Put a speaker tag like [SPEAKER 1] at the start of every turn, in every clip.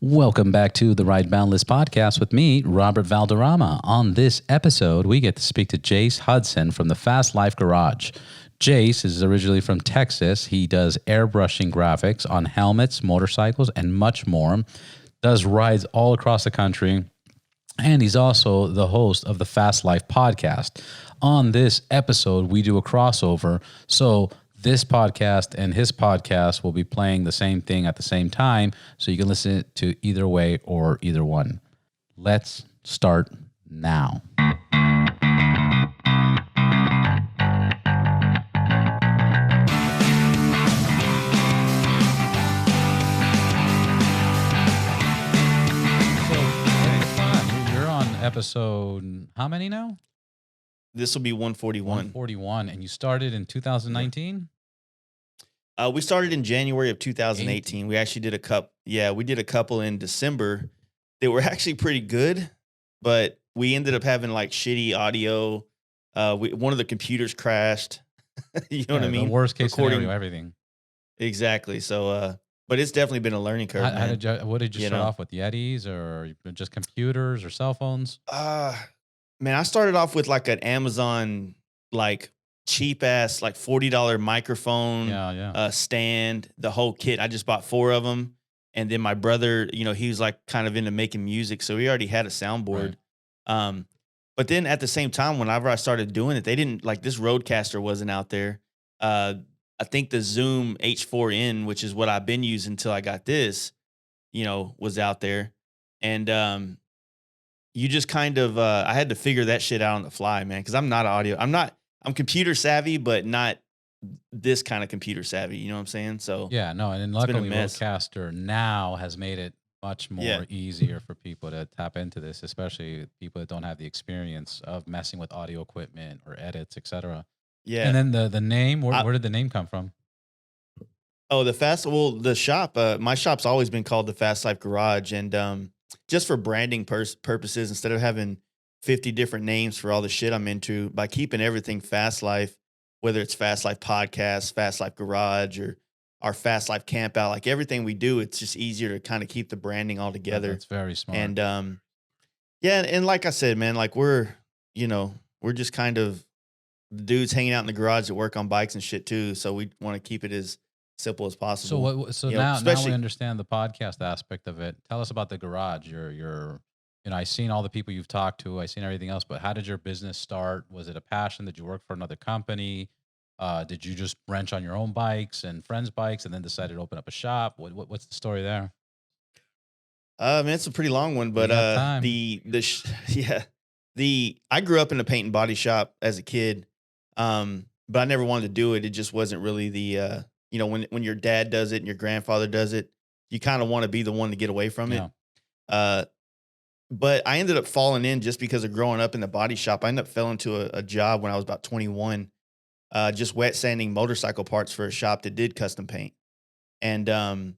[SPEAKER 1] Welcome back to the Ride Boundless podcast with me, Robert Valderrama. On this episode, we get to speak to Jace Hudson from the FastLife Garage. Jace is originally from Texas. He does airbrushing graphics on helmets, motorcycles, and much more. Does rides all across the country. And he's also the host of the FastLife Podcast. On this episode, we do a crossover. So this podcast and his podcast will be playing the same thing at the same time, so you can listen to either way or either one. Let's start now. You're on episode, how many now?
[SPEAKER 2] This will be 141.
[SPEAKER 1] 141, and you started in 2019?
[SPEAKER 2] We started in January of 2018. We actually did a couple. Yeah, we did a couple in December. They were actually pretty good, but we ended up having like shitty audio. One of the computers crashed. You know what I mean?
[SPEAKER 1] The worst case scenario, everything.
[SPEAKER 2] Exactly. So, but it's definitely been a learning curve.
[SPEAKER 1] What did you start off with? Yetis or just computers or cell phones?
[SPEAKER 2] Man, I started off with like an Amazon, like cheap ass, like $40 microphone, stand, the whole kit. I just bought 4 of them. And then my brother, he was like kind of into making music. So he already had a soundboard. Right. But then at the same time, whenever I started doing it, they didn't like this Rodecaster wasn't out there. I think the Zoom H4n, which is what I've been using until I got this, was out there. And, you just kind of, I had to figure that shit out on the fly, man. Cause I'm not audio. I'm computer savvy, but not this kind of computer savvy. You know what I'm saying? So
[SPEAKER 1] and luckily Rodecaster now has made it much more easier for people to tap into this, especially people that don't have the experience of messing with audio equipment or edits, etc. Yeah. And then the name, where did the name come from?
[SPEAKER 2] Oh, the shop, my shop's always been called the FastLife Garage. And, just for branding purposes, instead of having 50 different names for all the shit I'm into, by keeping everything FastLife, whether it's FastLife Podcast, FastLife Garage, or our FastLife Campout, like everything we do, it's just easier to kind of keep the branding all together.
[SPEAKER 1] That's very smart.
[SPEAKER 2] And and like I said, man, like we're just kind of the dudes hanging out in the garage that work on bikes and shit too. So we want to keep it as simple as possible.
[SPEAKER 1] So now we understand the podcast aspect of it. Tell us about the garage. I've seen all the people you've talked to. I've seen everything else, but how did your business start? Was it a passion? Did you work for another company? Did you just wrench on your own bikes and friends' bikes and then decided to open up a shop? What's the story there?
[SPEAKER 2] It's a pretty long one, but I grew up in a paint and body shop as a kid, but I never wanted to do it. It just wasn't really the when your dad does it and your grandfather does it, you kind of want to be the one to get away from it. But I ended up falling in just because of growing up in the body shop. I ended up fell into a job when I was about 21, just wet sanding motorcycle parts for a shop that did custom paint. And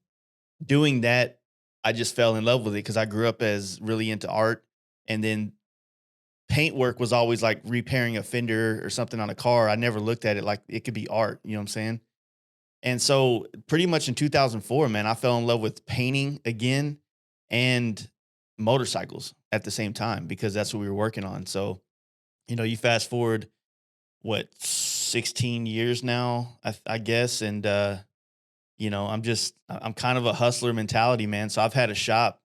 [SPEAKER 2] doing that, I just fell in love with it because I grew up as really into art. And then paint work was always like repairing a fender or something on a car. I never looked at it like it could be art. You know what I'm saying? And so pretty much in 2004, man, I fell in love with painting again and motorcycles at the same time because that's what we were working on. So, you fast forward, 16 years now, I guess. And, I'm kind of a hustler mentality, man. So I've had a shop,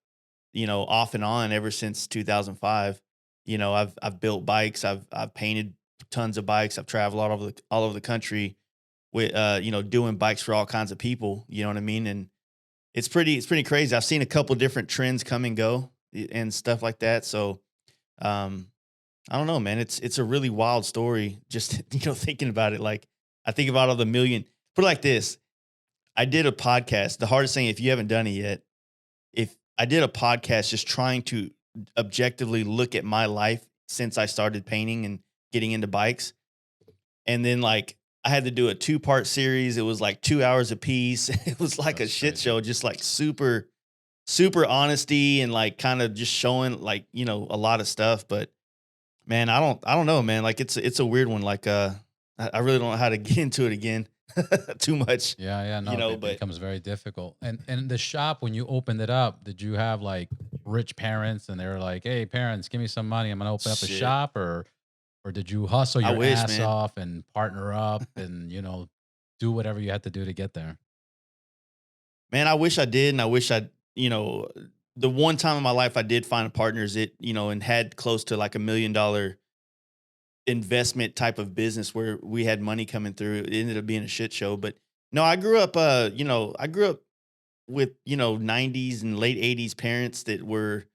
[SPEAKER 2] off and on ever since 2005. I've built bikes. I've painted tons of bikes. I've traveled all over the country with, doing bikes for all kinds of people, you know what I mean? And it's pretty crazy. I've seen a couple different trends come and go and stuff like that. So, I don't know, man, it's a really wild story. Just, thinking about it, like I think about all the million, put it like this. I did a podcast. The hardest thing, if you haven't done it yet, if I did a podcast, just trying to objectively look at my life since I started painting and getting into bikes. And then like, I had to do a 2-part series. It was like 2 hours a piece. It was like That's a shit crazy. Show, just like super honesty and like kind of just showing like, a lot of stuff. But man, I don't know, man. Like it's a weird one. Like, I really don't know how to get into it again. too much,
[SPEAKER 1] Yeah, yeah,
[SPEAKER 2] you
[SPEAKER 1] no,
[SPEAKER 2] know.
[SPEAKER 1] it
[SPEAKER 2] But
[SPEAKER 1] becomes very difficult. And the shop when you opened it up, did you have like rich parents and they were like, "Hey, parents, give me some money. I'm gonna open up a
[SPEAKER 2] shit,
[SPEAKER 1] shop," or did you hustle
[SPEAKER 2] I
[SPEAKER 1] your
[SPEAKER 2] wish,
[SPEAKER 1] ass
[SPEAKER 2] man.
[SPEAKER 1] off and partner up and do whatever you had to do to get there?
[SPEAKER 2] Man, I wish I did, and I wish I, you know, the one time in my life I did find a partners, and had close to like $1 million investment type of business where we had money coming through. It ended up being a shit show. But no, I grew up with, 90s and late 80s parents that were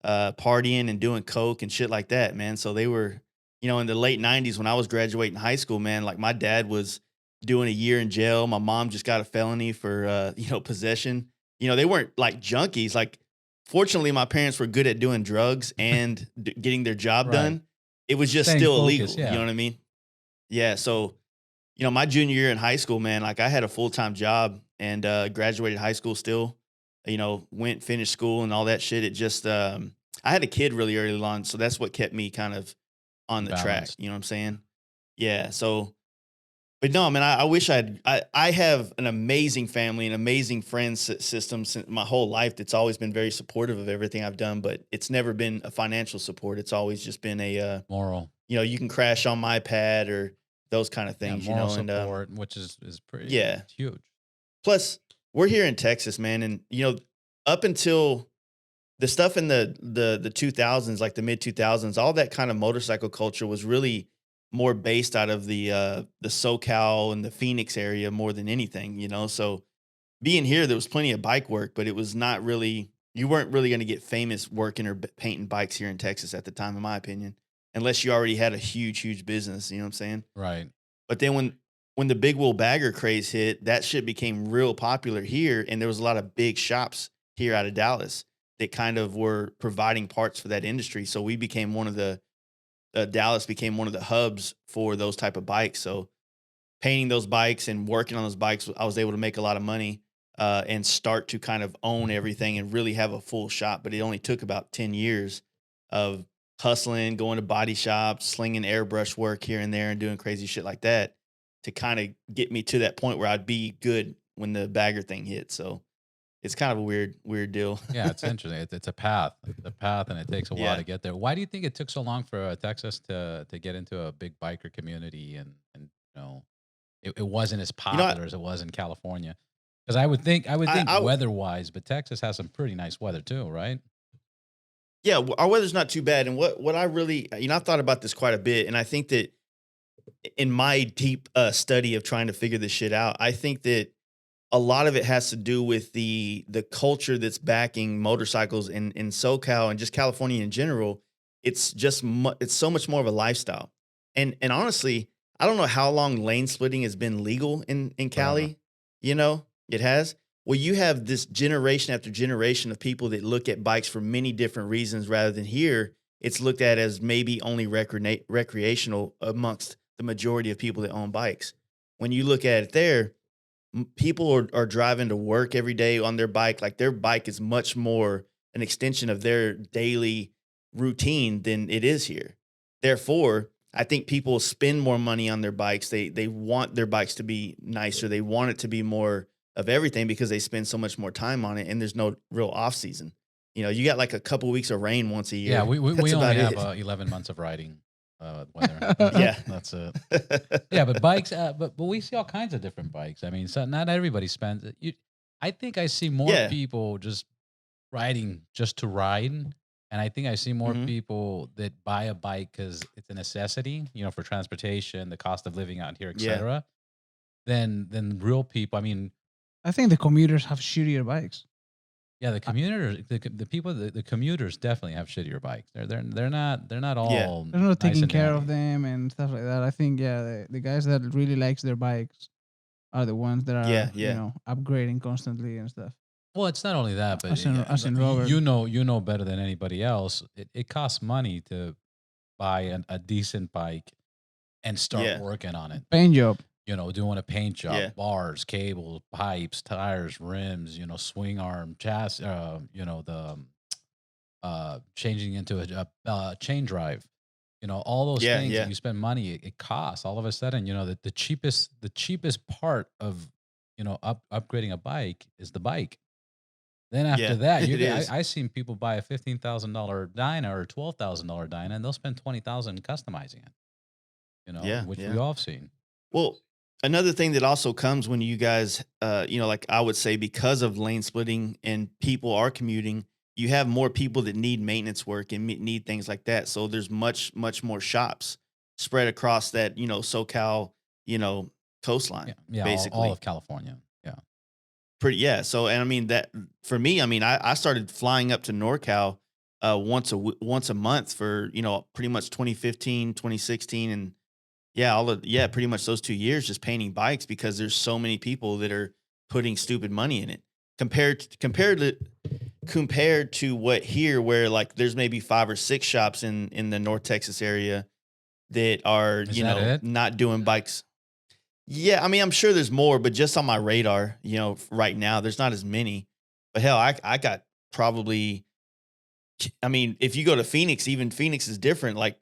[SPEAKER 2] partying and doing coke and shit like that, man. So they were, in the late 90s when I was graduating high school, man, like my dad was doing a year in jail. My mom just got a felony for, possession. They weren't like junkies. Like, fortunately, my parents were good at doing drugs and getting their job
[SPEAKER 1] Right.
[SPEAKER 2] done. It was just
[SPEAKER 1] Staying
[SPEAKER 2] still
[SPEAKER 1] focused,
[SPEAKER 2] illegal. You know
[SPEAKER 1] yeah.
[SPEAKER 2] what I mean? Yeah. So, my junior year in high school, man, like I had a full time job and graduated high school still, went, finished school and all that shit. It just, I had a kid really early on. So that's what kept me kind of on the track.
[SPEAKER 1] Balanced.
[SPEAKER 2] You know what I'm saying? Yeah. So, but no, man, I wish I have an amazing family, an amazing friend system since my whole life that's always been very supportive of everything I've done, but it's never been a financial support. It's always just been
[SPEAKER 1] Moral.
[SPEAKER 2] you can crash on my pad or those kind of
[SPEAKER 1] Yeah,
[SPEAKER 2] things,
[SPEAKER 1] moral
[SPEAKER 2] and
[SPEAKER 1] support, which is pretty
[SPEAKER 2] yeah.
[SPEAKER 1] it's huge.
[SPEAKER 2] Plus, we're here in Texas, man, and up until the stuff in the 2000s, like the mid 2000s, all that kind of motorcycle culture was really more based out of the SoCal and the Phoenix area more than anything. So being here, there was plenty of bike work, but it was not really you weren't really going to get famous working or painting bikes here in Texas at the time, in my opinion, unless you already had a huge business. You know what I'm saying?
[SPEAKER 1] Right.
[SPEAKER 2] But then when the big wheel bagger craze hit, that shit became real popular here, and there was a lot of big shops here out of Dallas that kind of were providing parts for that industry. So we became one of the Dallas became one of the hubs for those type of bikes. So painting those bikes and working on those bikes, I was able to make a lot of money and start to kind of own everything and really have a full shop. But it only took about 10 years of hustling, going to body shops, slinging airbrush work here and there, and doing crazy shit like that to kind of get me to that point where I'd be good when the bagger thing hit. So it's kind of a weird deal.
[SPEAKER 1] Yeah, it's interesting. It's a path. It's a path, and it takes a while
[SPEAKER 2] Yeah.
[SPEAKER 1] to get there. Why do you think it took so long for Texas to get into a big biker community, and it wasn't as
[SPEAKER 2] You know,
[SPEAKER 1] popular as it was in California? Because I would think
[SPEAKER 2] I
[SPEAKER 1] weather wise, but Texas has some pretty nice weather too, right?
[SPEAKER 2] yeah, our weather's not too bad. And what I really, I've thought about this quite a bit, and I think that in my deep study of trying to figure this shit out, I think that a lot of it has to do with the culture that's backing motorcycles in SoCal and just California in general. It's just it's so much more of a lifestyle. And honestly, I don't know how long lane splitting has been legal in
[SPEAKER 1] Forever.
[SPEAKER 2] Cali. It has. Well, you have this generation after generation of people that look at bikes for many different reasons rather than here. It's looked at as maybe only recreational amongst the majority of people that own bikes. When you look at it there, people are driving to work every day on their bike. Like their bike is much more an extension of their daily routine than it is here. Therefore, I think people spend more money on their bikes. They want their bikes to be nicer. They want it to be more of everything because they spend so much more time on it, and there's no real off season. You got like a couple weeks of rain once a
[SPEAKER 1] Yeah,
[SPEAKER 2] year.
[SPEAKER 1] we
[SPEAKER 2] That's
[SPEAKER 1] only
[SPEAKER 2] about
[SPEAKER 1] have
[SPEAKER 2] it.
[SPEAKER 1] 11 months of riding weather.
[SPEAKER 2] Yeah.
[SPEAKER 1] That's it. Yeah, but bikes, but we see all kinds of different bikes. I mean, so not everybody spends it. I think I see more
[SPEAKER 2] Yeah.
[SPEAKER 1] people just riding just to ride, and I think I see more
[SPEAKER 2] Hmm.
[SPEAKER 1] people that buy a bike because it's a necessity, for transportation, the cost of living out here,
[SPEAKER 2] Yeah.
[SPEAKER 1] etc. Than real people. I mean,
[SPEAKER 3] I think the commuters have shittier bikes.
[SPEAKER 1] yeah, the people, the commuters definitely have shittier bikes. They're not
[SPEAKER 2] Yeah.
[SPEAKER 1] all
[SPEAKER 3] They're not
[SPEAKER 1] nice
[SPEAKER 3] taking
[SPEAKER 1] and
[SPEAKER 3] care of
[SPEAKER 1] dandy.
[SPEAKER 3] them and stuff like that. I think the guys that really likes their bikes are the ones that
[SPEAKER 2] Yeah.
[SPEAKER 3] are
[SPEAKER 2] Yeah.
[SPEAKER 3] upgrading constantly and stuff.
[SPEAKER 1] Well, it's not only that, but
[SPEAKER 3] As in Robert.
[SPEAKER 1] you know better than anybody else. It costs money to buy a decent bike and start
[SPEAKER 2] Yeah.
[SPEAKER 1] working on it.
[SPEAKER 3] Paint job.
[SPEAKER 1] Doing a paint job,
[SPEAKER 2] Yeah.
[SPEAKER 1] bars, cables, pipes, tires, rims, swing arm, chassis, the changing into a chain drive. all those
[SPEAKER 2] Yeah,
[SPEAKER 1] things that
[SPEAKER 2] yeah,
[SPEAKER 1] you spend money, it costs. All of a sudden, the cheapest part of upgrading a bike is the bike. Then after
[SPEAKER 2] yeah.
[SPEAKER 1] that,
[SPEAKER 2] It is.
[SPEAKER 1] I seen people buy a $15,000 Dyna or $12,000 Dyna, and they'll spend 20,000 customizing it.
[SPEAKER 2] Yeah,
[SPEAKER 1] Which we
[SPEAKER 2] yeah.
[SPEAKER 1] all have seen.
[SPEAKER 2] Well, another thing that also comes when you guys, like I would say, because of lane splitting and people are commuting, you have more people that need maintenance work and need things like that. So there's much more shops spread across that, SoCal, you know,
[SPEAKER 1] Yeah,
[SPEAKER 2] coastline,
[SPEAKER 1] yeah, all
[SPEAKER 2] basically.
[SPEAKER 1] of California. Yeah,
[SPEAKER 2] Pretty, yeah. So, and I mean that for me, I mean, I started flying up to NorCal once a month for pretty much 2015, 2016, and yeah, pretty much those 2 years just painting bikes because there's so many people that are putting stupid money in it compared to what here where like there's maybe 5 or 6 shops in the North Texas area that are
[SPEAKER 1] is that it?
[SPEAKER 2] not doing bikes. Yeah, I mean I'm sure there's more, but just on my radar, right now there's not as many. But hell, I got probably. I mean, if you go to Phoenix, even Phoenix is different. Like,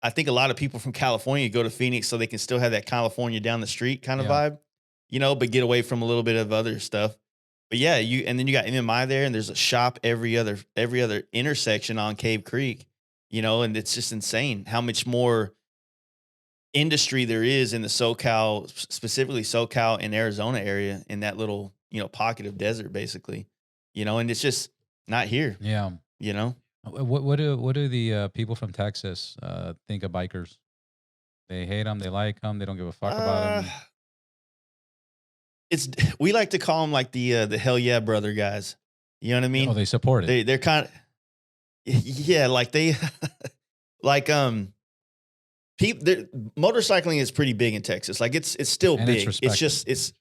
[SPEAKER 2] I think a lot of people from California go to Phoenix so they can still have that California down the street kind of
[SPEAKER 1] Yeah.
[SPEAKER 2] vibe, but get away from a little bit of other stuff. But yeah, and then you got MMI there, and there's a shop every other intersection on Cave Creek, and it's just insane how much more industry there is in the SoCal, specifically SoCal and Arizona area in that little pocket of desert, basically, and it's just not here,
[SPEAKER 1] Yeah.
[SPEAKER 2] you know.
[SPEAKER 1] What do the people from Texas think of bikers? They hate them. They like them. They don't give a fuck about
[SPEAKER 2] Uh,
[SPEAKER 1] them.
[SPEAKER 2] it's we like to call them like the hell yeah brother guys. You know what I
[SPEAKER 1] Oh,
[SPEAKER 2] mean?
[SPEAKER 1] they support it.
[SPEAKER 2] They're kind of yeah, like they like people. Motorcycling is pretty big in Texas. Like it's still
[SPEAKER 1] And it's
[SPEAKER 2] big. It's
[SPEAKER 1] respected.
[SPEAKER 2] just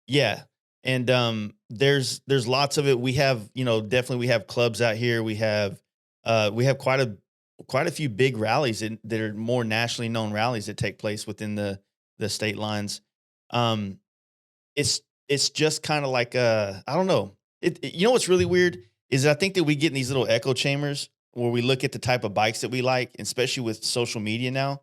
[SPEAKER 2] yeah, and there's lots of it. We have definitely we have clubs out here. We have quite a few big rallies that are more nationally known rallies that take place within the state lines. Um, it's just kind of like I don't know. You know what's really weird is I think that we get in these little echo chambers where we look at the type of bikes that we like, especially with social media now.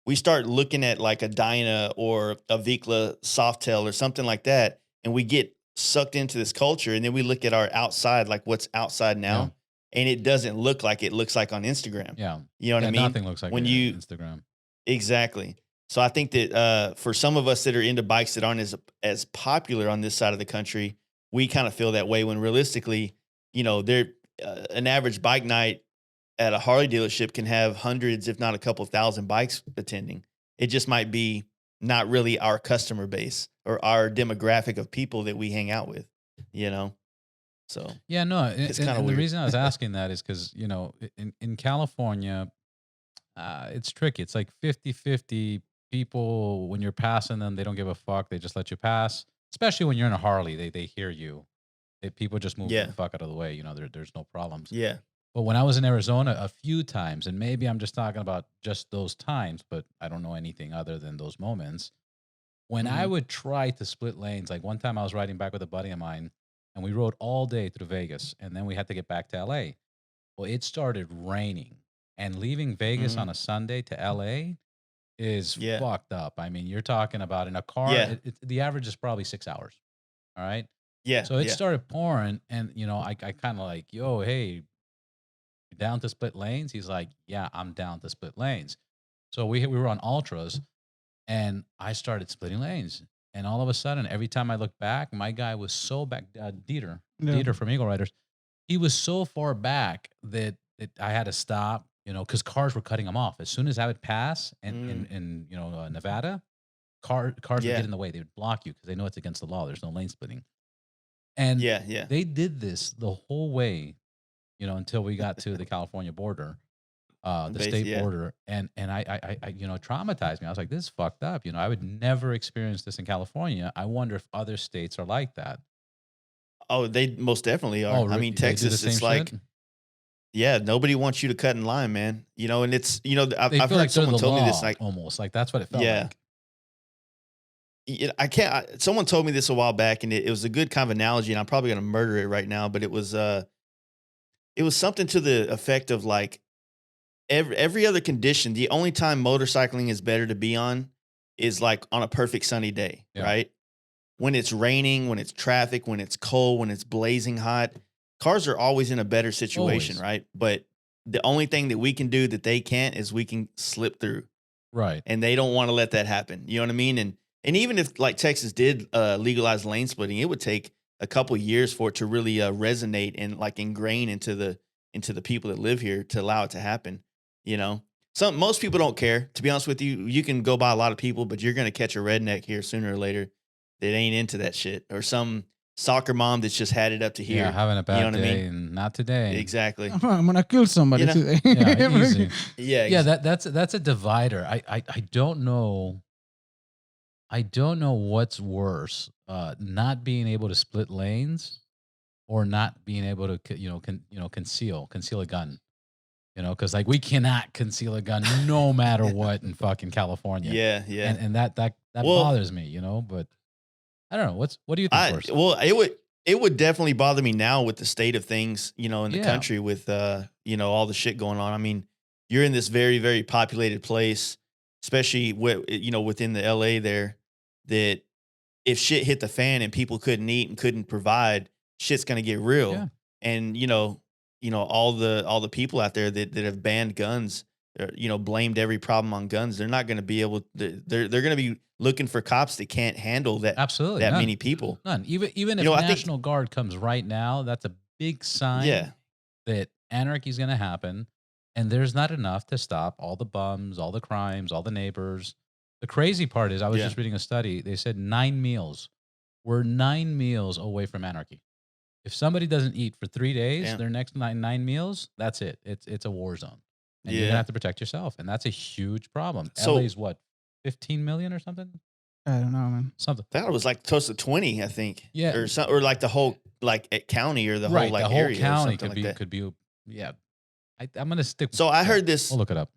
[SPEAKER 2] We start looking at like a Dyna or a Vikla Softail or something like that, and we get sucked into this culture, and then we look at our outside, like what's outside
[SPEAKER 1] Yeah.
[SPEAKER 2] now, and it doesn't look like it looks like on Instagram.
[SPEAKER 1] Yeah.
[SPEAKER 2] You know what
[SPEAKER 1] Yeah.
[SPEAKER 2] I mean?
[SPEAKER 1] Nothing looks like
[SPEAKER 2] When
[SPEAKER 1] it
[SPEAKER 2] you
[SPEAKER 1] on Instagram.
[SPEAKER 2] Exactly. So I think that for some of us that are into bikes that aren't as popular on this side of the country, we kind of feel that way when realistically, they're an average bike night at a Harley dealership can have hundreds, if not a couple thousand bikes attending. It just might be not really our customer base or our demographic of people that we hang out with, you know? So
[SPEAKER 1] Yeah. No.
[SPEAKER 2] it's
[SPEAKER 1] And,
[SPEAKER 2] kind of
[SPEAKER 1] and the
[SPEAKER 2] weird.
[SPEAKER 1] reason I was asking that is because, in California, it's tricky. It's like 50-50 people. When you're passing them, they don't give a fuck. They just let you pass, especially when you're in a Harley. They hear you. People just move the
[SPEAKER 2] Yeah.
[SPEAKER 1] fuck out of the way. There's no problems.
[SPEAKER 2] Yeah.
[SPEAKER 1] But when I was in Arizona a few times, and maybe I'm just talking about just those times, but I don't know anything other than those moments. When I
[SPEAKER 2] Hmm.
[SPEAKER 1] would try to split lanes, like one time I was riding back with a buddy of mine, and we rode all day through Vegas, and then we had to get back to LA. Well, it started raining, and leaving Vegas
[SPEAKER 2] Hmm.
[SPEAKER 1] on a Sunday to LA is
[SPEAKER 2] Yeah.
[SPEAKER 1] fucked up. I mean, you're talking about in a car,
[SPEAKER 2] Yeah.
[SPEAKER 1] the average is probably 6 hours. All right.
[SPEAKER 2] Yeah.
[SPEAKER 1] So it
[SPEAKER 2] Yeah.
[SPEAKER 1] started pouring, and I kind of like, yo, hey, you down to split lanes? He's like, yeah, I'm down to split lanes. So we were on ultras, and I started splitting lanes. And all of a sudden, every time I looked back, my guy was so back.
[SPEAKER 3] Yeah.
[SPEAKER 1] Dieter from Eagle Riders, he was so far back that I had to stop. Because cars were cutting him off as soon as I would pass. And
[SPEAKER 2] Mm.
[SPEAKER 1] in Nevada, cars would
[SPEAKER 2] Yeah.
[SPEAKER 1] get in the way. They would block you because they know it's against the law. There's no lane splitting. And
[SPEAKER 2] Yeah. Yeah.
[SPEAKER 1] they did this the whole way, until we got to the California border, the state
[SPEAKER 2] Yeah.
[SPEAKER 1] border, and I traumatized me. I was like, this is fucked up. I would never experience this in California. I wonder if other states are like that.
[SPEAKER 2] Oh, they most definitely are.
[SPEAKER 1] Oh,
[SPEAKER 2] I mean,
[SPEAKER 1] they do the
[SPEAKER 2] Texas,
[SPEAKER 1] same
[SPEAKER 2] it's like,
[SPEAKER 1] shit?
[SPEAKER 2] yeah, nobody wants you to cut in line, man. And it's,
[SPEAKER 1] They
[SPEAKER 2] I've
[SPEAKER 1] feel
[SPEAKER 2] heard
[SPEAKER 1] like they're
[SPEAKER 2] someone
[SPEAKER 1] the
[SPEAKER 2] told me
[SPEAKER 1] law
[SPEAKER 2] this, like,
[SPEAKER 1] almost. Like that's what it felt
[SPEAKER 2] yeah,
[SPEAKER 1] like.
[SPEAKER 2] I can't, someone told me this a while back and it was a good kind of analogy and I'm probably going to murder it right now, but it was something to the effect of like, every other condition, the only time motorcycling is better to be on is like on a perfect sunny day,
[SPEAKER 1] Yeah.
[SPEAKER 2] right? When it's raining, when it's traffic, when it's cold, when it's blazing hot, cars are always in a better situation,
[SPEAKER 1] Always.
[SPEAKER 2] right? But the only thing that we can do that they can't is we can slip through,
[SPEAKER 1] Right.
[SPEAKER 2] and they don't want to let that happen. You know what I mean? And even if like Texas did legalize lane splitting, it would take a couple years for it to really resonate and like ingrain into the people that live here to allow it to happen. You know, most people don't care. To be honest with you, you can go by a lot of people, but you're gonna catch a redneck here sooner or later that ain't into that shit, or some soccer mom that's just had it up to here.
[SPEAKER 1] Yeah, having a bad
[SPEAKER 2] You know what I
[SPEAKER 1] day
[SPEAKER 2] mean?
[SPEAKER 1] and not today.
[SPEAKER 2] Exactly.
[SPEAKER 3] I'm gonna kill somebody
[SPEAKER 2] You know?
[SPEAKER 3] today.
[SPEAKER 1] Yeah, easy.
[SPEAKER 2] Yeah.
[SPEAKER 1] Yeah, that's a divider. I don't know. I don't know what's worse, not being able to split lanes, or not being able to conceal a gun. Because like we cannot conceal a gun no matter what in fucking California.
[SPEAKER 2] Yeah. Yeah.
[SPEAKER 1] And that
[SPEAKER 2] Well-
[SPEAKER 1] bothers me. But I don't know. What do you think worse?
[SPEAKER 2] Well, it would definitely bother me now with the state of things, in the
[SPEAKER 1] Yeah.
[SPEAKER 2] country with all the shit going on. I mean, you're in this very, very populated place, especially within the LA there, that if shit hit the fan and people couldn't eat and couldn't provide, shit's gonna get real.
[SPEAKER 1] Yeah.
[SPEAKER 2] And all the people out there that have banned guns, blamed every problem on guns. They're not going to be able to, they're going to be looking for cops that can't handle that
[SPEAKER 1] Absolutely
[SPEAKER 2] that
[SPEAKER 1] none.
[SPEAKER 2] many people.
[SPEAKER 1] None. Even if
[SPEAKER 2] I think-
[SPEAKER 1] National Guard comes right now, that's a big sign
[SPEAKER 2] Yeah.
[SPEAKER 1] that anarchy is going to happen, and there's not enough to stop all the bums, all the crimes, all the neighbors. The crazy part is, I was
[SPEAKER 2] Yeah.
[SPEAKER 1] just reading a study. They said 9 meals. We're 9 meals away from anarchy. If somebody doesn't eat for 3 days,
[SPEAKER 2] Damn.
[SPEAKER 1] their next nine meals, that's it. It's a war zone, and you're
[SPEAKER 2] Yeah.
[SPEAKER 1] gonna have to protect yourself, and that's a huge problem.
[SPEAKER 2] So-
[SPEAKER 1] LA's what, 15 million or something?
[SPEAKER 3] I don't know, man.
[SPEAKER 1] Something.
[SPEAKER 2] I thought it was like close to 20, I think.
[SPEAKER 1] Yeah.
[SPEAKER 2] Or like the whole county or the whole
[SPEAKER 1] Right,
[SPEAKER 2] like
[SPEAKER 1] the whole
[SPEAKER 2] area or
[SPEAKER 1] county
[SPEAKER 2] something like that.
[SPEAKER 1] could be. Yeah, I'm gonna stick.
[SPEAKER 2] So I heard this.
[SPEAKER 1] We'll look it up.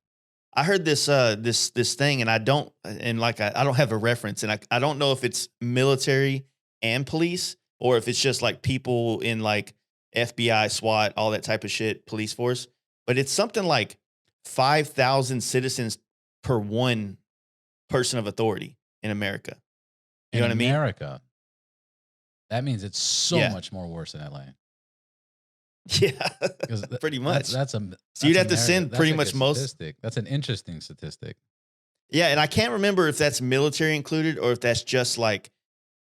[SPEAKER 2] I heard this this thing, and I don't have a reference, and I don't know if it's military and police, or if it's just like people in like FBI, SWAT, all that type of shit, police force. But it's something like 5,000 citizens per one person of authority in America. You know what I mean?
[SPEAKER 1] America. That means it's so
[SPEAKER 2] Yeah.
[SPEAKER 1] much more worse than LA.
[SPEAKER 2] Yeah,
[SPEAKER 1] 'Cause
[SPEAKER 2] pretty much.
[SPEAKER 1] That's
[SPEAKER 2] So you'd
[SPEAKER 1] that's
[SPEAKER 2] have to
[SPEAKER 1] America.
[SPEAKER 2] send
[SPEAKER 1] That's
[SPEAKER 2] pretty
[SPEAKER 1] like
[SPEAKER 2] much
[SPEAKER 1] a
[SPEAKER 2] most.
[SPEAKER 1] statistic. That's an interesting statistic.
[SPEAKER 2] Yeah, and I can't remember if that's military included or if that's just like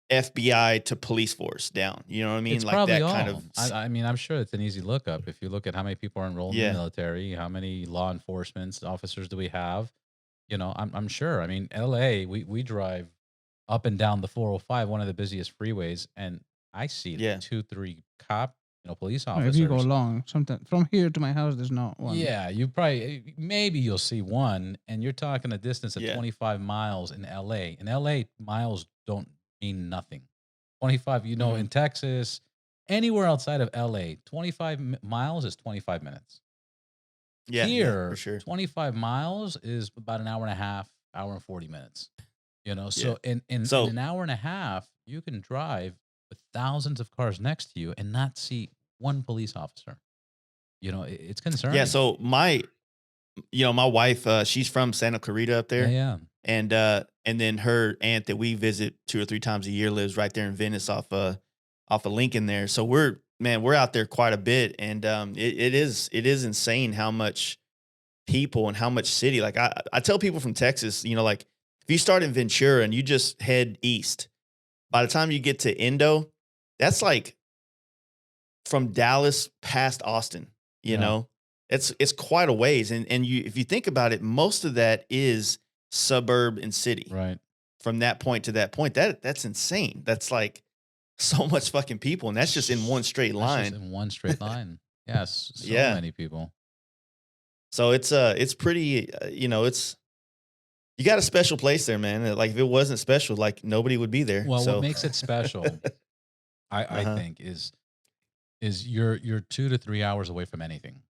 [SPEAKER 2] FBI to police force down. You know what I mean?
[SPEAKER 1] It's
[SPEAKER 2] like
[SPEAKER 1] probably
[SPEAKER 2] that
[SPEAKER 1] all.
[SPEAKER 2] kind of.
[SPEAKER 1] I mean, I'm sure it's an easy lookup. If you look at how many people are enrolled in
[SPEAKER 2] Yeah.
[SPEAKER 1] the military, how many law enforcement officers do we have? I'm sure. I mean, LA, we drive up and down the 405, one of the busiest freeways, and I see
[SPEAKER 2] Yeah.
[SPEAKER 1] 2-3 police
[SPEAKER 3] If
[SPEAKER 1] officers.
[SPEAKER 3] you go long, sometimes from here to my house, there's not one.
[SPEAKER 1] Yeah, maybe you'll see one, and you're talking a distance of
[SPEAKER 2] Yeah.
[SPEAKER 1] 25 miles in LA. In LA, miles don't mean nothing. 25,
[SPEAKER 2] Mhm.
[SPEAKER 1] in Texas, anywhere outside of LA, 25 miles is 25 minutes.
[SPEAKER 2] Yeah,
[SPEAKER 1] Here,
[SPEAKER 2] for sure.
[SPEAKER 1] 25 miles is about an hour and a half, hour and 40 minutes. So in
[SPEAKER 2] So-
[SPEAKER 1] an hour and a half, you can drive with thousands of cars next to you and not see one police officer. It's concerning.
[SPEAKER 2] Yeah. So my wife, she's from Santa Clarita up there,
[SPEAKER 1] yeah.
[SPEAKER 2] and then her aunt that we visit 2 or 3 times a year lives right there in Venice off of Lincoln there. So we're out there quite a bit, and it is insane how much people and how much city. Like I tell people from Texas, like if you start in Ventura and you just head east, by the time you get to Indo, that's like from Dallas past Austin. You
[SPEAKER 1] Yeah.
[SPEAKER 2] know, it's quite a ways, and if you think about it, most of that is suburb and city.
[SPEAKER 1] Right.
[SPEAKER 2] From that point to that point, that's insane. That's like so much fucking people, and that's just in one straight
[SPEAKER 1] That's
[SPEAKER 2] line.
[SPEAKER 1] just in one straight line. Yes. So
[SPEAKER 2] Yeah.
[SPEAKER 1] many people.
[SPEAKER 2] So it's pretty, it's you got a special place there, man. Like if it wasn't special, like nobody would be there.
[SPEAKER 1] Well,
[SPEAKER 2] so
[SPEAKER 1] what makes it special, I
[SPEAKER 2] Uh-huh.
[SPEAKER 1] think, is you're 2 to 3 hours away from anything.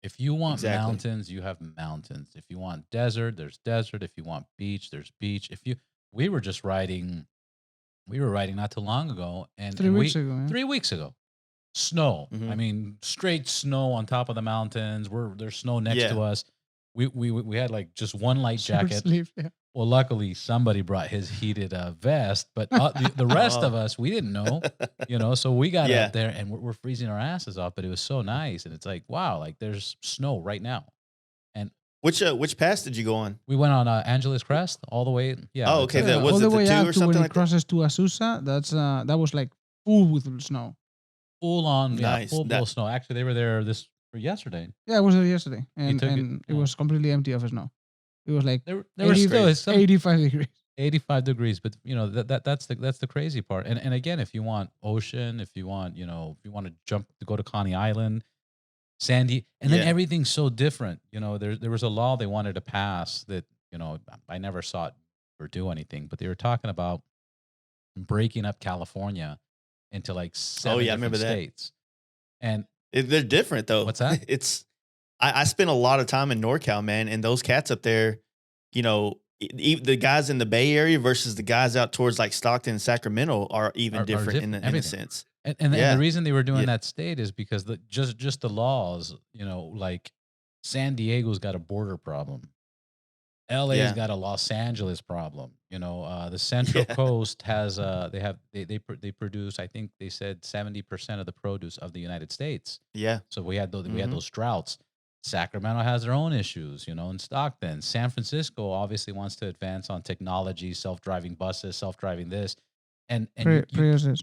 [SPEAKER 1] If you want
[SPEAKER 2] Exactly.
[SPEAKER 1] mountains, you have mountains. If you want desert, there's desert. If you want beach, there's beach. We were riding not too long ago, and
[SPEAKER 3] 3 weeks ago, man.
[SPEAKER 1] 3 weeks ago, snow.
[SPEAKER 2] Mhm.
[SPEAKER 1] I mean, straight snow on top of the mountains. There's snow next
[SPEAKER 2] Yeah.
[SPEAKER 1] to us. we had like just one light
[SPEAKER 3] Short
[SPEAKER 1] jacket.
[SPEAKER 3] sleeve. Yeah.
[SPEAKER 1] Well, luckily somebody brought his heated vest, but the rest of us, we didn't know, so we got
[SPEAKER 2] Yeah.
[SPEAKER 1] up there and we're freezing our asses off, but it was so nice. And it's like, wow, like there's snow right now. And
[SPEAKER 2] Which pass did you go on?
[SPEAKER 1] we went on Angeles Crest all the way. Yeah.
[SPEAKER 2] Oh, okay.
[SPEAKER 1] it's,
[SPEAKER 2] That was
[SPEAKER 3] all
[SPEAKER 2] it
[SPEAKER 3] the
[SPEAKER 2] the
[SPEAKER 3] way
[SPEAKER 2] 2
[SPEAKER 3] up
[SPEAKER 2] or
[SPEAKER 3] to when
[SPEAKER 2] something
[SPEAKER 3] it
[SPEAKER 2] like that?
[SPEAKER 3] crosses to Azusa. That was like full with snow.
[SPEAKER 1] full on,
[SPEAKER 2] Nice.
[SPEAKER 1] full blow snow. Actually, they were there yesterday.
[SPEAKER 3] Yeah, I was there yesterday, and
[SPEAKER 1] took it?
[SPEAKER 3] and it
[SPEAKER 1] Oh.
[SPEAKER 3] was completely empty of snow. It was like
[SPEAKER 1] There were
[SPEAKER 3] 80
[SPEAKER 1] still some
[SPEAKER 3] 85 degrees.
[SPEAKER 1] 85 degrees, but that's the crazy part. And again, if you want ocean, if you want to go to Coney Island, Sandy, and then
[SPEAKER 2] Yeah.
[SPEAKER 1] everything's so different. There was a law they wanted to pass that I never saw it or do anything, but they were talking about breaking up California into like 7
[SPEAKER 2] Oh, yeah, I
[SPEAKER 1] different
[SPEAKER 2] remember that.
[SPEAKER 1] states. And
[SPEAKER 2] They're different though.
[SPEAKER 1] What's that?
[SPEAKER 2] I spent a lot of time in NorCal, man, and those cats up there, the guys in the Bay Area versus the guys out towards like Stockton and Sacramento are even
[SPEAKER 1] Are
[SPEAKER 2] different
[SPEAKER 1] different,
[SPEAKER 2] in a
[SPEAKER 1] everything.
[SPEAKER 2] sense.
[SPEAKER 1] and
[SPEAKER 2] Yeah.
[SPEAKER 1] the reason they were doing
[SPEAKER 2] Yeah.
[SPEAKER 1] that state is because just the laws, like San Diego's got a border problem. LA's
[SPEAKER 2] Yeah.
[SPEAKER 1] got a Los Angeles problem. The Central
[SPEAKER 2] Yeah.
[SPEAKER 1] Coast has they produce, I think they said 70% of the produce of the United States.
[SPEAKER 2] Yeah.
[SPEAKER 1] So we had
[SPEAKER 2] Mhm.
[SPEAKER 1] those droughts. Sacramento has their own issues, in Stockton. San Francisco obviously wants to advance on technology, self-driving buses, self-driving this, and
[SPEAKER 3] Priuses.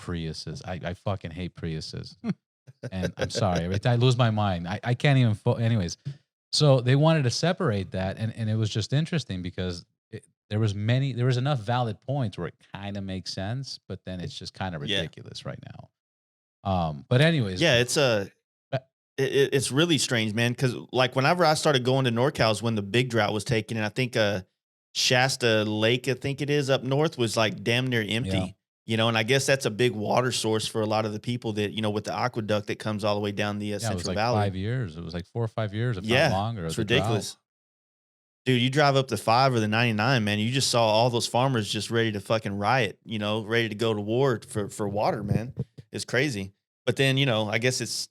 [SPEAKER 1] Priuses. I fucking hate Priuses, and I'm sorry, I lose my mind. I can't even. Anyways, so they wanted to separate that, and it was just interesting because there was enough valid points where it kind of makes sense, but then it's just kind of
[SPEAKER 2] Yeah.
[SPEAKER 1] ridiculous right now. But anyways,
[SPEAKER 2] Yeah, it's really strange, man. Because like whenever I started going to NorCal is when the big drought was taken, and I think Shasta Lake, I think it is up north, was like damn near empty.
[SPEAKER 1] Yeah.
[SPEAKER 2] And I guess that's a big water source for a lot of the people that with the aqueduct that comes all the way down the
[SPEAKER 1] it was
[SPEAKER 2] Central
[SPEAKER 1] like
[SPEAKER 2] Valley.
[SPEAKER 1] 5 years. It was like 4 or 5 years, if
[SPEAKER 2] Yeah,
[SPEAKER 1] not longer.
[SPEAKER 2] it's
[SPEAKER 1] of the drought.
[SPEAKER 2] ridiculous. Dude, you drive up the 5 or the 99, man. You just saw all those farmers just ready to fucking riot, ready to go to war for water, man. It's crazy. But then, I guess it's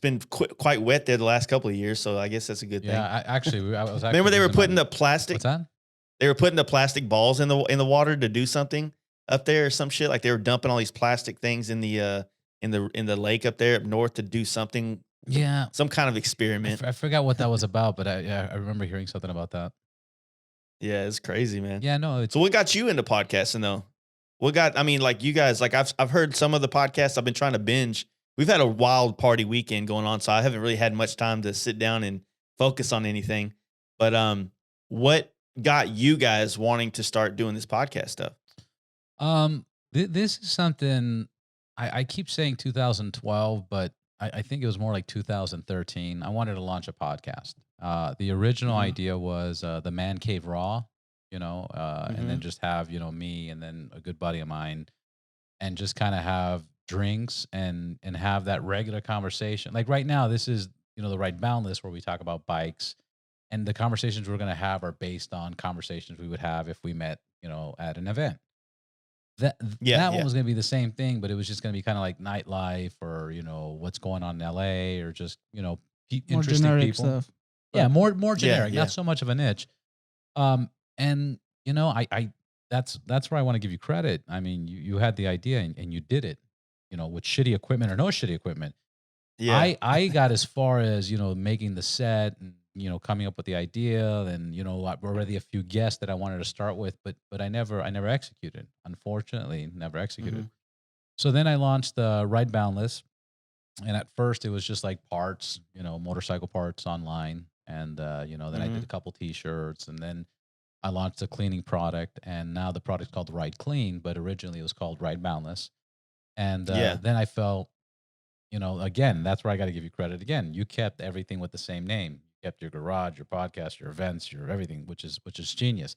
[SPEAKER 2] been quite wet there the last couple of years, so I guess that's a good thing.
[SPEAKER 1] Yeah, I was actually
[SPEAKER 2] Remember they were
[SPEAKER 1] using
[SPEAKER 2] putting
[SPEAKER 1] my-
[SPEAKER 2] the plastic
[SPEAKER 1] What's that?
[SPEAKER 2] they were putting the plastic balls in the water to do something up there or some shit. Like they were dumping all these plastic things in the lake up there up north to do something,
[SPEAKER 1] Yeah,
[SPEAKER 2] some kind of experiment.
[SPEAKER 1] I forgot what that was about, but I remember hearing something about that.
[SPEAKER 2] Yeah, it's crazy, man.
[SPEAKER 1] Yeah, no, it's
[SPEAKER 2] So what got you into podcasting though? Like you guys, like I've heard some of the podcasts I've been trying to binge. We've had a wild party weekend going on, so I haven't really had much time to sit down and focus on anything. But what got you guys wanting to start doing this podcast stuff?
[SPEAKER 1] this is something I keep saying 2012, but I think it was more like 2013. I wanted to launch a podcast. The original
[SPEAKER 2] Mhm.
[SPEAKER 1] idea was the Man Cave Raw, and then
[SPEAKER 2] Mhm.
[SPEAKER 1] just have me and then a good buddy of mine, and just kind of have drinks and have that regular conversation. Like right now, this is the Ride Boundless where we talk about bikes, and the conversations we're going to have are based on conversations we would have if we met at an event. That
[SPEAKER 2] Yeah,
[SPEAKER 1] one
[SPEAKER 2] yeah.
[SPEAKER 1] was going to be the same thing, but it was just going to be kind of like nightlife or what's going on in LA or just
[SPEAKER 3] More
[SPEAKER 1] interesting
[SPEAKER 3] generic
[SPEAKER 1] people.
[SPEAKER 3] stuff.
[SPEAKER 1] Yeah, more generic,
[SPEAKER 2] yeah.
[SPEAKER 1] not so much of a niche. And I that's where I want to give you credit. I mean, you had the idea and you did it. With shitty equipment or no shitty equipment.
[SPEAKER 2] Yeah.
[SPEAKER 1] I got as far as making the set and coming up with the idea and already a few guests that I wanted to start with, but I never executed. Unfortunately, never executed.
[SPEAKER 2] Mhm.
[SPEAKER 1] So then I launched the Ride Boundless, and at first it was just like parts, motorcycle parts online, and then I did
[SPEAKER 2] Mhm.
[SPEAKER 1] a couple T-shirts, and then I launched a cleaning product, and now the product's called Ride Clean, but originally it was called Ride Boundless, and
[SPEAKER 2] Yeah.
[SPEAKER 1] then I felt. Again, that's where I got to give you credit. Again, you kept everything with the same name. You kept your garage, your podcast, your events, your everything, which is genius.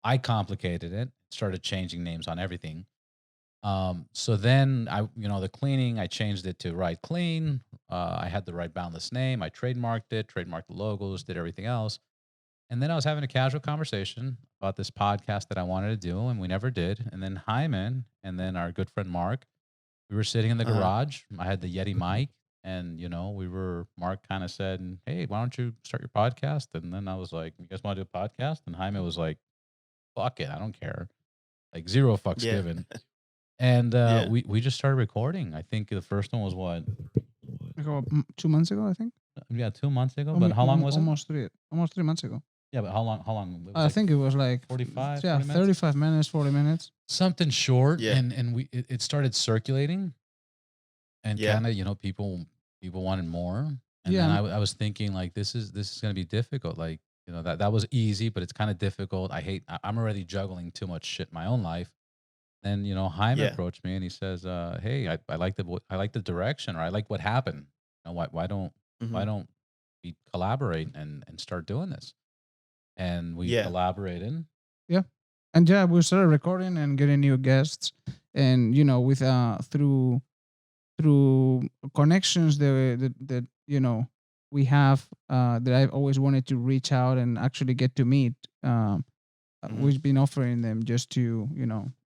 [SPEAKER 1] I complicated it, started changing names on everything. So then the cleaning, I changed it to Ride Clean. I had the Ride Boundless name. I trademarked the logos, did everything else. And then I was having a casual conversation about this podcast that I wanted to do, and we never did. And then Hyman and then our good friend Mark, we were sitting in the
[SPEAKER 2] Uh-huh.
[SPEAKER 1] garage. I had the Yeti mic. And, Mark kind of said, hey, why don't you start your podcast? And then I was like, you guys want to do a podcast? And Jaime was like, fuck it. I don't care. Like zero fucks
[SPEAKER 2] Yeah.
[SPEAKER 1] given. And
[SPEAKER 2] Yeah.
[SPEAKER 1] we just started recording. I think the first one was what?
[SPEAKER 3] Like about 2 months ago, I think.
[SPEAKER 1] Yeah, 2 months ago. But how long was it?
[SPEAKER 3] Almost 3 months ago.
[SPEAKER 1] Yeah, but how long?
[SPEAKER 3] I think it was like
[SPEAKER 1] 45, 40 minutes?
[SPEAKER 3] 35 minutes, 40 minutes.
[SPEAKER 1] Something short.
[SPEAKER 2] Yeah.
[SPEAKER 1] And it started circulating. And
[SPEAKER 2] Yeah.
[SPEAKER 1] kind of, people wanted more. And
[SPEAKER 3] Yeah.
[SPEAKER 1] then I was thinking like, this is going to be difficult. Like, that was easy, but it's kind of difficult. I'm already juggling too much shit in my own life. Then, Jaime
[SPEAKER 2] Yeah.
[SPEAKER 1] approached me and he says, hey, I like the direction, or I like what happened. Why don't
[SPEAKER 2] Mhm.
[SPEAKER 1] we collaborate and start doing this? And we
[SPEAKER 2] Yeah.
[SPEAKER 1] collaborated.
[SPEAKER 3] Yeah. And yeah, we started recording and getting new guests, and with through connections that we have, that I've always wanted to reach out and actually get to meet.
[SPEAKER 2] Mhm.
[SPEAKER 3] We've been offering them just to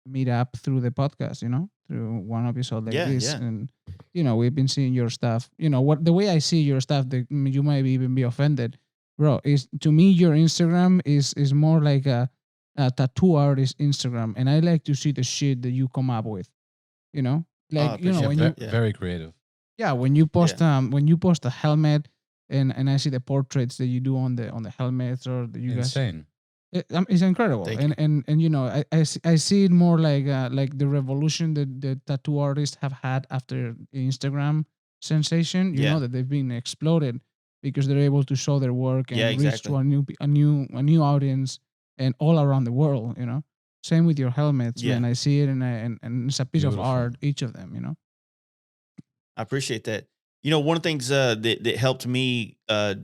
[SPEAKER 3] meet up through the podcast, through one episode like
[SPEAKER 2] Yeah.
[SPEAKER 3] this.
[SPEAKER 2] Yeah.
[SPEAKER 3] And we've been seeing your stuff. What the way I see your stuff, that you might even be offended, bro, is to me your Instagram is more like a tattoo artist Instagram, and I like to see the shit that you come up with. you know
[SPEAKER 2] Oh, I
[SPEAKER 3] like
[SPEAKER 2] appreciate
[SPEAKER 3] when
[SPEAKER 2] that.
[SPEAKER 3] you
[SPEAKER 2] Yeah.
[SPEAKER 1] Very creative.
[SPEAKER 3] yeah, when you post a helmet, and I see the portraits that you do on the helmets, or that you guys,
[SPEAKER 1] Insane.
[SPEAKER 3] it's incredible.
[SPEAKER 2] Thank
[SPEAKER 3] and,
[SPEAKER 2] you.
[SPEAKER 3] and I see it more like the revolution that the tattoo artists have had after the Instagram sensation.
[SPEAKER 2] Yeah.
[SPEAKER 3] That they've been exploded because they're able to show their work
[SPEAKER 2] Yeah.
[SPEAKER 3] and reach to
[SPEAKER 2] Exactly.
[SPEAKER 3] a new audience, and all around the world. Same with your helmets,
[SPEAKER 2] Yeah.
[SPEAKER 3] man. I see it, and it's a piece of
[SPEAKER 1] Beautiful.
[SPEAKER 3] art, each of them.
[SPEAKER 2] I appreciate that. One of the things that helped me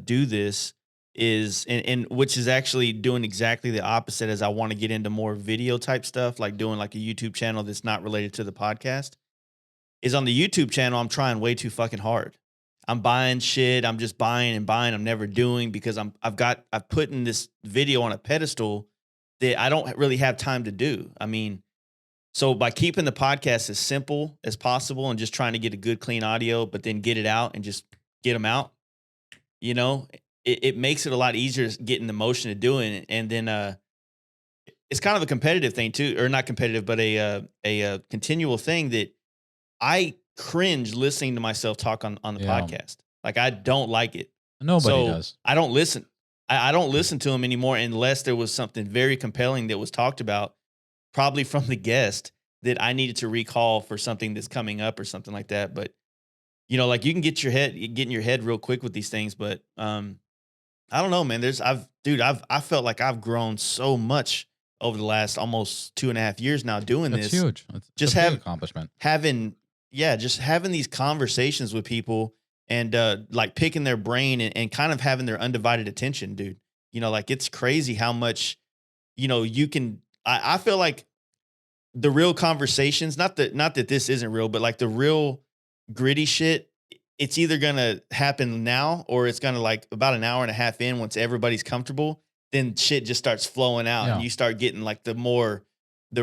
[SPEAKER 2] do this is, and which is actually doing exactly the opposite, as I want to get into more video type stuff, like doing like a YouTube channel that's not related to the podcast. Is on the YouTube channel, I'm trying way too fucking hard. I'm buying shit. I'm just buying and buying. I'm never doing, because I've put in this video on a pedestal that I don't really have time to do. I mean, so by keeping the podcast as simple as possible and just trying to get a good clean audio, but then get it out and just get them out, it makes it a lot easier to get in the motion of doing it. And then it's kind of a competitive thing too, or not competitive, but a continual thing that I cringe listening to myself talk on the
[SPEAKER 1] Yeah.
[SPEAKER 2] podcast. Like, I don't like it.
[SPEAKER 1] Nobody
[SPEAKER 2] So
[SPEAKER 1] does.
[SPEAKER 2] I don't listen. I don't listen to them anymore unless there was something very compelling that was talked about, probably from the guest, that I needed to recall for something that's coming up or something like that. But like, you can get in your head real quick with these things. But I don't know, man. I felt like I've grown so much over the last almost 2.5 years now doing
[SPEAKER 1] That's
[SPEAKER 2] this.
[SPEAKER 1] huge. It's
[SPEAKER 2] Just
[SPEAKER 1] a big
[SPEAKER 2] have-
[SPEAKER 1] accomplishment.
[SPEAKER 2] Just having these conversations with people, and like picking their brain, and kind of having their undivided attention, dude. Like, it's crazy how much, you can, I feel like the real conversations, not that this isn't real, but like the real gritty shit, it's either going to happen now, or it's going to, like, about an hour and a half in, once everybody's comfortable, then shit just starts flowing out, and
[SPEAKER 1] Yeah.
[SPEAKER 2] you start getting like the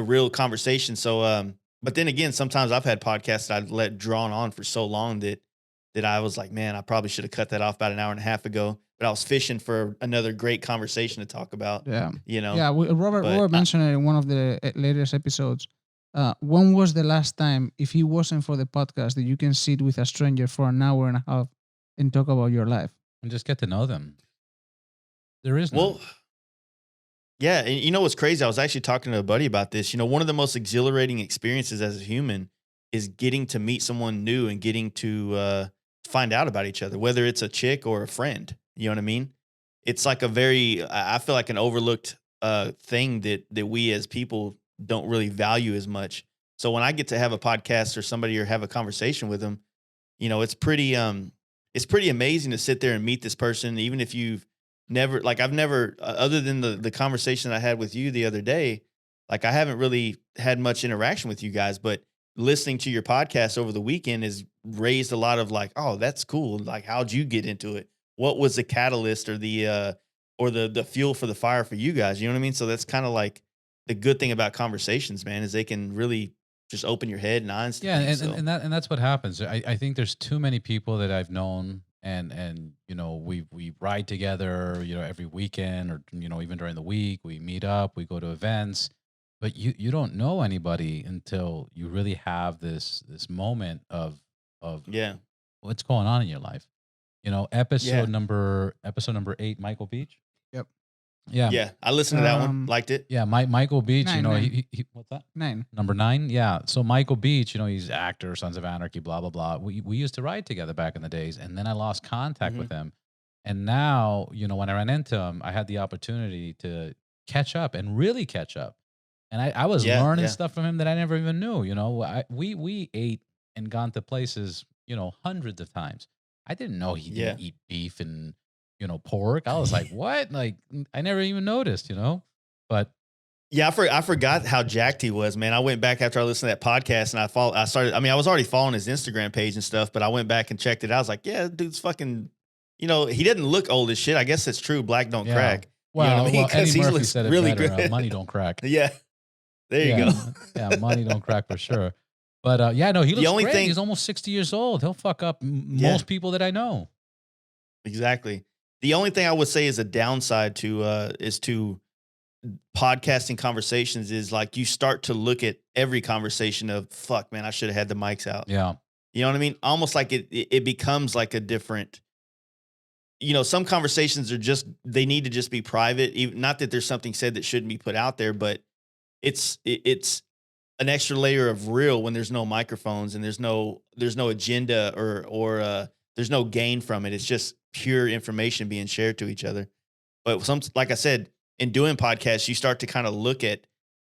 [SPEAKER 2] real conversation. So, but then again, sometimes I've had podcasts that I've let drawn on for so long that I was like, man, I probably should have cut that off about an hour and a half ago, but I was fishing for another great conversation to talk about,
[SPEAKER 3] Yeah.
[SPEAKER 2] you know?
[SPEAKER 3] Yeah, Robert
[SPEAKER 2] But
[SPEAKER 3] mentioned it in one of the latest episodes. When was the last time, if it wasn't for the podcast, that you can sit with a stranger for an hour and a half and talk about your life?
[SPEAKER 1] And just get to know them. There is none.
[SPEAKER 2] Well, yeah, and you know what's crazy? I was actually talking to a buddy about this. One of the most exhilarating experiences as a human is getting to meet someone new and getting to find out about each other, whether it's a chick or a friend. You know what I mean? It's like I feel like an overlooked thing that we as people don't really value as much. So when I get to have a podcast or somebody, or have a conversation with them, it's pretty amazing to sit there and meet this person, even if you've never, like, I've never, other than the conversation I had with you the other day, like, I haven't really had much interaction with you guys, but listening to your podcast over the weekend has raised a lot of, like, oh, that's cool. Like, how'd you get into it? What was the catalyst, or the fuel for the fire for you guys? You know what I mean? So that's kind of like the good thing about conversations, man, is they can really just open your head and eyes to
[SPEAKER 1] Yeah,
[SPEAKER 2] things.
[SPEAKER 1] and that's what happens. I think there's too many people that I've known, and we ride together, every weekend, or even during the week we meet up, we go to events, but you don't know anybody until you really have this moment of
[SPEAKER 2] yeah.
[SPEAKER 1] what's going on in your life.
[SPEAKER 2] Yeah.
[SPEAKER 1] Episode number 8, Michael Beach.
[SPEAKER 3] Yep.
[SPEAKER 1] Yeah,
[SPEAKER 2] Yeah. I listened to that one. Liked it.
[SPEAKER 1] yeah, Michael Beach.
[SPEAKER 3] Nine.
[SPEAKER 1] He what's that?
[SPEAKER 3] 9.
[SPEAKER 1] Number 9, yeah. So Michael Beach, he's actor, Sons of Anarchy, blah blah blah. We used to ride together back in the days, and then I lost contact with him. And now, when I ran into him, I had the opportunity to catch up and really catch up. And I was learning stuff from him that I never even knew. We ate and gone to places, hundreds of times. I didn't know he didn't eat beef and pork. I was like, what? Like, I never even noticed. But
[SPEAKER 2] Yeah, I forgot how jacked he was, man. I went back after I listened to that podcast and I was already following his Instagram page and stuff, but I went back and checked it out. I was like, yeah, dude's fucking, he doesn't look old as shit. I guess it's true. Black don't crack.
[SPEAKER 1] Well,
[SPEAKER 2] you know what I mean?
[SPEAKER 1] Eddie
[SPEAKER 2] he
[SPEAKER 1] Murphy
[SPEAKER 2] looks
[SPEAKER 1] said it
[SPEAKER 2] really
[SPEAKER 1] better.
[SPEAKER 2] good.
[SPEAKER 1] Money don't crack.
[SPEAKER 2] Yeah. There you go.
[SPEAKER 1] Yeah, money don't crack for sure. But he looks great. He's almost 60 years old. He'll fuck up most people that I know.
[SPEAKER 2] Exactly. The only thing I would say is a downside to podcasting conversations is like you start to look at every conversation of fuck, man, I should have had the mics out.
[SPEAKER 1] Yeah.
[SPEAKER 2] You know what I mean? Almost like it becomes like a different, some conversations they need to just be private. Even, not that there's something said that shouldn't be put out there, but it's an extra layer of real when there's no microphones and there's no agenda or there's no gain from it. It's just pure information being shared to each other. But like I said, in doing podcasts, you start to kind of look at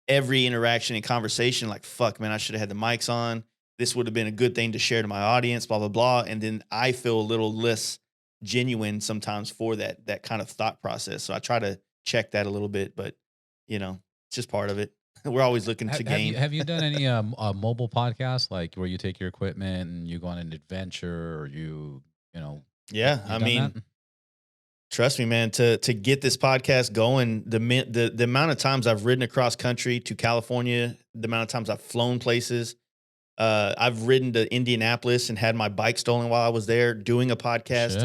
[SPEAKER 2] every interaction and conversation like, fuck, man, I should have had the mics on. This would have been a good thing to share to my audience, blah, blah, blah. And then I feel a little less genuine sometimes for that kind of thought process. So I try to check that a little bit, but it's just part of it. We're always looking to gain.
[SPEAKER 1] Have you done any mobile podcasts, like where you take your equipment and you go on an adventure, or
[SPEAKER 2] Yeah, I mean, trust me, man. To get this podcast going, the amount of times I've ridden across country to California, the amount of times I've flown places. I've ridden to Indianapolis and had my bike stolen while I was there doing a podcast.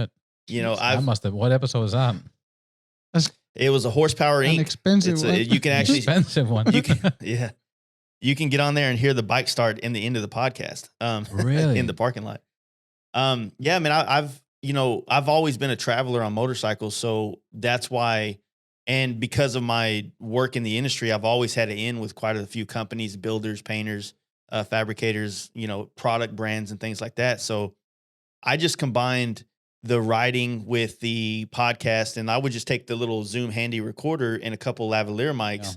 [SPEAKER 1] Shit.
[SPEAKER 2] I
[SPEAKER 1] must have. What episode was that?
[SPEAKER 2] It was a Horsepower Inc.
[SPEAKER 3] An expensive one.
[SPEAKER 2] You can actually
[SPEAKER 1] expensive one.
[SPEAKER 2] You can get on there and hear the bike start in the end of the podcast.
[SPEAKER 1] Really?
[SPEAKER 2] In the parking lot. Yeah, man. I've always been a traveler on motorcycles, so that's why. And because of my work in the industry, I've always had to in with quite a few companies, builders, painters, fabricators, product brands and things like that. So I just combined the riding with the podcast, and I would just take the little Zoom handy recorder and a couple lavalier mics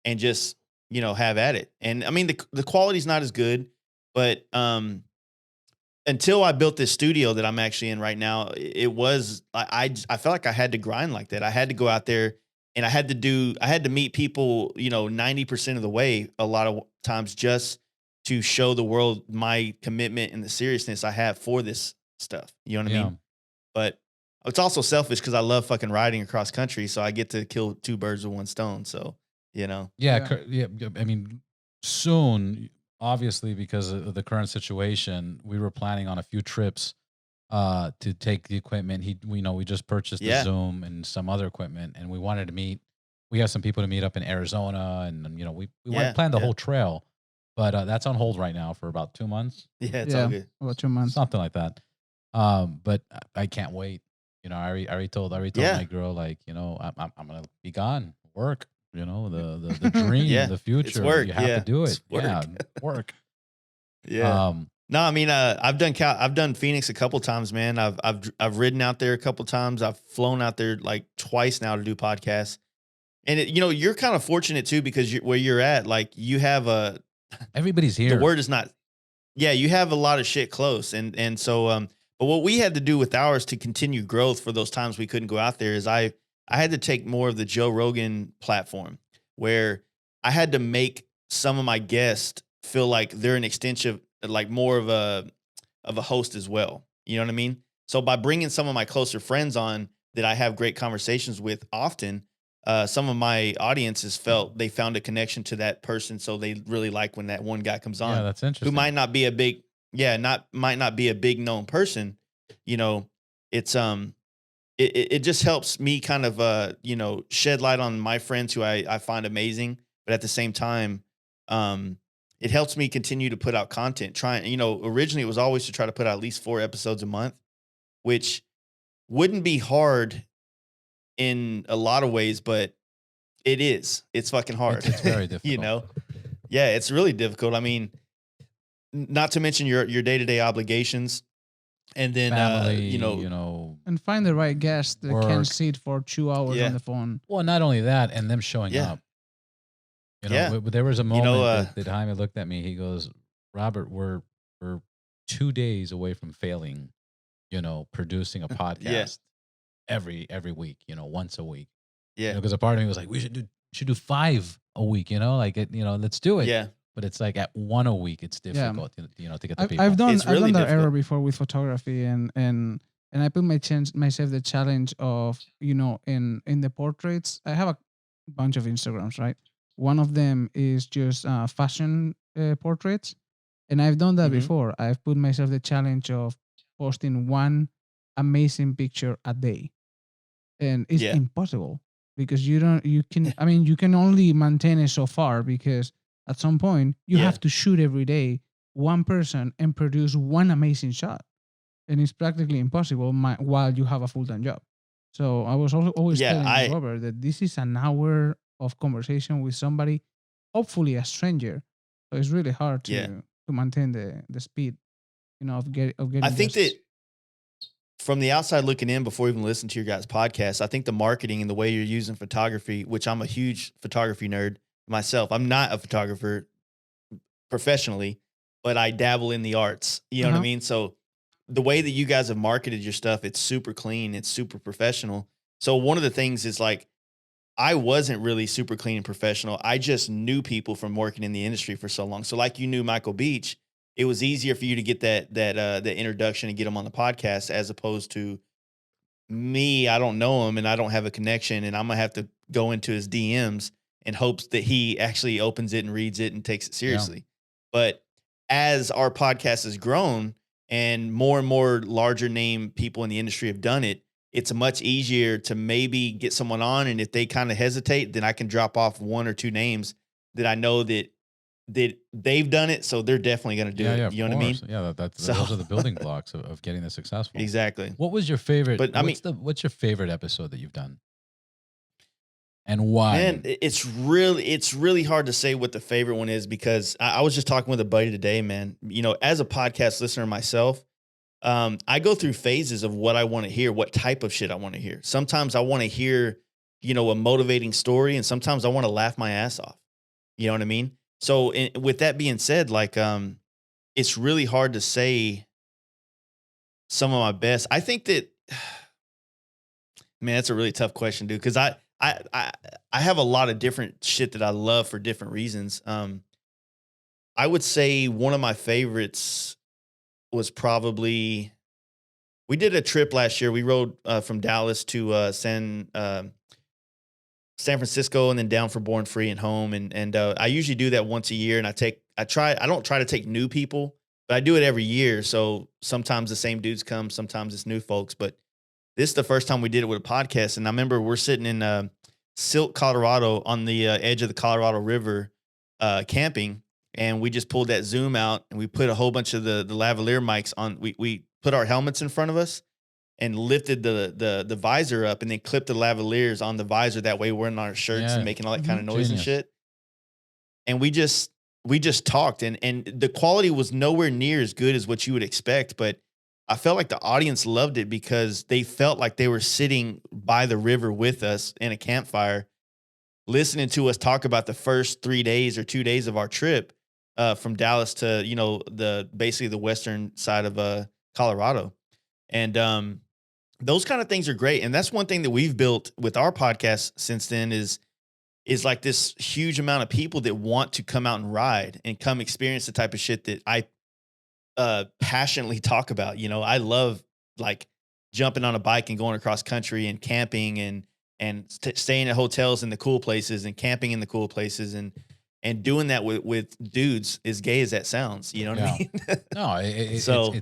[SPEAKER 2] and just, have at it. And I mean, the quality's not as good, but until I built this studio that I'm actually in right now, it was, I felt like I had to grind like that. I had to go out there and I had to meet people, 90% of the way, a lot of times, just to show the world my commitment and the seriousness I have for this stuff. You know what I mean? But it's also selfish because I love fucking riding across country. So I get to kill 2 birds with 1 stone. So,
[SPEAKER 1] Yeah. I mean, soon, obviously, because of the current situation, we were planning on a few trips to take the equipment. We just purchased the Zoom and some other equipment, and we wanted to meet. We have some people to meet up in Arizona, and we planned the whole trail, but that's on hold right now for about 2 months.
[SPEAKER 2] Yeah, it's all good.
[SPEAKER 3] About 2 months,
[SPEAKER 1] something like that. But I can't wait. I already told my girl, like, I'm gonna be gone, work. The dream, the future.
[SPEAKER 2] It's work.
[SPEAKER 1] You have to do it.
[SPEAKER 2] Work.
[SPEAKER 1] Yeah.
[SPEAKER 2] No, I mean, I've done Phoenix a couple times, man. I've ridden out there a couple times. I've flown out there like twice now to do podcasts. And you're kind of fortunate too, because where you're at, like you have
[SPEAKER 1] everybody's here.
[SPEAKER 2] The word is not. Yeah, you have a lot of shit close, and so but what we had to do with ours to continue growth for those times we couldn't go out there is I had to take more of the Joe Rogan platform, where I had to make some of my guests feel like they're an extension, like more of a host as well. You know what I mean? So by bringing some of my closer friends on that I have great conversations with often, some of my audiences felt they found a connection to that person, so they really like when that one guy comes on.
[SPEAKER 1] Yeah, that's
[SPEAKER 2] Who
[SPEAKER 1] interesting.
[SPEAKER 2] might not be a big, might not be a big known person. You know, it's it just helps me kind of shed light on my friends who I find amazing, but at the same time, it helps me continue to put out content. Originally it was always to try to put out at least 4 episodes a month, which wouldn't be hard in a lot of ways, but it is. It's fucking hard.
[SPEAKER 1] It's very difficult.
[SPEAKER 2] Yeah, it's really difficult. I mean, not to mention your day-to-day obligations, and then
[SPEAKER 1] Family,
[SPEAKER 3] and find the right guest that can
[SPEAKER 1] work.
[SPEAKER 3] sit for 2 hours
[SPEAKER 2] Yeah.
[SPEAKER 3] on the phone.
[SPEAKER 1] Well, not only that, and them showing
[SPEAKER 2] Yeah.
[SPEAKER 1] up.
[SPEAKER 2] Yeah.
[SPEAKER 1] There was a moment
[SPEAKER 2] uh,
[SPEAKER 1] that Jaime looked at me. He goes, "Robert, we're 2 days away from failing. Producing a podcast every week. Once a week.
[SPEAKER 2] yeah,
[SPEAKER 1] Because a part of me was like, we should do 5 a week. Let's do it.
[SPEAKER 2] yeah,
[SPEAKER 1] But it's like at 1 a week, it's difficult. To get the people.
[SPEAKER 3] I've done
[SPEAKER 2] It's
[SPEAKER 3] I've
[SPEAKER 2] really
[SPEAKER 3] done that
[SPEAKER 2] difficult.
[SPEAKER 3] error before with photography, and I put myself the challenge of in the portraits. I have a bunch of Instagrams, right? One of them is just fashion portraits, and I've done that
[SPEAKER 2] Mhm.
[SPEAKER 3] before. I've put myself the challenge of posting one amazing picture a day, and it's
[SPEAKER 2] Yeah.
[SPEAKER 3] impossible because you can only maintain it so far, because at some point you
[SPEAKER 2] Yeah.
[SPEAKER 3] have to shoot every day one person and produce one amazing shot, and it's practically impossible while you have a full-time job. So I was also always
[SPEAKER 2] Yeah,
[SPEAKER 3] telling Robert that this is an hour of conversation with somebody, hopefully a stranger. So it's really hard to maintain the speed, of getting.
[SPEAKER 2] I think
[SPEAKER 3] guests.
[SPEAKER 2] that from the outside looking in, before even listening to your guys' podcast, I think the marketing and the way you're using photography, which I'm a huge photography nerd myself. I'm not a photographer professionally, but I dabble in the arts. You know what I
[SPEAKER 3] Uh-huh.
[SPEAKER 2] mean? So the way that you guys have marketed your stuff, it's super clean, it's super professional. So one of the things is like, I wasn't really super clean and professional. I just knew people from working in the industry for so long. So like you knew Michael Beach, it was easier for you to get that introduction and get him on the podcast, as opposed to me. I don't know him and I don't have a connection, and I'm gonna have to go into his DMs in hopes that he actually opens it and reads it and takes it seriously. But as our podcast has grown and more larger name people in the industry have done it, it's much easier to maybe get someone on. And if they kind of hesitate, then I can drop off 1 or 2 names that I know that they've done it. So they're definitely going to do it.
[SPEAKER 1] Yeah,
[SPEAKER 2] You know what I mean?
[SPEAKER 1] Yeah, those are the building blocks of getting this successful.
[SPEAKER 2] Exactly.
[SPEAKER 1] What was your favorite?
[SPEAKER 2] But, I mean-
[SPEAKER 1] what's your favorite episode that you've done, and why?
[SPEAKER 2] Man, it's really hard to say what the favorite one is, because I was just talking with a buddy today, man. As a podcast listener myself, I go through phases of what I want to hear, what type of shit I want to hear. Sometimes I want to hear, a motivating story, and sometimes I want to laugh my ass off. You know what I mean? So with that being said, like, it's really hard to say some of my best. I think that, man, that's a really tough question, dude. Cause I have a lot of different shit that I love for different reasons. I would say one of my favorites was probably, we did a trip last year. We rode from Dallas to San Francisco, and then down for Born Free and home. And I usually do that once a year. And I don't try to take new people, but I do it every year. So sometimes the same dudes come, sometimes it's new folks, but this is the first time we did it with a podcast. And I remember we're sitting in Silk, Colorado, on the edge of the Colorado River, camping. And we just pulled that Zoom out, and we put a whole bunch of the lavalier mics on. We put our helmets in front of us and lifted the visor up, and then clipped the lavaliers on the visor. That way we're in our shirts and making all that kind of noise and shit. And we just talked, and the quality was nowhere near as good as what you would expect. But I felt like the audience loved it because they felt like they were sitting by the river with us in a campfire, listening to us talk about the first 3 days or 2 days of our trip from Dallas to, basically the western side of Colorado. And those kind of things are great. And that's one thing that we've built with our podcast since then is like this huge amount of people that want to come out and ride and come experience the type of shit that I passionately talk about. I love like jumping on a bike and going across country and camping and and staying at hotels in the cool places and camping in the cool places and doing that with dudes, as gay as that sounds. You know what I mean?
[SPEAKER 1] No,
[SPEAKER 2] So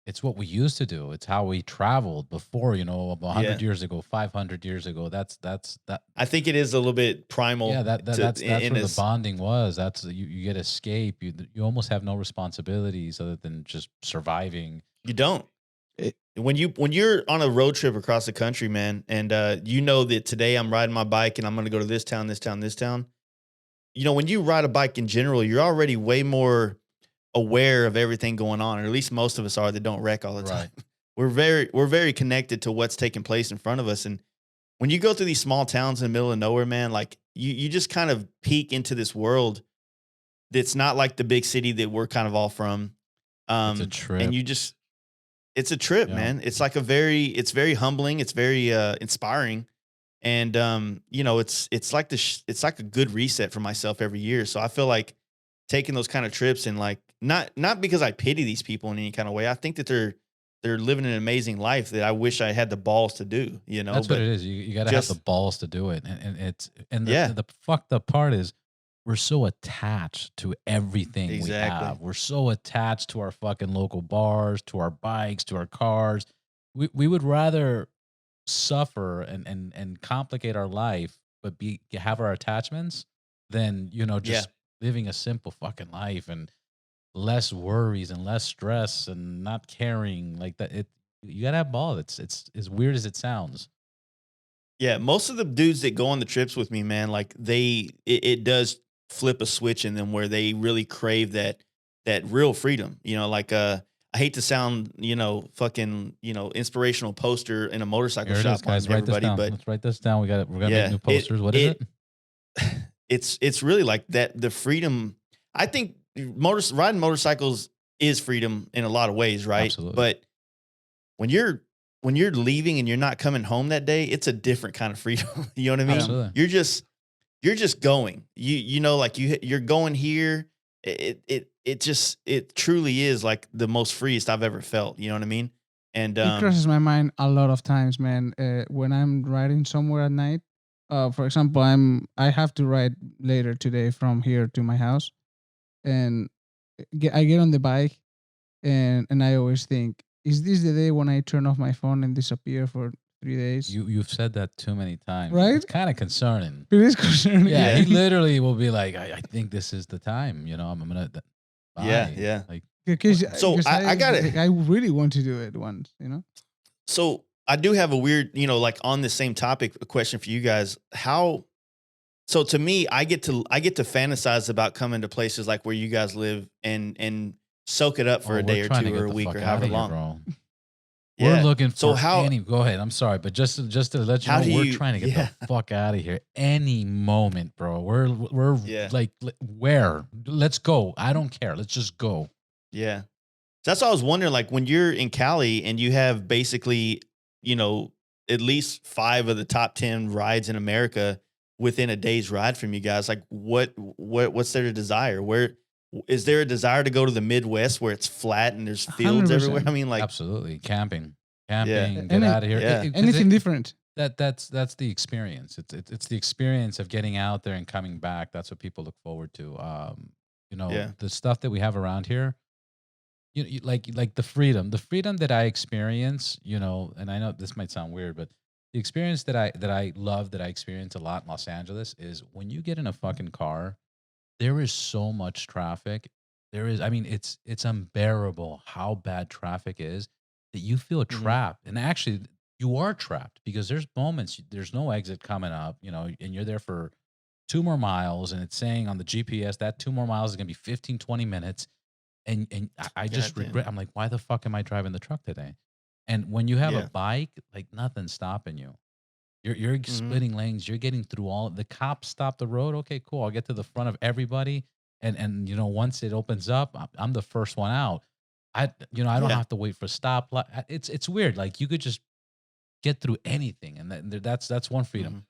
[SPEAKER 1] it's what we used to do. It's how we traveled before, 100
[SPEAKER 2] yeah,
[SPEAKER 1] years ago, 500 years ago. That's that.
[SPEAKER 2] I think it is a little bit primal.
[SPEAKER 1] Yeah, that's
[SPEAKER 2] in
[SPEAKER 1] where the
[SPEAKER 2] its,
[SPEAKER 1] bonding was. That's you get escape. You almost have no responsibilities other than just surviving.
[SPEAKER 2] you don't.
[SPEAKER 3] It-
[SPEAKER 2] When you're on a road trip across the country, man, and you know that today I'm riding my bike and I'm going to go to this town, this town, this town. When you ride a bike in general, you're already way more aware of everything going on, or at least most of us are that don't wreck all the time.
[SPEAKER 1] Right.
[SPEAKER 2] We're very connected to what's taking place in front of us. And when you go through these small towns in the middle of nowhere, man, like you just kind of peek into this world that's not like the big city that we're kind of all from.
[SPEAKER 1] It's a trip.
[SPEAKER 2] And it's a trip,
[SPEAKER 1] Yeah.
[SPEAKER 2] man. It's it's very humbling. It's very inspiring. And it's like it's like a good reset for myself every year. So I feel like taking those kind of trips and like not because I pity these people in any kind of way. I think that they're living an amazing life that I wish I had the balls to do.
[SPEAKER 1] That's what it is. You got to have the balls to do it, and it's
[SPEAKER 2] Yeah.
[SPEAKER 1] the fucked up part is we're so attached to everything we
[SPEAKER 2] Exactly.
[SPEAKER 1] have. We're so attached to our fucking local bars, to our bikes, to our cars. We would rather suffer and complicate our life, but have our attachments than just living a simple fucking life and less worries and less stress and not caring like that. You gotta have balls. It's as weird as it sounds.
[SPEAKER 2] Yeah, most of the dudes that go on the trips with me, man, like it does flip a switch in them where they really crave that real freedom. Like I hate to sound, fucking, inspirational poster in a motorcycle
[SPEAKER 1] Here it
[SPEAKER 2] shop
[SPEAKER 1] is, guys.
[SPEAKER 2] on
[SPEAKER 1] Write this
[SPEAKER 2] everybody,
[SPEAKER 1] down.
[SPEAKER 2] but
[SPEAKER 1] Let's write this down. We're gonna
[SPEAKER 2] yeah,
[SPEAKER 1] make new posters. What is it?
[SPEAKER 2] It's really like that. The freedom. I think riding motorcycles is freedom in a lot of ways, right?
[SPEAKER 1] Absolutely.
[SPEAKER 2] But when you're leaving and you're not coming home that day, it's a different kind of freedom. You know what I mean?
[SPEAKER 1] Absolutely.
[SPEAKER 2] You're just going. Like you're going here. It truly is like the most freest I've ever felt. You know what I mean? And
[SPEAKER 3] it crosses my mind a lot of times, man. When I'm riding somewhere at night, for example, I have to ride later today from here to my house, and I get on the bike, and I always think, is this the day when I turn off my phone and disappear for 3 days?
[SPEAKER 1] You've said that too many times.
[SPEAKER 3] Right?
[SPEAKER 1] It's kind of concerning.
[SPEAKER 3] It is concerning.
[SPEAKER 1] Yeah, he literally will be like, I think this is the time. I'm gonna. Bye.
[SPEAKER 2] Yeah.
[SPEAKER 1] Like
[SPEAKER 2] So I got it.
[SPEAKER 3] I really want to do it once.
[SPEAKER 2] So I do have a weird, like on the same topic, a question for you guys. So to me, I get to fantasize about coming to places like where you guys live and soak it up for a day or two or a week or however long.
[SPEAKER 1] Bro.
[SPEAKER 2] Yeah.
[SPEAKER 1] We're looking for
[SPEAKER 2] So how-
[SPEAKER 1] go ahead. I'm sorry, but just to let you
[SPEAKER 2] How
[SPEAKER 1] know,
[SPEAKER 2] do
[SPEAKER 1] we're
[SPEAKER 2] you-
[SPEAKER 1] trying to get
[SPEAKER 2] yeah.
[SPEAKER 1] the fuck out of here any moment, bro. We're
[SPEAKER 2] Yeah.
[SPEAKER 1] like, where? Let's go. I don't care. Let's just go.
[SPEAKER 2] Yeah. So that's what I was wondering, like when you're in Cali and you have basically, at least 5 of the top 10 rides in America within a day's ride from you guys, like what's their desire? Where is there a desire to go to the Midwest where it's flat and there's fields
[SPEAKER 3] 100%.
[SPEAKER 2] everywhere? I mean, like,
[SPEAKER 1] Absolutely. Camping,
[SPEAKER 2] Yeah.
[SPEAKER 1] get out of here.
[SPEAKER 2] Yeah.
[SPEAKER 3] Anything different.
[SPEAKER 1] That's the experience. It's the experience of getting out there and coming back. That's what people look forward to.
[SPEAKER 2] Yeah.
[SPEAKER 1] The stuff that we have around here, like the freedom that I experience, and I know this might sound weird, but the experience that I love, that I experience a lot in Los Angeles is when you get in a fucking car, there is so much traffic. It's unbearable how bad traffic is that you feel trapped. And actually you are trapped because there's moments, there's no exit coming up, and you're there for 2 more miles and it's saying on the GPS that 2 more miles is going to be 15, 20 minutes. And I just
[SPEAKER 2] Goddamn.
[SPEAKER 1] regret. I'm like, why the fuck am I driving the truck today? And when you have
[SPEAKER 2] Yeah.
[SPEAKER 1] a bike, like nothing's stopping you. You're splitting lanes. You're getting through all. The cops stop the road. Okay, cool. I'll get to the front of everybody. And once it opens up, I'm the first one out. I don't
[SPEAKER 2] Yeah.
[SPEAKER 1] have to wait for stoplight. It's weird. Like you could just get through anything, and that's one freedom.
[SPEAKER 2] Mhm.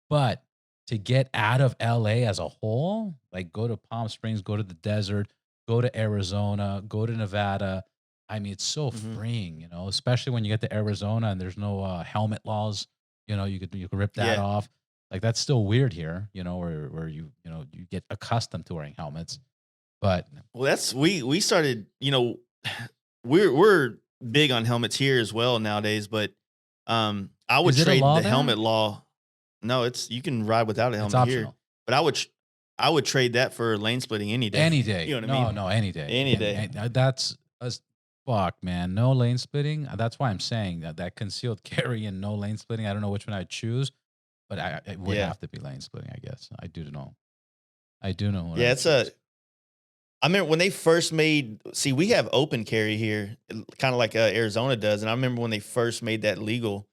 [SPEAKER 1] But to get out of LA as a whole, like go to Palm Springs, go to the desert, go to Arizona, go to Nevada. I mean, it's so
[SPEAKER 2] Mhm.
[SPEAKER 1] freeing, especially when you get to Arizona and there's no helmet laws. You could rip that
[SPEAKER 2] Yeah.
[SPEAKER 1] off. Like that's still weird here, where you get accustomed to wearing helmets. But
[SPEAKER 2] Well, we started, we're big on helmets here as well nowadays, but I would
[SPEAKER 1] is it a
[SPEAKER 2] trade
[SPEAKER 1] law
[SPEAKER 2] the
[SPEAKER 1] there?
[SPEAKER 2] helmet law. No, you can ride without a
[SPEAKER 1] It's
[SPEAKER 2] helmet here,
[SPEAKER 1] optional.
[SPEAKER 2] but I would trade that for lane splitting any day.
[SPEAKER 1] Any day.
[SPEAKER 2] You know what I mean?
[SPEAKER 1] No, any day.
[SPEAKER 2] Any day.
[SPEAKER 1] And that's fuck, man. No lane splitting. That's why I'm saying that concealed carry and no lane splitting. I don't know which one I'd choose, but it would
[SPEAKER 2] Yeah.
[SPEAKER 1] have to be lane splitting, I guess. I do know. What
[SPEAKER 2] Yeah,
[SPEAKER 1] I'd
[SPEAKER 2] it's
[SPEAKER 1] choose.
[SPEAKER 2] I remember when they first we have open carry here, kind of like Arizona does. And I remember when they first made that legal,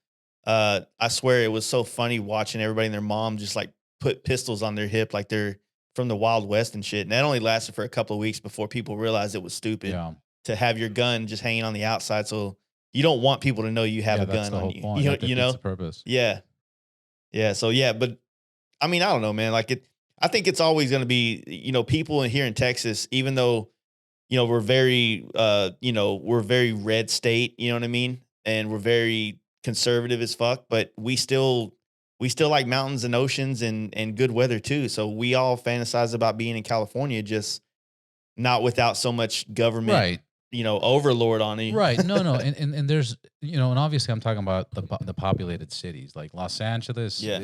[SPEAKER 2] I swear it was so funny watching everybody and their mom just like put pistols on their hip like they're from the Wild West and shit. And that only lasted for a couple of weeks before people realized it was stupid
[SPEAKER 1] Yeah.
[SPEAKER 2] to have your gun just hanging on the outside. So you don't want people to know you have a
[SPEAKER 1] that's
[SPEAKER 2] gun
[SPEAKER 1] the
[SPEAKER 2] on
[SPEAKER 1] whole
[SPEAKER 2] you.
[SPEAKER 1] point.
[SPEAKER 2] You
[SPEAKER 1] That
[SPEAKER 2] know,
[SPEAKER 1] defeats the purpose.
[SPEAKER 2] Yeah. Yeah. So yeah, but I mean, I don't know, man. Like I think it's always going to be, people in here in Texas, even though, we're very, we're a very red state, you know what I mean? And we're very conservative as fuck, but we still like mountains and oceans and good weather too. So we all fantasize about being in California, just not without so much government,
[SPEAKER 1] Right.
[SPEAKER 2] Overlord on you.
[SPEAKER 1] Right. No. And there's, and obviously I'm talking about the populated cities like Los Angeles
[SPEAKER 2] Yeah.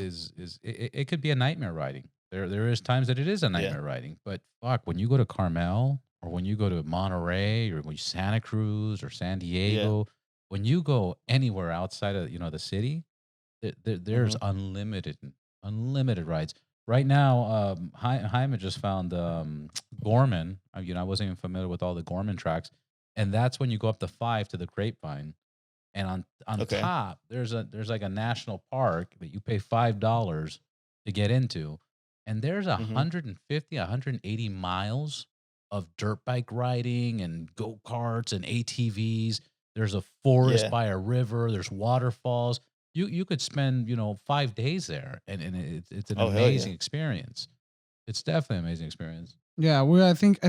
[SPEAKER 1] it could be a nightmare riding. There is times that it is a nightmare riding, but fuck, when you go to Carmel or when you go to Monterey or when you Santa Cruz or San Diego, when you go anywhere outside of, the city, there's unlimited rides. Right now, Jaime just found Gorman. I wasn't even familiar with all the Gorman tracks. And that's when you go up the 5 to the Grapevine, and on
[SPEAKER 2] Okay.
[SPEAKER 1] top there's like a national park that you pay $5 to get into, and there's 150, 180 miles of dirt bike riding and go karts and ATVs. There's a forest by a river. There's waterfalls. You could spend 5 days there, and it's an amazing experience. It's definitely an amazing experience.
[SPEAKER 3] Yeah, well, I think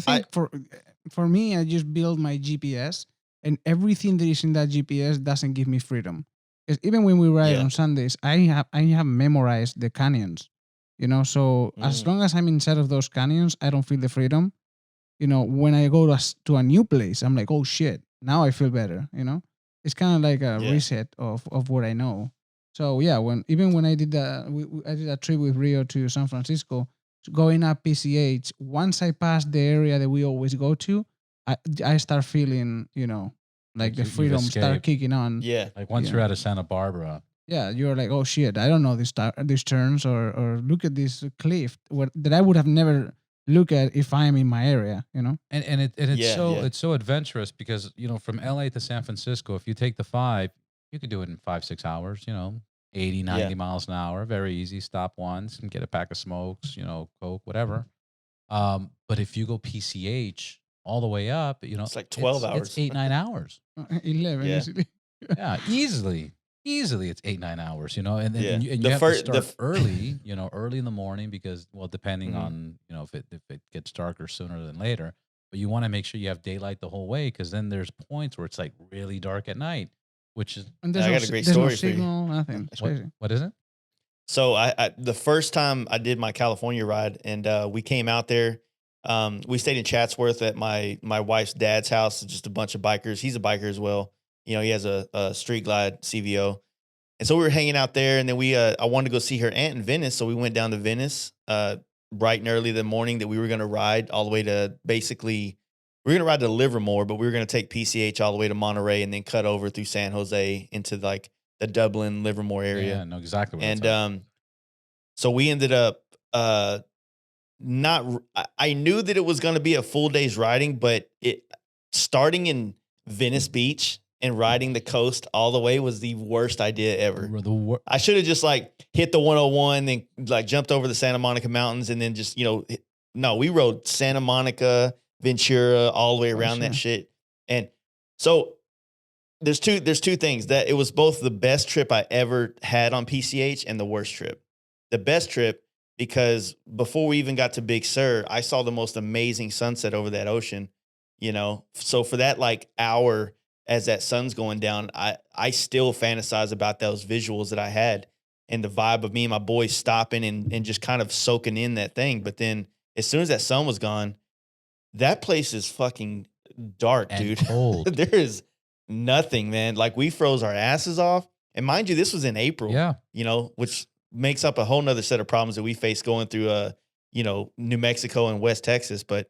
[SPEAKER 3] for me, I just build my GPS, and everything that is in that GPS doesn't give me freedom. Because even when we ride on Sundays, I have memorized the canyons, So as long as I'm inside of those canyons, I don't feel the freedom. When I go to a new place, I'm like, oh shit, now I feel better. It's kind of like a reset of what I know. So yeah, when I did I did a trip with Rio to San Francisco. Going up PCH, once I pass the area that we always go to, I start feeling, like the
[SPEAKER 1] You've
[SPEAKER 3] freedom start
[SPEAKER 1] escaped.
[SPEAKER 3] kicking on.
[SPEAKER 2] Yeah.
[SPEAKER 1] Like once you're out of Santa Barbara.
[SPEAKER 3] Yeah, you're like, oh shit, I don't know these turns or look at this cliff that I would have never look at if I'm in my area,
[SPEAKER 1] And it's so adventurous because from LA to San Francisco, if you take the 5, you could do it in 5-6 hours. 80, 90 miles an hour, very easy. Stop once and get a pack of smokes, Coke, whatever. But if you go PCH all the way up,
[SPEAKER 2] it's like 12 hours.
[SPEAKER 1] It's 8-9 hours.
[SPEAKER 3] 11, easily.
[SPEAKER 1] Yeah, easily it's 8-9 hours. And then you
[SPEAKER 2] The
[SPEAKER 1] have
[SPEAKER 2] fir-
[SPEAKER 1] to
[SPEAKER 2] the
[SPEAKER 1] start early, early in the morning because depending on if it gets darker sooner than later. But you want to make sure you have daylight the whole way because then there's points where it's like really dark at night. Which is
[SPEAKER 3] and
[SPEAKER 2] I got a great
[SPEAKER 3] there's
[SPEAKER 2] story
[SPEAKER 3] no
[SPEAKER 2] for you.
[SPEAKER 3] signal, nothing. It's crazy.
[SPEAKER 1] What is it?
[SPEAKER 2] So I the first time I did my California ride and we came out there, we stayed in Chatsworth at my wife's dad's house. Just a bunch of bikers. He's a biker as well. He has a Street Glide CVO. And so we were hanging out there and then I wanted to go see her aunt in Venice. So we went down to Venice bright and early the morning that we were going to ride all the way to we were going to ride to Livermore, but we were going to take PCH all the way to Monterey and then cut over through San Jose into like the Dublin, Livermore area.
[SPEAKER 1] Yeah, I know exactly what
[SPEAKER 2] And so we ended up I knew that it was going to be a full day's riding, but starting in Venice Beach and riding the coast all the way was the worst idea ever. I should have just like hit the 101, then like jumped over the Santa Monica Mountains and then just, no, we rode Santa Monica, Ventura, all the way around that shit. And so there's two things that it was both the best trip I ever had on PCH and the worst trip. The best trip because before we even got to Big Sur, I saw the most amazing sunset over that ocean, So for that like hour as that sun's going down, I still fantasize about those visuals that I had. and the vibe of me and my boys stopping and just kind of soaking in that thing. But then as soon as that sun was gone, that place is fucking dark,
[SPEAKER 1] And
[SPEAKER 2] dude.
[SPEAKER 1] cold.
[SPEAKER 2] There is nothing, man. Like we froze our asses off. And mind you, this was in April,
[SPEAKER 1] Yeah.
[SPEAKER 2] which makes up a whole nother set of problems that we face going through, New Mexico and West Texas. But,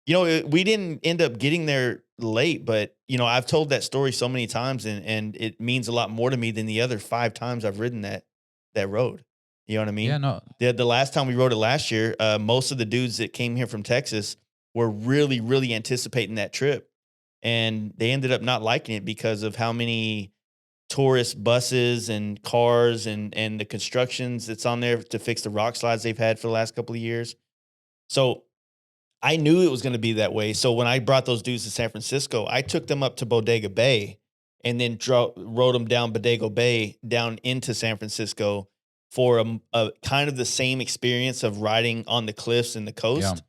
[SPEAKER 2] we didn't end up getting there late, but, I've told that story so many times and it means a lot more to me than the other 5 times I've ridden that road. You know what I mean?
[SPEAKER 1] Yeah, no.
[SPEAKER 2] The last time we rode it last year, most of the dudes that came here from Texas were really, really anticipating that trip. And they ended up not liking it because of how many tourist buses and cars and the constructions that's on there to fix the rock slides they've had for the last couple of years. So I knew it was going to be that way. So when I brought those dudes to San Francisco, I took them up to Bodega Bay and then rode them down Bodega Bay down into San Francisco for a kind of the same experience of riding on the cliffs and the coast,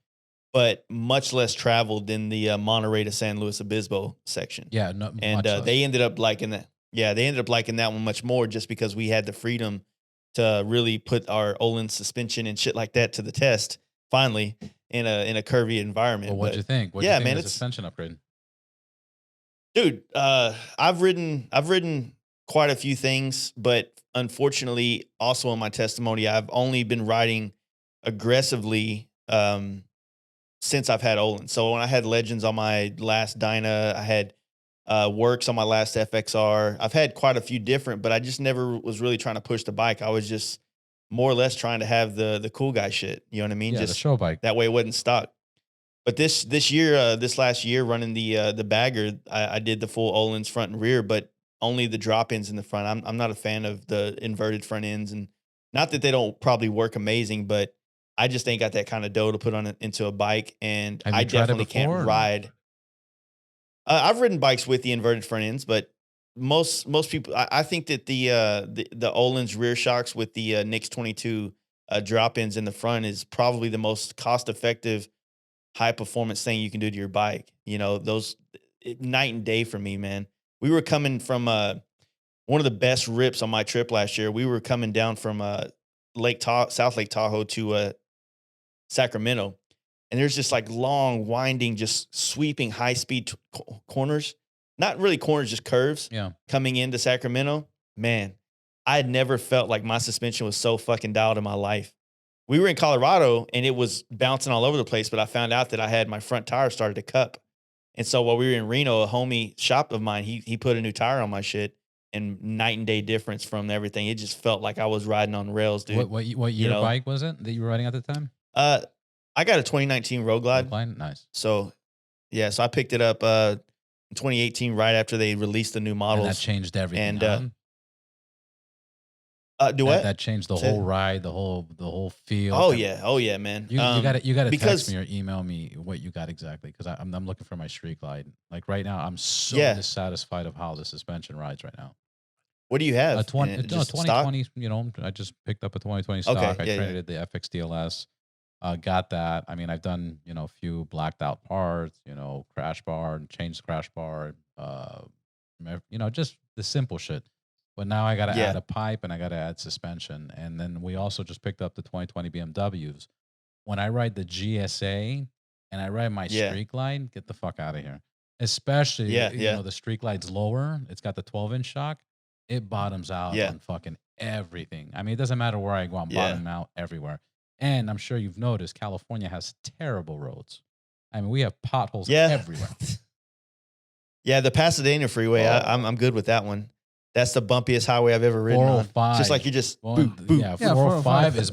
[SPEAKER 2] but much less traveled than the Monterey to San Luis Obispo section.
[SPEAKER 1] Yeah, no,
[SPEAKER 2] and they ended up liking that. Yeah, they ended up liking that one much more just because we had the freedom to really put our Olin suspension and shit like that to the test finally in a curvy environment.
[SPEAKER 1] Well, what'd you think? What'd you think of the suspension upgrade?
[SPEAKER 2] Dude, I've ridden quite a few things, but unfortunately, also in my testimony, I've only been riding aggressively since I've had Olin. So when I had Legends on my last Dyna, I had Works on my last FXR. I've had quite a few different, but I just never was really trying to push the bike. I was just more or less trying to have the cool guy shit. You know what I mean?
[SPEAKER 1] Yeah,
[SPEAKER 2] just
[SPEAKER 1] the show bike.
[SPEAKER 2] That way it wasn't stock. But this last year running the bagger, I did the full Olin's front and rear, but only the drop ins in the front. I'm not a fan of the inverted front ends, and not that they don't probably work amazing, but I just ain't got that kind of dough to put on into a bike, and I definitely can't ride. I've ridden bikes with the inverted front ends, but most people, I think that the Olin's rear shocks with the Nix 22 drop ins in the front is probably the most cost effective, high performance thing you can do to your bike. Those night and day for me, man. We were coming from one of the best rips on my trip last year. We were coming down from South Lake Tahoe to Sacramento, and there's just like long, winding, just sweeping high speed corners. Not really corners, just curves.
[SPEAKER 1] Yeah.
[SPEAKER 2] Coming into Sacramento, man, I had never felt like my suspension was so fucking dialed in my life. We were in Colorado and it was bouncing all over the place, but I found out that I had my front tire started to cup. And so while we were in Reno, a homie shop of mine, he put a new tire on my shit, and night and day difference from everything. It just felt like I was riding on rails, dude.
[SPEAKER 1] What year bike was it that you were riding at the time?
[SPEAKER 2] I got a 2019 Road Glide.
[SPEAKER 1] Nice.
[SPEAKER 2] So, yeah, so I picked it up in 2018 right after they released the new models.
[SPEAKER 1] And that changed everything.
[SPEAKER 2] And do what?
[SPEAKER 1] That changed the whole ride, the whole feel.
[SPEAKER 2] Oh yeah, man.
[SPEAKER 1] You got to text me or email me what you got exactly, because I'm looking for my Street Glide. Like right now, I'm so dissatisfied of how the suspension rides right now.
[SPEAKER 2] What do you have?
[SPEAKER 1] 2020. I just picked up a 2020 stock.
[SPEAKER 2] Okay,
[SPEAKER 1] I traded the FX DLS. Got that. I mean, I've done a few blacked out parts. Crash bar and changed crash bar. Just the simple shit. But now I got to add a pipe and I got to add suspension. And then we also just picked up the 2020 BMWs. When I ride the GSA and I ride my Street Glide, get the fuck out of here. Especially, the Street Glide's lower. It's got the 12-inch shock. It bottoms out on fucking everything. I mean, it doesn't matter where I go. I'm bottoming out everywhere. And I'm sure you've noticed California has terrible roads. I mean, we have potholes everywhere.
[SPEAKER 2] Yeah, the Pasadena freeway, I'm good with that one. That's the bumpiest highway I've ever ridden on. Just like you just boop, boop.
[SPEAKER 1] Yeah, 405 is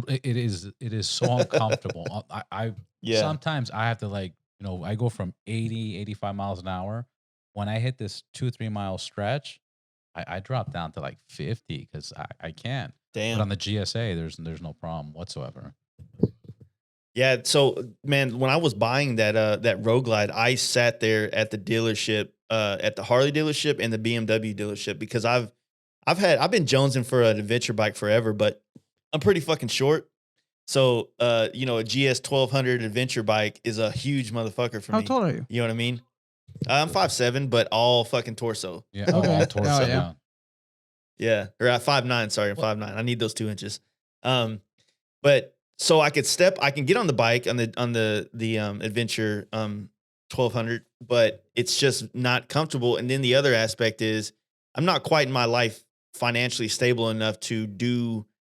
[SPEAKER 1] it is so uncomfortable. I sometimes I have to I go from 80, 85 miles an hour. When I hit this 2-3 mile stretch, I drop down to like 50 because I can't.
[SPEAKER 2] Damn.
[SPEAKER 1] But on the GSA, there's no problem whatsoever.
[SPEAKER 2] Yeah, so man, when I was buying that Road Glide, I sat there at the dealership, at the Harley dealership and the BMW dealership, because I've been jonesing for an adventure bike forever, but I'm pretty fucking short. So a GS 1200 adventure bike is a huge motherfucker for me.
[SPEAKER 3] How tall are you?
[SPEAKER 2] You know what I mean? I'm 5'7", but all fucking torso.
[SPEAKER 1] Yeah, all torso.
[SPEAKER 3] Oh, yeah.
[SPEAKER 2] Yeah, or at 5'9", sorry, I'm 5'9". I need those 2 inches. But so I can get on the bike on the adventure 1200, but it's just not comfortable. And then the other aspect is I'm not quite in my life financially stable enough to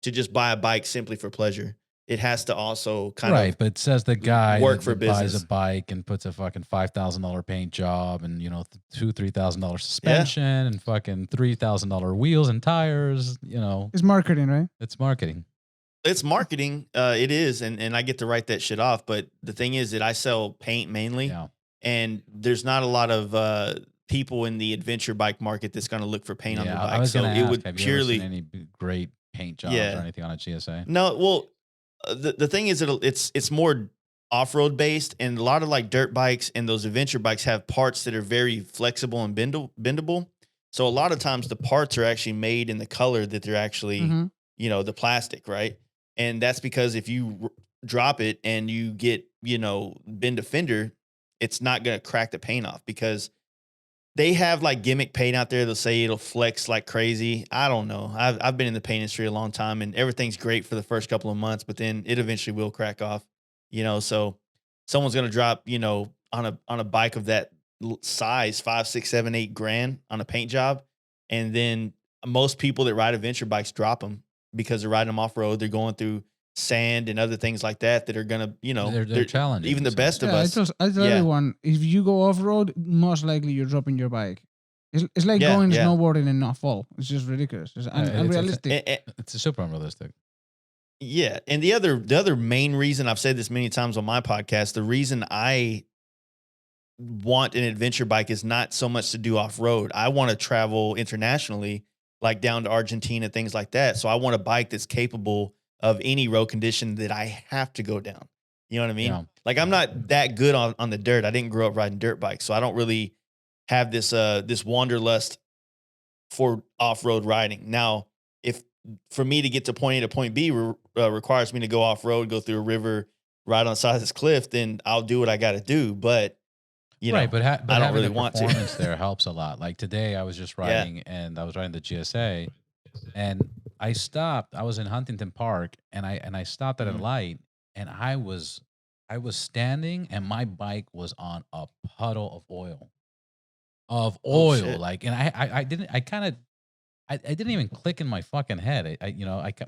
[SPEAKER 2] just buy a bike simply for pleasure. It has to also kind
[SPEAKER 1] Right,
[SPEAKER 2] of
[SPEAKER 1] but it says the guy
[SPEAKER 2] work
[SPEAKER 1] that,
[SPEAKER 2] for
[SPEAKER 1] that buys a
[SPEAKER 2] business.
[SPEAKER 1] bike and puts a fucking $5,000 paint job and $2,000-$3,000
[SPEAKER 2] Yeah,
[SPEAKER 1] suspension and fucking $3,000 wheels and tires.
[SPEAKER 3] It's marketing, right?
[SPEAKER 1] It's marketing.
[SPEAKER 2] it's marketing. It is, and I get to write that shit off. But the thing is that I sell paint mainly,
[SPEAKER 1] Yeah,
[SPEAKER 2] and there's not a lot of people in the adventure bike market that's going to look for paint on their
[SPEAKER 1] yeah. I
[SPEAKER 2] bike.
[SPEAKER 1] was
[SPEAKER 2] So
[SPEAKER 1] gonna
[SPEAKER 2] it
[SPEAKER 1] ask,
[SPEAKER 2] would
[SPEAKER 1] have you ever seen
[SPEAKER 2] purely,
[SPEAKER 1] any great paint jobs or
[SPEAKER 2] yeah.
[SPEAKER 1] anything on a GSA?
[SPEAKER 2] No, well, the thing is that it's more off-road based, and a lot of like dirt bikes and those adventure bikes have parts that are very flexible and bendable. So a lot of times the parts are actually made in the color that they're actually,
[SPEAKER 3] Mm-hmm.
[SPEAKER 2] the plastic, right? And that's because if you drop it and you get, bend a fender, it's not going to crack the paint off because they have like gimmick paint out there. They'll say it'll flex like crazy. I don't know. I've been in the paint industry a long time, and everything's great for the first couple of months, but then it eventually will crack off. So someone's gonna drop, on a bike of that size, 5, 6, 7, 8 grand on a paint job, and then most people that ride adventure bikes drop them because they're riding them off road. They're going through sand and other things like that that are gonna,
[SPEAKER 1] They're challenging.
[SPEAKER 2] even the
[SPEAKER 1] So
[SPEAKER 2] best of
[SPEAKER 3] Yeah,
[SPEAKER 2] us.
[SPEAKER 3] I tell
[SPEAKER 2] Yeah.
[SPEAKER 3] everyone, if you go off road, most likely you're dropping your bike. It's like
[SPEAKER 2] Yeah,
[SPEAKER 3] going
[SPEAKER 2] yeah.
[SPEAKER 3] snowboarding and not fall. It's just ridiculous. It's unrealistic.
[SPEAKER 2] And
[SPEAKER 1] super unrealistic.
[SPEAKER 2] yeah, and the other main reason, I've said this many times on my podcast, the reason I want an adventure bike is not so much to do off road. I want to travel internationally, like down to Argentina, things like that. So I want a bike that's capable of any road condition that I have to go down. You know what I mean?
[SPEAKER 1] Yeah.
[SPEAKER 2] Like I'm not that good on the dirt. I didn't grow up riding dirt bikes, so I don't really have this wanderlust for off-road riding. Now, if for me to get to point A to point B requires me to go off-road, go through a river, ride on the side of this cliff, then I'll do what I got to do. But
[SPEAKER 1] Right, but
[SPEAKER 2] I don't
[SPEAKER 1] having
[SPEAKER 2] really
[SPEAKER 1] the
[SPEAKER 2] want to.
[SPEAKER 1] performance there helps a lot. Like today, I was just
[SPEAKER 2] Yeah.
[SPEAKER 1] riding, and I was riding the GSA, and I stopped. I was in Huntington Park, and I stopped at a
[SPEAKER 2] Mhm.
[SPEAKER 1] light, and I was standing, and my bike was on a puddle of
[SPEAKER 2] Oh
[SPEAKER 1] oil.
[SPEAKER 2] shit.
[SPEAKER 1] Like, and I didn't. I didn't even click in my fucking head.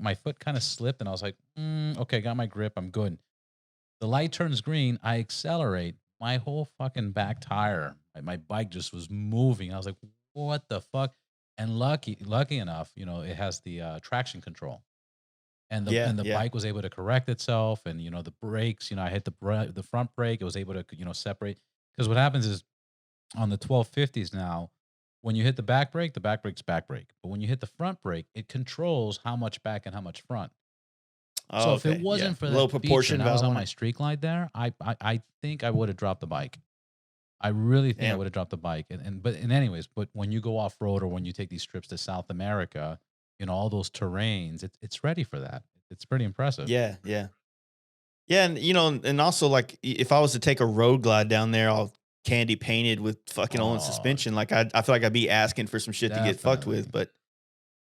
[SPEAKER 1] My foot kind of slipped, and I was like, okay, got my grip. I'm good. The light turns green. I accelerate. My whole fucking back tire, my bike just was moving. I was like, what the fuck? And lucky enough, it has the traction control. And the
[SPEAKER 2] Yeah,
[SPEAKER 1] and the
[SPEAKER 2] yeah.
[SPEAKER 1] bike was able to correct itself, and the brakes, I hit the front brake. It was able to separate, because what happens is on the 1250s now, when you hit the back brake's back brake, but when you hit the front brake, it controls how much back and how much front. So
[SPEAKER 2] Oh,
[SPEAKER 1] if it
[SPEAKER 2] okay.
[SPEAKER 1] wasn't
[SPEAKER 2] Yeah.
[SPEAKER 1] for
[SPEAKER 2] Low
[SPEAKER 1] that feature
[SPEAKER 2] proportion
[SPEAKER 1] and I was
[SPEAKER 2] valve
[SPEAKER 1] on
[SPEAKER 2] on
[SPEAKER 1] my
[SPEAKER 2] it.
[SPEAKER 1] streak light there, I think I would have dropped the bike. I really think I
[SPEAKER 2] Damn.
[SPEAKER 1] would have dropped the bike. But when you go off road, or when you take these trips to South America, all those terrains, it's ready for that. It's pretty impressive.
[SPEAKER 2] Yeah, yeah. Yeah, and and also like if I was to take a road glide down there all candy painted with fucking Olin
[SPEAKER 1] Oh,
[SPEAKER 2] suspension, like I feel like I'd be asking for some shit to get fucked with.
[SPEAKER 1] definitely.
[SPEAKER 2] But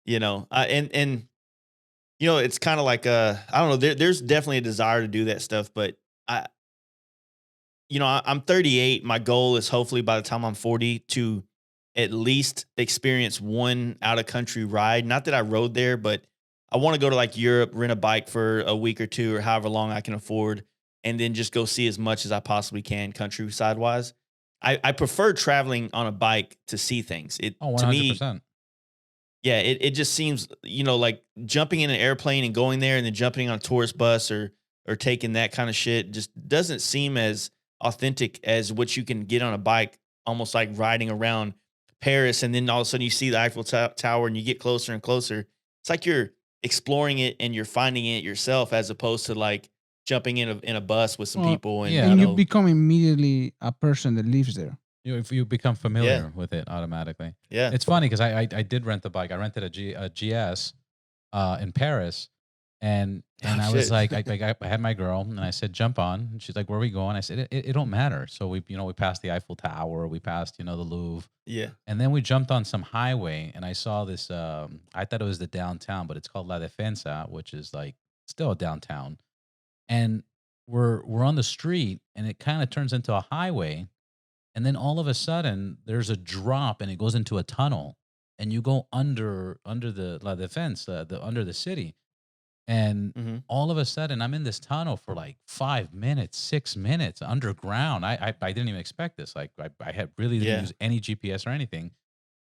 [SPEAKER 2] and it's kind of like I don't know. There's definitely a desire to do that stuff, but I I'm 38. My goal is hopefully by the time I'm 40 to at least experience one out of country ride. Not that I rode there, but I want to go to like Europe, rent a bike for a week or two or however long I can afford, and then just go see as much as I possibly can countryside wise. I prefer traveling on a bike to see things. It
[SPEAKER 1] Oh,
[SPEAKER 2] to me,
[SPEAKER 1] 100%.
[SPEAKER 2] yeah, it just seems, like jumping in an airplane and going there and then jumping on a tourist bus or taking that kind of shit just doesn't seem as authentic as what you can get on a bike, almost like riding around Paris, and then all of a sudden you see the Eiffel Tower and you get closer and closer. It's like you're exploring it and you're finding it yourself, as opposed to like jumping in a bus with some
[SPEAKER 3] Well,
[SPEAKER 2] people and
[SPEAKER 1] yeah.
[SPEAKER 3] and you become immediately a person that lives there.
[SPEAKER 1] If you become familiar with it automatically.
[SPEAKER 2] yeah,
[SPEAKER 1] It's funny because I did rent the bike. I rented a GS in Paris, I was like, I had my girl and I said, jump on. And she's like, where are we going? I said, it don't matter. So we passed the Eiffel Tower, we passed, the Louvre.
[SPEAKER 2] Yeah.
[SPEAKER 1] And then we jumped on some highway and I saw this, I thought it was the downtown, but it's called La Defensa, which is like still a downtown. And we're on the street and it kind of turns into a highway. And then all of a sudden there's a drop and it goes into a tunnel and you go under the La Defensa, under the city. And
[SPEAKER 2] Mm-hmm.
[SPEAKER 1] all of a sudden, I'm in this tunnel for like 5 minutes, 6 minutes underground. I didn't even expect this. Like I had really didn't
[SPEAKER 2] Yeah.
[SPEAKER 1] use any GPS or anything.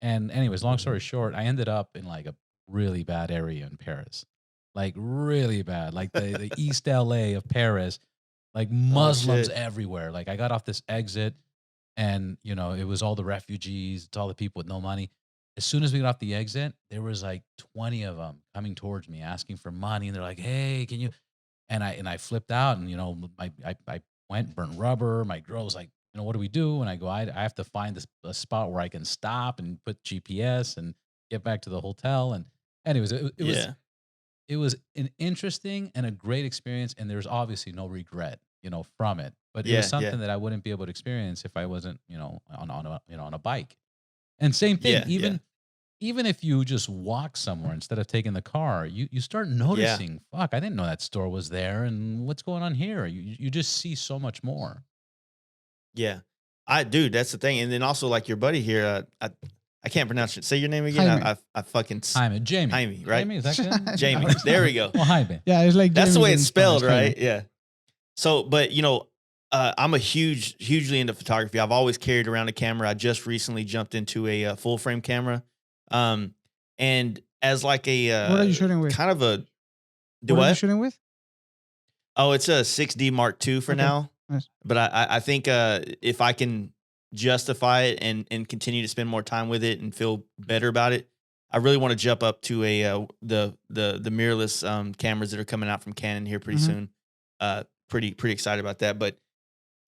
[SPEAKER 1] And anyways, long story short, I ended up in like a really bad area in Paris, like really bad, like the East LA of Paris, like Muslims
[SPEAKER 2] shit.
[SPEAKER 1] everywhere. Like I got off this exit, and it was all the refugees, it's all the people with no money. As soon as we got off the exit, there was like 20 of them coming towards me asking for money, and they're like, "Hey, can you?" And I flipped out, and I went burnt rubber. My girl was like, "What do we do?" And I go, "I have to find a spot where I can stop and put GPS and get back to the hotel." And anyways,
[SPEAKER 2] Yeah.
[SPEAKER 1] it was an interesting and a great experience, and there's obviously no regret, from it. But it
[SPEAKER 2] Yeah,
[SPEAKER 1] was
[SPEAKER 2] yeah.
[SPEAKER 1] something that I wouldn't be able to experience if I wasn't, on a bike. And same thing,
[SPEAKER 2] Yeah, yeah.
[SPEAKER 1] even if you just walk somewhere instead of taking the car, you start noticing, fuck, I didn't know that store was there, and what's going on here? You just see so much more.
[SPEAKER 2] Yeah. Dude, that's the thing. And then also like your buddy here, I can't pronounce it. Say your name again.
[SPEAKER 3] Jaime.
[SPEAKER 2] I fucking
[SPEAKER 1] Jaime, Jamie.
[SPEAKER 2] Jaime, right?
[SPEAKER 1] Jamie, is that good?
[SPEAKER 2] Jamie. There we go.
[SPEAKER 1] Well, Jaime.
[SPEAKER 3] Yeah, it's like
[SPEAKER 2] That's the
[SPEAKER 3] Jamie
[SPEAKER 2] way
[SPEAKER 3] in
[SPEAKER 2] it's spelled,
[SPEAKER 3] Spanish,
[SPEAKER 2] right? Yeah. So, but I'm hugely into photography. I've always carried around a camera. I just recently jumped into a full frame camera, and as like a
[SPEAKER 3] What are you shooting with?
[SPEAKER 2] kind of a do
[SPEAKER 3] What are you
[SPEAKER 2] what?
[SPEAKER 3] shooting with?
[SPEAKER 2] Oh, it's a 6D Mark II for
[SPEAKER 3] Okay.
[SPEAKER 2] now.
[SPEAKER 3] Nice.
[SPEAKER 2] But I think if I can justify it and continue to spend more time with it and feel better about it, I really want to jump up to the mirrorless cameras that are coming out from Canon here pretty
[SPEAKER 3] Mhm.
[SPEAKER 2] soon. Pretty excited about that. But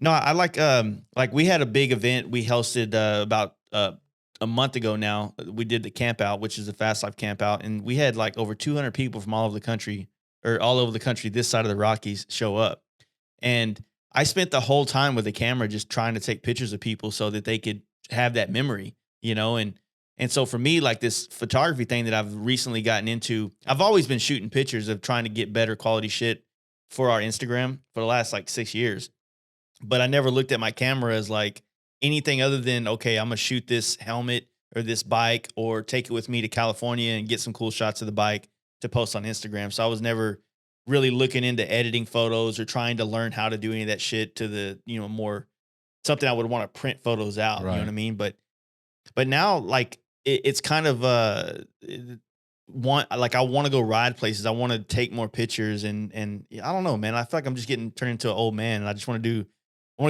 [SPEAKER 2] no, I like we had a big event we hosted about a month ago now. We did the camp out, which is the FastLife camp out, and we had like over 200 people from all over the country this side of the Rockies show up. And I spent the whole time with the camera just trying to take pictures of people so that they could have that memory, and so for me, like this photography thing that I've recently gotten into, I've always been shooting pictures of trying to get better quality shit for our Instagram for the last like 6 years. But I never looked at my camera as like anything other than, okay, I'm going to shoot this helmet or this bike or take it with me to California and get some cool shots of the bike to post on Instagram. So I was never really looking into editing photos or trying to learn how to do any of that shit to the, more something I would want to print photos out. You know
[SPEAKER 1] Right.
[SPEAKER 2] what I mean? But now like it's kind of I want to go ride places. I want to take more pictures and I don't know, man. I feel like I'm just getting turned into an old man, and I want to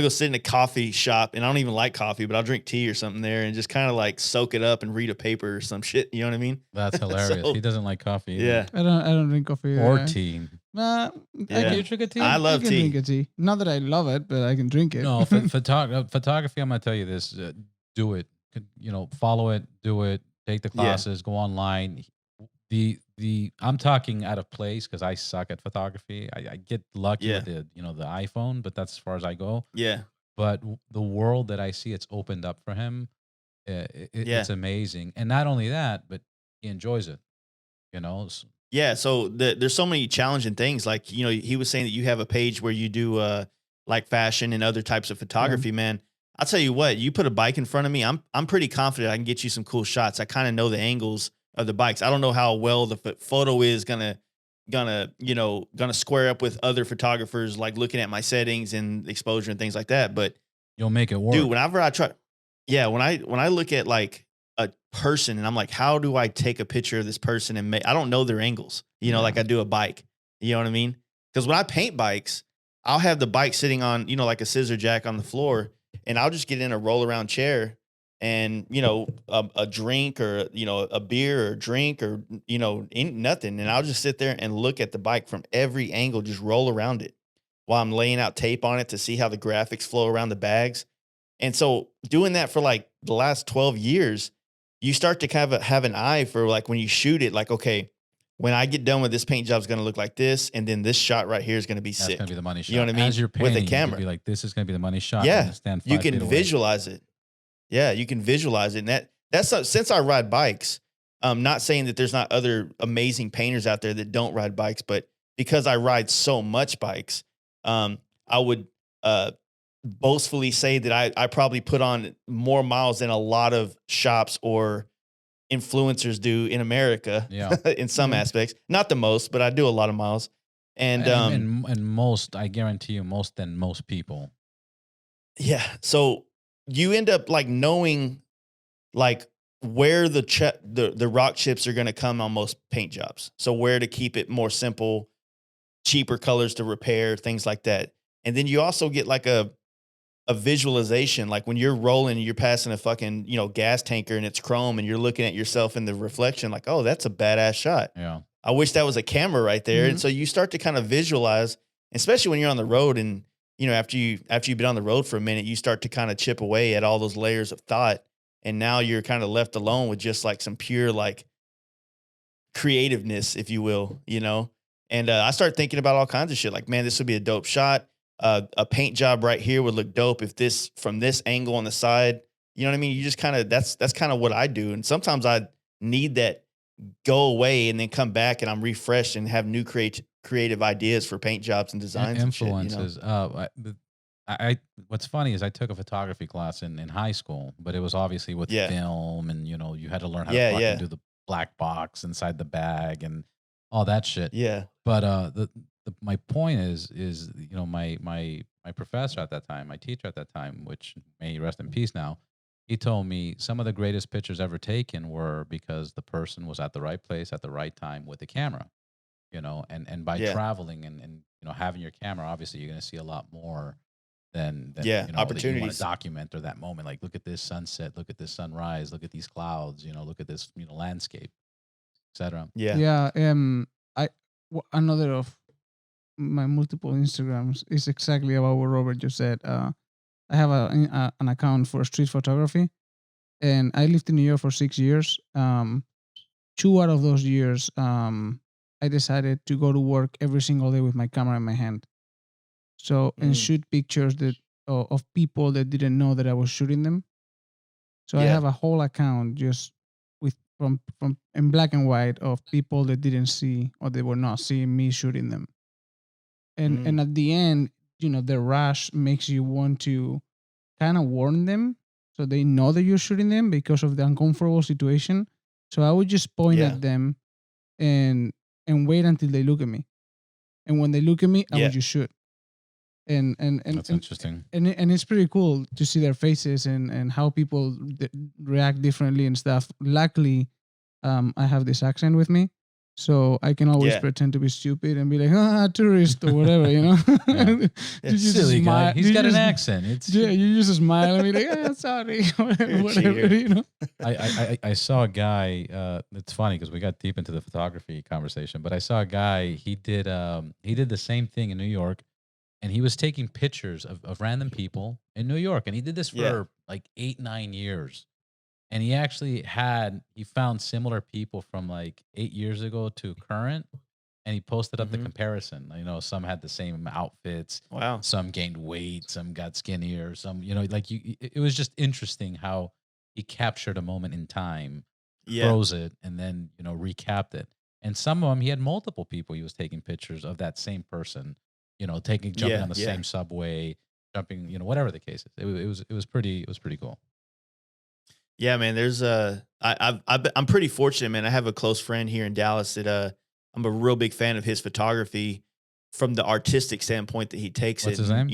[SPEAKER 2] go sit in a coffee shop, and I don't even like coffee, but I'll drink tea or something there and just kind of like soak it up and read a paper or some shit. You know what I mean?
[SPEAKER 1] That's hilarious.
[SPEAKER 2] So-
[SPEAKER 1] He doesn't like coffee. either.
[SPEAKER 2] Yeah.
[SPEAKER 3] I don't drink coffee.
[SPEAKER 1] Or
[SPEAKER 3] yeah.
[SPEAKER 1] tea.
[SPEAKER 3] Nah,
[SPEAKER 2] Yeah.
[SPEAKER 1] You drink a tea?
[SPEAKER 2] I love
[SPEAKER 3] I can
[SPEAKER 2] tea.
[SPEAKER 3] drink a tea. Not that I love it, but I can drink it.
[SPEAKER 1] No, photography. I'm gonna tell you this: do it. Follow it. Do it. Take the
[SPEAKER 2] Yeah.
[SPEAKER 1] classes. Go online. I'm talking out of place because I suck at photography. I get lucky
[SPEAKER 2] Yeah.
[SPEAKER 1] with the iPhone, but that's as far as I go.
[SPEAKER 2] Yeah.
[SPEAKER 1] But the world that I see, it's opened up for him.
[SPEAKER 2] Yeah.
[SPEAKER 1] It's amazing, and not only that, but he enjoys it.
[SPEAKER 2] Yeah, so there's so many challenging things. Like, he was saying that you have a page where you do like fashion and other types of photography, man. I'll tell you what, you put a bike in front of me, I'm pretty confident I can get you some cool shots. I kind of know the angles of the bikes. I don't know how well the photo is gonna square up with other photographers, like looking at my settings and exposure and things like that. But
[SPEAKER 1] You'll make it work.
[SPEAKER 2] dude, whenever I try, yeah, when I look at like a person and I'm like, how do I take a picture of this person and I don't know their angles, like I do a bike, you know what I mean? Because when I paint bikes, I'll have the bike sitting on, like a scissor jack on the floor, and I'll just get in a roll around chair and, a drink or, a beer or drink or, nothing. And I'll just sit there and look at the bike from every angle, just roll around it while I'm laying out tape on it to see how the graphics flow around the bags. And so doing that for like the last 12 years, you start to kind of have an eye for like when you shoot it, like, okay, when I get done with this paint job, is going to look like this, and then this shot right here is going to be
[SPEAKER 1] That's
[SPEAKER 2] sick.
[SPEAKER 1] going to be the money shot.
[SPEAKER 2] You know what I mean?
[SPEAKER 1] As you're
[SPEAKER 2] With
[SPEAKER 1] painting,
[SPEAKER 2] the camera,
[SPEAKER 1] you can be like, this is going to be the money shot.
[SPEAKER 2] Yeah,
[SPEAKER 1] and stand 5
[SPEAKER 2] you can
[SPEAKER 1] feet away.
[SPEAKER 2] visualize it. Yeah, you can visualize it. And since I ride bikes, not saying that there's not other amazing painters out there that don't ride bikes, but because I ride so much bikes, I would boastfully say that I probably put on more miles than a lot of shops or influencers do in America.
[SPEAKER 1] Yeah.
[SPEAKER 2] In some aspects, not the most, but I do a lot of miles. And
[SPEAKER 1] most, I guarantee you, most than most people.
[SPEAKER 2] Yeah. So you end up like knowing like where the rock chips are going to come on most paint jobs. So where to keep it more simple, cheaper colors to repair, things like that. And then you also get like a visualization, like when you're rolling and you're passing a fucking, gas tanker and it's chrome and you're looking at yourself in the reflection, like, oh, that's a badass shot.
[SPEAKER 1] Yeah.
[SPEAKER 2] I wish that was a camera right there. And so you start to kind of visualize, especially when you're on the road and, after you've been on the road for a minute, you start to kind of chip away at all those layers of thought. And now you're kind of left alone with just like some pure, like creativeness, if you will, And I start thinking about all kinds of shit. Like, man, this would be a dope shot. A paint job right here would look dope if this from this angle on the side. You know what I mean? You just kind of that's kind of what I do. And sometimes I need that go away and then come back and I'm refreshed and have new creative ideas for paint jobs and designs.
[SPEAKER 1] Influences.
[SPEAKER 2] And shit,
[SPEAKER 1] I what's funny is I took a photography class in high school, but it was obviously with film and you had to learn how to fucking do the black box inside the bag and all that shit.
[SPEAKER 2] Yeah.
[SPEAKER 1] But my point is my professor at that time, my teacher at that time, which may rest in peace now, he told me some of the greatest pictures ever taken were because the person was at the right place at the right time with the camera, and by traveling and having your camera, obviously you're going to see a lot more than
[SPEAKER 2] opportunities
[SPEAKER 1] that you want to document or that moment. Like, look at this sunset, look at this sunrise, look at these clouds, look at this landscape, etc.
[SPEAKER 3] Yeah. Another of my multiple Instagrams is exactly about what Robert just said. I have an account for street photography, and I lived in New York for 6 years. 2 out of those years, I decided to go to work every single day with my camera in my hand. So and shoot pictures of people that didn't know that I was shooting them. So I have a whole account just with from in black and white of people that didn't see or they were not seeing me shooting them. And at the end, the rush makes you want to kind of warn them so they know that you're shooting them because of the uncomfortable situation. So I would just point at them and wait until they look at me. And when they look at me, I would just shoot. And
[SPEAKER 1] That's interesting.
[SPEAKER 3] And it's pretty cool to see their faces and how people react differently and stuff. Luckily, I have this accent with me, so I can always pretend to be stupid and be like, tourist or whatever,
[SPEAKER 1] It's silly guy. He's got an accent.
[SPEAKER 3] You just smile and be like, sorry, whatever.
[SPEAKER 1] I saw a guy. It's funny because we got deep into the photography conversation, but I saw a guy. He did the same thing in New York. And he was taking pictures of random people in New York. And he did this for like 8-9 years. And he found similar people from like 8 years ago to current. And he posted up the comparison. Some had the same outfits.
[SPEAKER 2] Wow.
[SPEAKER 1] Some gained weight. Some got skinnier. Some, it was just interesting how he captured a moment in time, froze it, and then, recapped it. And some of them, he had multiple people he was taking pictures of that same person. Jumping on the same subway, jumping, whatever the case is. It was pretty cool.
[SPEAKER 2] Yeah, man. There's I'm pretty fortunate, man. I have a close friend here in Dallas that I'm a real big fan of his photography from the artistic standpoint that he takes.
[SPEAKER 1] What's his name?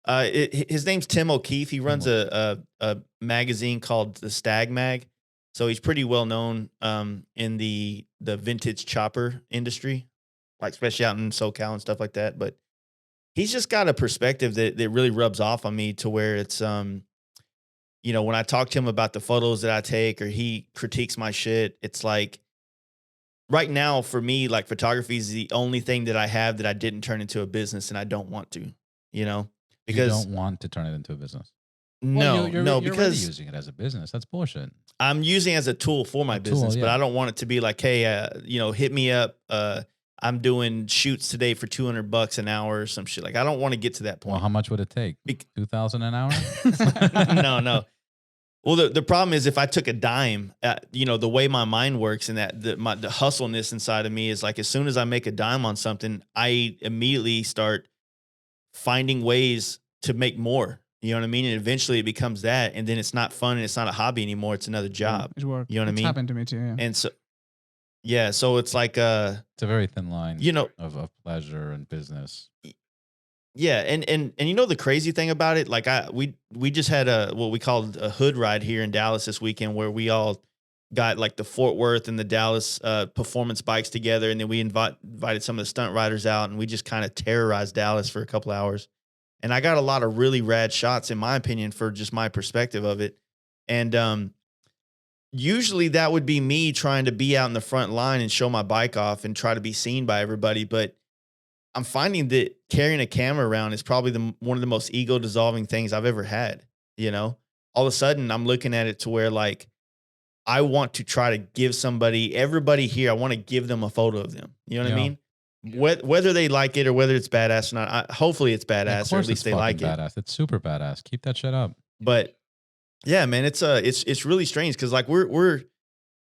[SPEAKER 2] His name's Tim O'Keefe. He runs a magazine called the Stag Mag. So he's pretty well known in the vintage chopper industry, like especially out in SoCal and stuff like that. But he's just got a perspective that really rubs off on me to where it's, when I talk to him about the photos that I take or he critiques my shit, it's like right now for me, like photography is the only thing that I have that I didn't turn into a business and I don't want to, because
[SPEAKER 1] you don't want to turn it into a business.
[SPEAKER 2] No,
[SPEAKER 1] you're
[SPEAKER 2] no,
[SPEAKER 1] already
[SPEAKER 2] because
[SPEAKER 1] using it as a business. That's bullshit.
[SPEAKER 2] I'm using it as a tool for my business, but
[SPEAKER 1] yeah.
[SPEAKER 2] I don't want it to be like, hey, hit me up. I'm doing shoots today for $200 an hour or some shit. Like, I don't want to get to that point.
[SPEAKER 1] Well, how much would it take? 2,000 an hour?
[SPEAKER 2] No. Well, the problem is if I took a dime, the way my mind works and that the hustleness inside of me is like, as soon as I make a dime on something, I immediately start finding ways to make more. You know what I mean? And eventually it becomes that, and then it's not fun and it's not a hobby anymore. It's another job.
[SPEAKER 3] It's work.
[SPEAKER 2] You know what I mean?
[SPEAKER 3] It's happened to me too. Yeah.
[SPEAKER 2] And so, yeah, so it's like,
[SPEAKER 1] it's a very thin line,
[SPEAKER 2] you know,
[SPEAKER 1] of pleasure and business.
[SPEAKER 2] yeah. And the crazy thing about it, like we just had what we called a hood ride here in Dallas this weekend, where we all got like the Fort Worth and the Dallas performance bikes together. And then we invited some of the stunt riders out, and we just kind of terrorized Dallas for a couple hours. And I got a lot of really rad shots, in my opinion, for just my perspective of it. And usually that would be me trying to be out in the front line and show my bike off and try to be seen by everybody. But I'm finding that carrying a camera around is probably one of the most ego dissolving things I've ever had. All of a sudden I'm looking at it to where, like, I want to try to give everybody here, I want to give them a photo of them. You know what I mean? Whether they like it or whether it's badass or not, hopefully it's badass, or at least they like
[SPEAKER 1] badass. It's super badass. Keep that shit up.
[SPEAKER 2] But yeah, man, it's really strange because, like,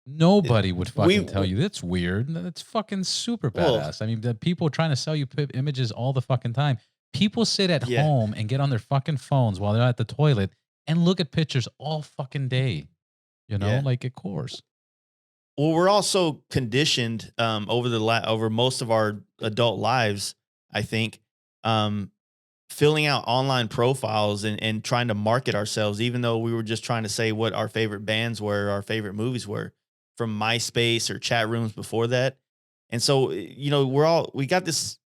[SPEAKER 1] nobody would fucking tell you that's weird. That's fucking super badass. I mean, the people trying to sell you images all the fucking time. People sit at home and get on their fucking phones while they're at the toilet and look at pictures all fucking day. Like, of course.
[SPEAKER 2] Well, we're also conditioned over most of our adult lives, I think, filling out online profiles and trying to market ourselves, even though we were just trying to say what our favorite bands were, our favorite movies were, from MySpace or chat rooms before that. And so, we got this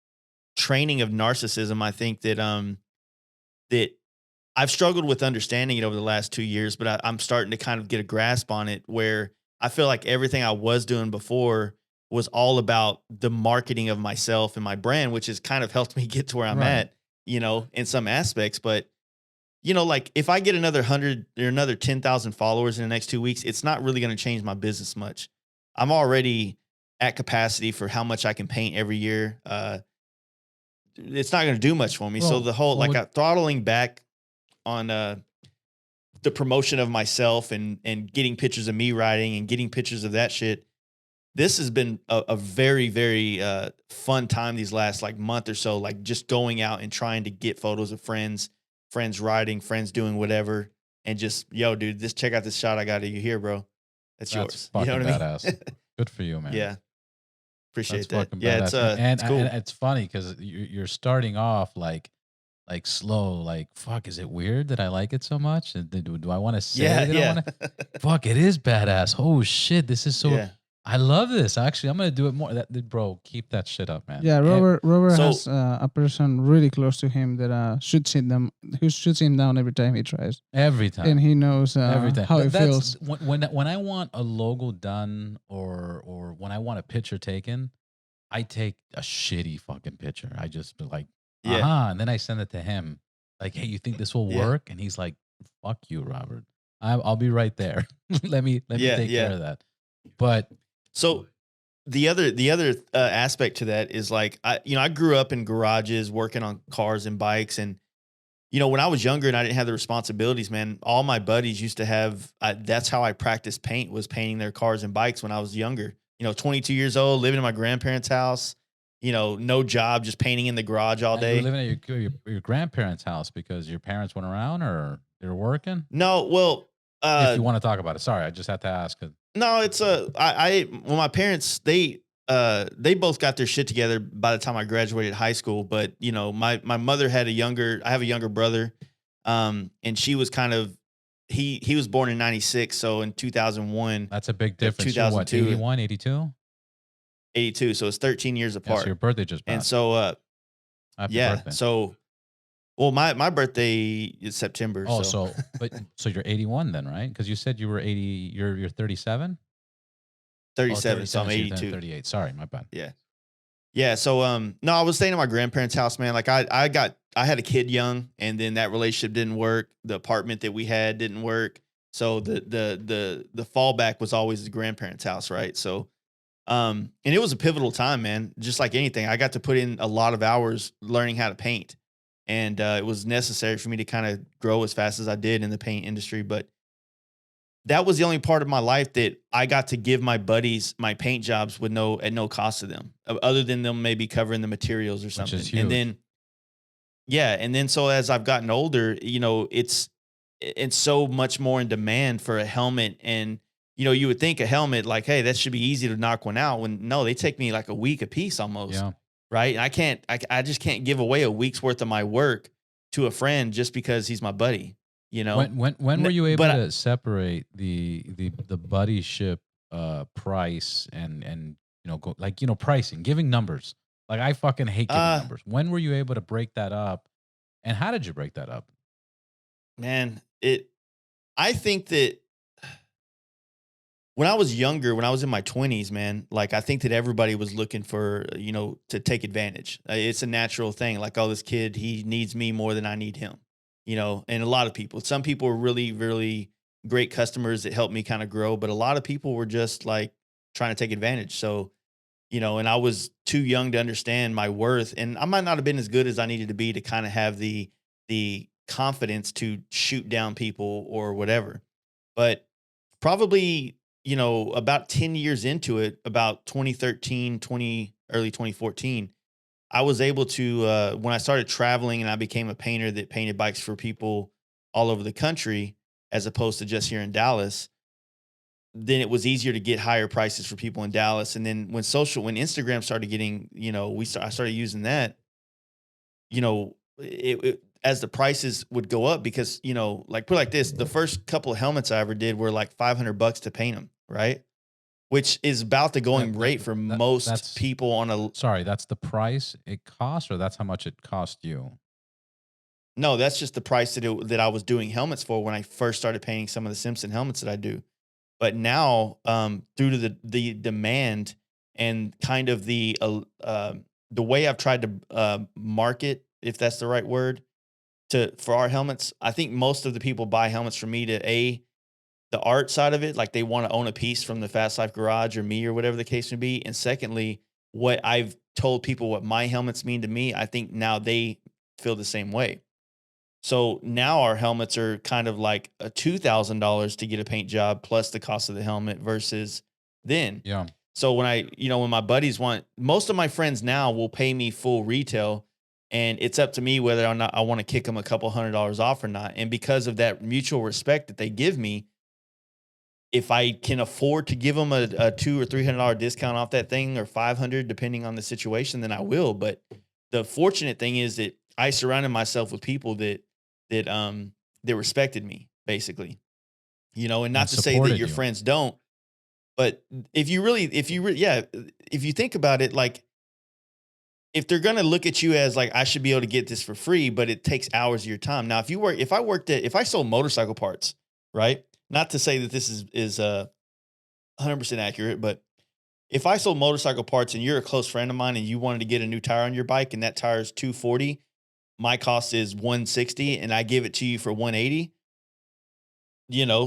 [SPEAKER 2] training of narcissism, I think, that I've struggled with understanding it over the last 2 years, but I'm starting to kind of get a grasp on it, where I feel like everything I was doing before was all about the marketing of myself and my brand, which has kind of helped me get to where I'm at, in some aspects. But, like, if I get another 100 or another 10,000 followers in the next 2 weeks, it's not really going to change my business much. I'm already at capacity for how much I can paint every year. It's not going to do much for me. So the whole, throttling back on the promotion of myself and getting pictures of me riding and getting pictures of that shit. This has been a very, very fun time these last like month or so, like just going out and trying to get photos of friends riding, friends doing whatever. And just, yo, dude, just check out this shot I got of you here, bro. That's yours.
[SPEAKER 1] Fucking
[SPEAKER 2] you know what
[SPEAKER 1] badass.
[SPEAKER 2] I mean?
[SPEAKER 1] Good for you, man.
[SPEAKER 2] Yeah. Appreciate
[SPEAKER 1] That's
[SPEAKER 2] that. Yeah.
[SPEAKER 1] badass.
[SPEAKER 2] It's cool.
[SPEAKER 1] And it's funny because you're starting off like slow, like, fuck, is it weird that I like it so much? Do I want to say that I want to? Fuck, it is badass. Oh shit, this is so. I love this. Actually, I'm gonna do it more. Bro, keep that shit up, man.
[SPEAKER 3] Yeah, Robert has a person really close to him that shoots him down every time he tries.
[SPEAKER 1] Every time,
[SPEAKER 3] and he knows
[SPEAKER 1] every time.
[SPEAKER 3] how it feels.
[SPEAKER 1] When I want a logo done or when I want a picture taken, I take a shitty fucking picture. I just be like, and then I send it to him. Like, hey, you think this will work? And he's like, fuck you, Robert. I'll be right there. let me take care of that. But
[SPEAKER 2] so the other aspect to that is, like, I grew up in garages working on cars and bikes, and when I was younger and I didn't have the responsibilities, man, all my buddies used to have. That's how I practiced paint, was painting their cars and bikes when I was younger. 22 years old, living in my grandparents' house. No job, just painting in the garage all day.
[SPEAKER 1] You were living at your grandparents' house because your parents weren't around, or they were working?
[SPEAKER 2] No, well,
[SPEAKER 1] if you want to talk about it, sorry, I just had to ask.
[SPEAKER 2] No, it's my parents, they both got their shit together by the time I graduated high school. But my mother had I have a younger brother, and she was kind of he was born in 96, so in 2001.
[SPEAKER 1] That's a big difference.
[SPEAKER 2] 2002,
[SPEAKER 1] 81, 82?
[SPEAKER 2] 82, so it's 13 years apart.
[SPEAKER 1] So your birthday just passed.
[SPEAKER 2] And so
[SPEAKER 1] Happy birthday.
[SPEAKER 2] So my birthday is September.
[SPEAKER 1] Oh, so you're 81 then, right? Because you said you were 80. You're 37.
[SPEAKER 2] 37. So I'm 82.
[SPEAKER 1] 38. Sorry, my bad.
[SPEAKER 2] Yeah. So no, I was staying at my grandparents' house, man. Like I I had a kid young, and then that relationship didn't work. The apartment that we had didn't work. So the fallback was always the grandparents' house, right? So and it was a pivotal time, man. Just like anything, I got to put in a lot of hours learning how to paint, and it was necessary for me to kind of grow as fast as I did in the paint industry. But that was the only part of my life that I got to give my buddies my paint jobs with at no cost to them, other than them maybe covering the materials or something.
[SPEAKER 1] Which is huge.
[SPEAKER 2] And then, yeah, and then so as I've gotten older, it's so much more in demand for a helmet. And you would think a helmet like, hey, that should be easy to knock one out. When no, they take me like a week a piece almost.
[SPEAKER 1] Yeah.
[SPEAKER 2] Right. And I just can't give away a week's worth of my work to a friend just because he's my buddy.
[SPEAKER 1] When were you able to separate the buddyship price and pricing, giving numbers? Like, I fucking hate giving numbers. When were you able to break that up, and how did you break that up?
[SPEAKER 2] Man, I think that when I was younger, when I was in my 20s, man, like, I think that everybody was looking for, to take advantage. It's a natural thing. Like, oh, this kid, he needs me more than I need him, and a lot of people, some people were really, really great customers that helped me kind of grow, but a lot of people were just like trying to take advantage. So, and I was too young to understand my worth, and I might not have been as good as I needed to be to kind of have the confidence to shoot down people or whatever. But probably, about 10 years into it, about 2013, early 2014, I was able to, when I started traveling and I became a painter that painted bikes for people all over the country, as opposed to just here in Dallas, then it was easier to get higher prices for people in Dallas. And then when Instagram started getting, I started using that, as the prices would go up, because, like, put it like this, the first couple of helmets I ever did were like $500 to paint them. Right. Which is about the going rate for most people on a.
[SPEAKER 1] Sorry, that's the price it costs, or that's how much it cost you?
[SPEAKER 2] No, that's just the price that I was doing helmets for when I first started painting some of the Simpson helmets that I do. But now, due to the demand and kind of the way I've tried to market, if that's the right word, for our helmets, I think most of the people buy helmets from me to the art side of it, like they want to own a piece from the FastLife Garage or me or whatever the case may be. And secondly, what I've told people what my helmets mean to me, I think now they feel the same way. So now our helmets are kind of like a $2,000 to get a paint job plus the cost of the helmet versus then.
[SPEAKER 1] Yeah.
[SPEAKER 2] So when when my buddies most of my friends now will pay me full retail, and it's up to me whether or not I want to kick them a couple $100 off or not. And because of that mutual respect that they give me, if I can afford to give them a $200 or $300 discount off that thing, or $500, depending on the situation, then I will. But the fortunate thing is that I surrounded myself with people that respected me, basically, and not to say that your friends don't, but if you think about it, like, if they're going to look at you as like, I should be able to get this for free, but it takes hours of your time. Now, if I sold motorcycle parts, right? Not to say that this is 100% accurate, but if I sold motorcycle parts and you're a close friend of mine and you wanted to get a new tire on your bike and that tire is $240, my cost is $160, and I give it to you for $180,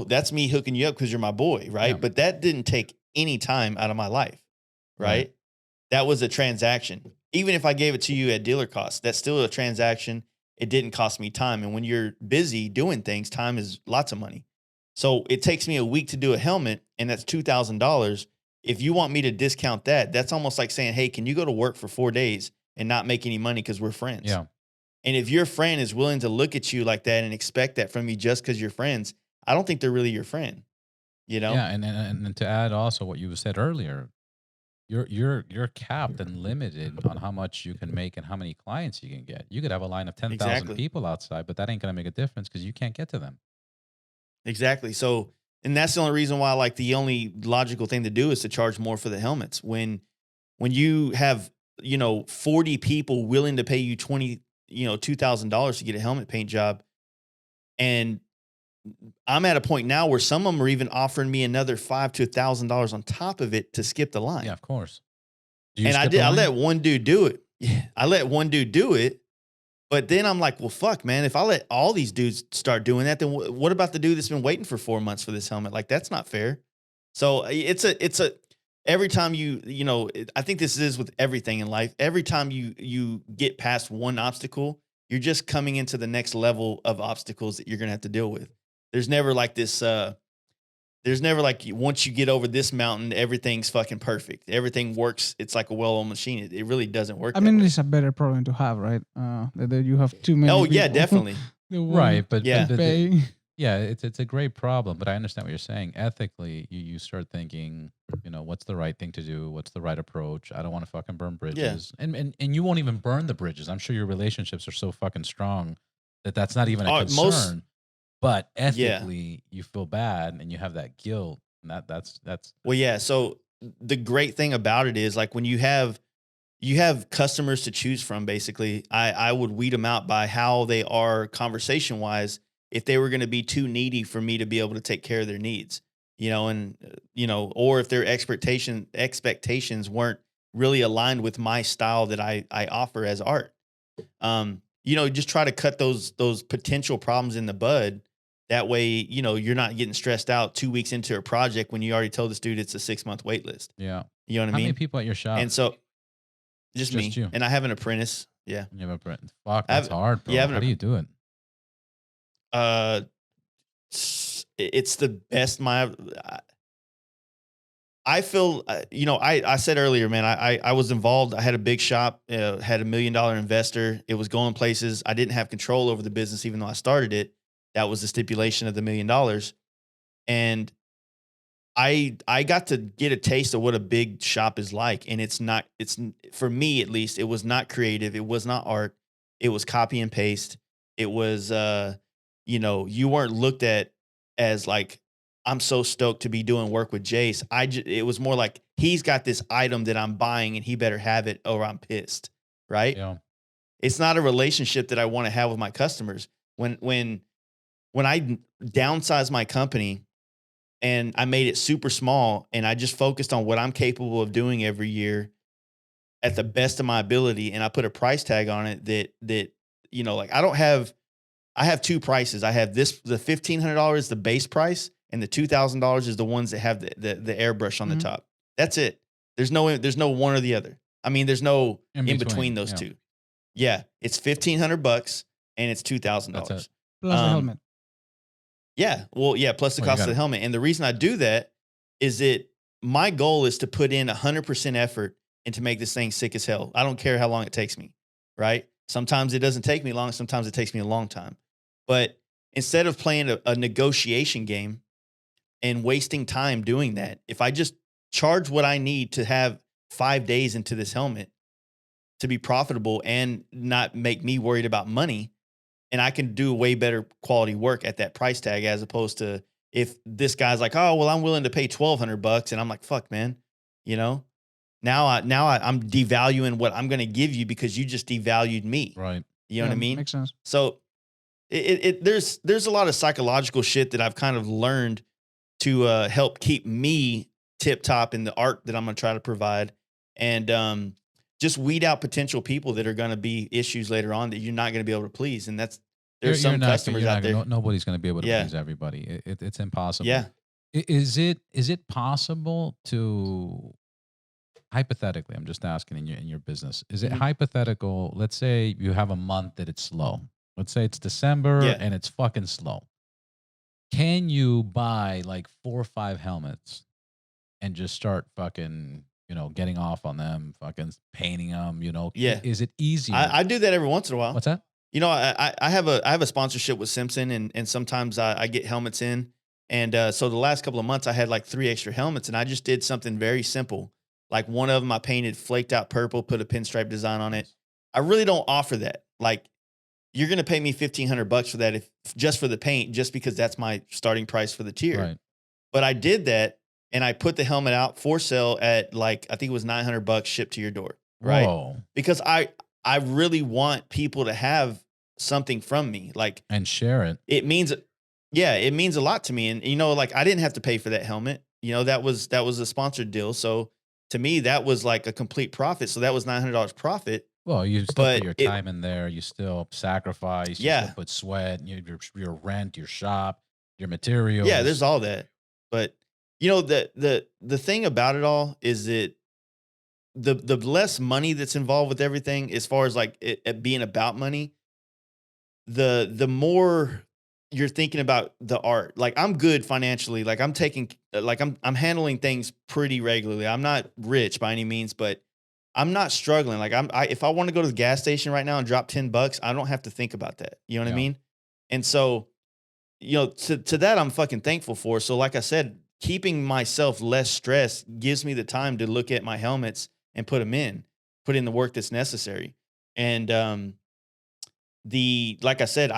[SPEAKER 2] that's me hooking you up because you're my boy, right? Yeah. But that didn't take any time out of my life, right? That was a transaction. Even if I gave it to you at dealer cost, that's still a transaction. It didn't cost me time. And when you're busy doing things, time is lots of money. So it takes me a week to do a helmet, and that's $2,000. If you want me to discount that, that's almost like saying, hey, can you go to work for 4 days and not make any money because we're friends?
[SPEAKER 1] Yeah.
[SPEAKER 2] And if your friend is willing to look at you like that and expect that from you just because you're friends, I don't think they're really your friend,
[SPEAKER 1] Yeah, and to add also what you said earlier, you're capped and limited on how much you can make and how many clients you can get. You could have a line of 10,000 people outside, but that ain't going to make a difference because you can't get to them.
[SPEAKER 2] Exactly. So, and that's the only reason why, like, the only logical thing to do is to charge more for the helmets. When you have, 40 people willing to pay you $2,000 to get a helmet paint job, and I'm at a point now where some of them are even offering me another $500 to $1,000 on top of it to skip the line.
[SPEAKER 1] Yeah, of course.
[SPEAKER 2] And I let one dude do it. Yeah, I let one dude do it, But then I'm like, well, fuck, man, if I let all these dudes start doing that, then what about the dude that's been waiting for 4 months for this helmet? Like, that's not fair. So it's a, every time I think this is with everything in life. Every time you get past one obstacle, you're just coming into the next level of obstacles that you're going to have to deal with. There's never like this, there's never like once you get over this mountain, everything's fucking perfect. Everything works. It's like a well-oiled machine. It really doesn't work.
[SPEAKER 3] I mean, it's a better problem to have, right? That you have too many.
[SPEAKER 2] Oh yeah,
[SPEAKER 3] people
[SPEAKER 2] definitely.
[SPEAKER 3] that won't
[SPEAKER 1] Right, but
[SPEAKER 2] Yeah.
[SPEAKER 3] pay.
[SPEAKER 1] yeah, it's a great problem, but I understand what you're saying. Ethically, you start thinking, what's the right thing to do? What's the right approach? I don't want to fucking burn bridges. And you won't even burn the bridges. I'm sure your relationships are so fucking strong that that's not even a concern. But ethically, you feel bad and you have that guilt, and that's
[SPEAKER 2] Well, yeah. So the great thing about it is, like, when you have customers to choose from, basically, I would weed them out by how they are conversation wise. If they were going to be too needy for me to be able to take care of their needs, or if their expectations weren't really aligned with my style that I offer as art, just try to cut those potential problems in the bud. That way, you're not getting stressed out 2 weeks into a project when you already told this dude it's a 6-month wait list.
[SPEAKER 1] yeah.
[SPEAKER 2] You know what I
[SPEAKER 1] How
[SPEAKER 2] mean?
[SPEAKER 1] many people at your shop?
[SPEAKER 2] And so just me.
[SPEAKER 1] you.
[SPEAKER 2] And I have an apprentice. Yeah.
[SPEAKER 1] You have a friend. Fuck, that's hard, bro.
[SPEAKER 2] yeah,
[SPEAKER 1] How do you do it?
[SPEAKER 2] It's the best. I feel, I said earlier, man, I was involved. I had a big shop, had $1 million investor. It was going places. I didn't have control over the business, even though I started it. That was the stipulation of the $1 million. And I got to get a taste of what a big shop is like. And it's for me, at least, it was not creative. It was not art. It was copy and paste. It was, you weren't looked at as like, I'm so stoked to be doing work with Jace. It was more like, he's got this item that I'm buying and he better have it or I'm pissed. Right.
[SPEAKER 1] Yeah.
[SPEAKER 2] It's not a relationship that I want to have with my customers. When I downsized my company and I made it super small and I just focused on what I'm capable of doing every year at the best of my ability, and I put a price tag on it that like, I have two prices. I have the $1,500, the base price, and the $2,000 is the ones that have the airbrush on the top. That's it. There's no one or the other. I mean, there's no in between those two. Yeah, it's $1,500 and it's $2,000
[SPEAKER 3] plus the helmet.
[SPEAKER 2] Yeah, well, yeah, plus the cost of the helmet. And the reason I do that is that my goal is to put in 100% effort and to make this thing sick as hell. I don't care how long it takes me, right? Sometimes it doesn't take me long. Sometimes it takes me a long time. But instead of playing a negotiation game and wasting time doing that, if I just charge what I need to have 5 days into this helmet to be profitable and not make me worried about money, and I can do way better quality work at that price tag, as opposed to if this guy's like, oh, well, I'm willing to pay $1,200, and I'm like, fuck, man, now I'm devaluing what I'm going to give you because you just devalued me.
[SPEAKER 1] Right.
[SPEAKER 2] You know what I mean?
[SPEAKER 3] Makes sense.
[SPEAKER 2] So there's a lot of psychological shit that I've kind of learned to help keep me tip top in the art that I'm going to try to provide, and just weed out potential people that are going to be issues later on that you're not going to be able to please. And there's some customers out there.
[SPEAKER 1] Nobody's going to be able to please everybody. It's impossible.
[SPEAKER 2] Yeah.
[SPEAKER 1] Is it possible to, hypothetically, I'm just asking in your business, is it hypothetical? Let's say you have a month that it's slow. Let's say it's December and it's fucking slow. Can you buy like 4 or 5 helmets and just start fucking, getting off on them, fucking painting them,
[SPEAKER 2] Yeah.
[SPEAKER 1] Is it easy?
[SPEAKER 2] I do that every once in a while.
[SPEAKER 1] What's that?
[SPEAKER 2] I have a sponsorship with Simpson, and sometimes I get helmets in. And so the last couple of months I had like 3 extra helmets, and I just did something very simple. Like, one of them I painted flaked out purple, put a pinstripe design on it. I really don't offer that. Like, you're going to pay me $1,500 for that just for the paint, just because that's my starting price for the tier.
[SPEAKER 1] Right.
[SPEAKER 2] But I did that, and I put the helmet out for sale at like, I think it was $900 shipped to your door. Right.
[SPEAKER 1] Whoa.
[SPEAKER 2] Because I really want people to have something from me, like,
[SPEAKER 1] and share it.
[SPEAKER 2] It means a lot to me. And, like, I didn't have to pay for that helmet. That was a sponsored deal. So to me, that was like a complete profit. So that was $900 profit.
[SPEAKER 1] Well, you still
[SPEAKER 2] But
[SPEAKER 1] put your time in there. You still sacrifice. You
[SPEAKER 2] yeah,
[SPEAKER 1] still put sweat. Your rent, your shop, your materials.
[SPEAKER 2] yeah, there's all that. But you know, the thing about it all is that the less money that's involved with everything, as far as like it being about money, the more you're thinking about the art. Like I'm good financially. Like I'm taking like I'm handling things pretty regularly. I'm not rich by any means, but I'm not struggling. Like if I want to go to the gas station right now and drop $10, I don't have to think about that. You know what I
[SPEAKER 1] Yeah.
[SPEAKER 2] mean? And so, you know, to that I'm fucking thankful for. So like I said, keeping myself less stressed gives me the time to look at my helmets and put in the work that's necessary. And like I said,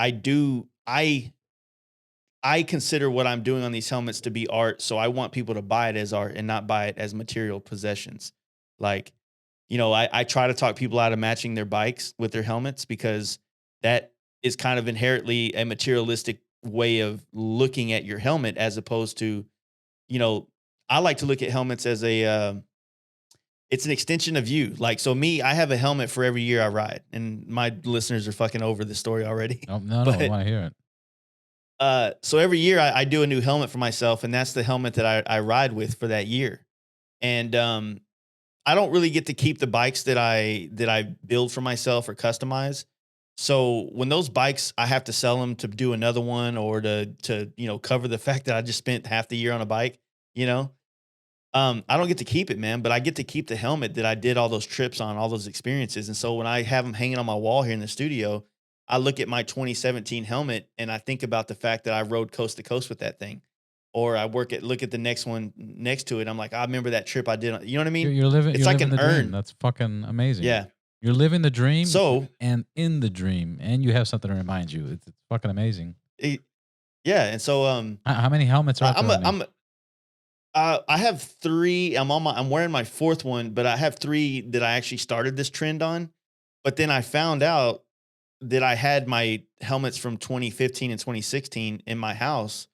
[SPEAKER 2] I consider what I'm doing on these helmets to be art, so I want people to buy it as art and not buy it as material possessions. Like, you know, I try to talk people out of matching their bikes with their helmets because that is kind of inherently a materialistic way of looking at your helmet as opposed to, you know, I like to look at helmets as it's an extension of you. Like, so me, I have a helmet for every year I ride, and my listeners are fucking over this story already.
[SPEAKER 1] No, I
[SPEAKER 2] But
[SPEAKER 1] want to hear it.
[SPEAKER 2] so every year I do a new helmet for myself, and that's the helmet that I ride with for that year. And I don't really get to keep the bikes that I build for myself or customize. So when those bikes, I have to sell them to do another one or to you know cover the fact that I just spent half the year on a bike. You know, I don't get to keep it, man, but I get to keep the helmet that I did all those trips on, all those experiences. And so when I have them hanging on my wall here in the studio, I look at my 2017 helmet and I think about the fact that I rode coast to coast with that thing. Or I look at the next one next to it. I'm like, I remember that trip I did. You know what I mean?
[SPEAKER 1] You're living.
[SPEAKER 2] It's
[SPEAKER 1] You're
[SPEAKER 2] like
[SPEAKER 1] living
[SPEAKER 2] an
[SPEAKER 1] the dream.
[SPEAKER 2] urn.
[SPEAKER 1] That's fucking amazing.
[SPEAKER 2] Yeah.
[SPEAKER 1] You're living the dream.
[SPEAKER 2] So
[SPEAKER 1] and in the dream, and you have something to remind you. It's fucking amazing.
[SPEAKER 2] yeah. And so
[SPEAKER 1] How many helmets are there?
[SPEAKER 2] I have 3. I'm wearing my 4th one, but I have 3 that I actually started this trend on. But then I found out that I had my helmets from 2015 and 2016 in my house.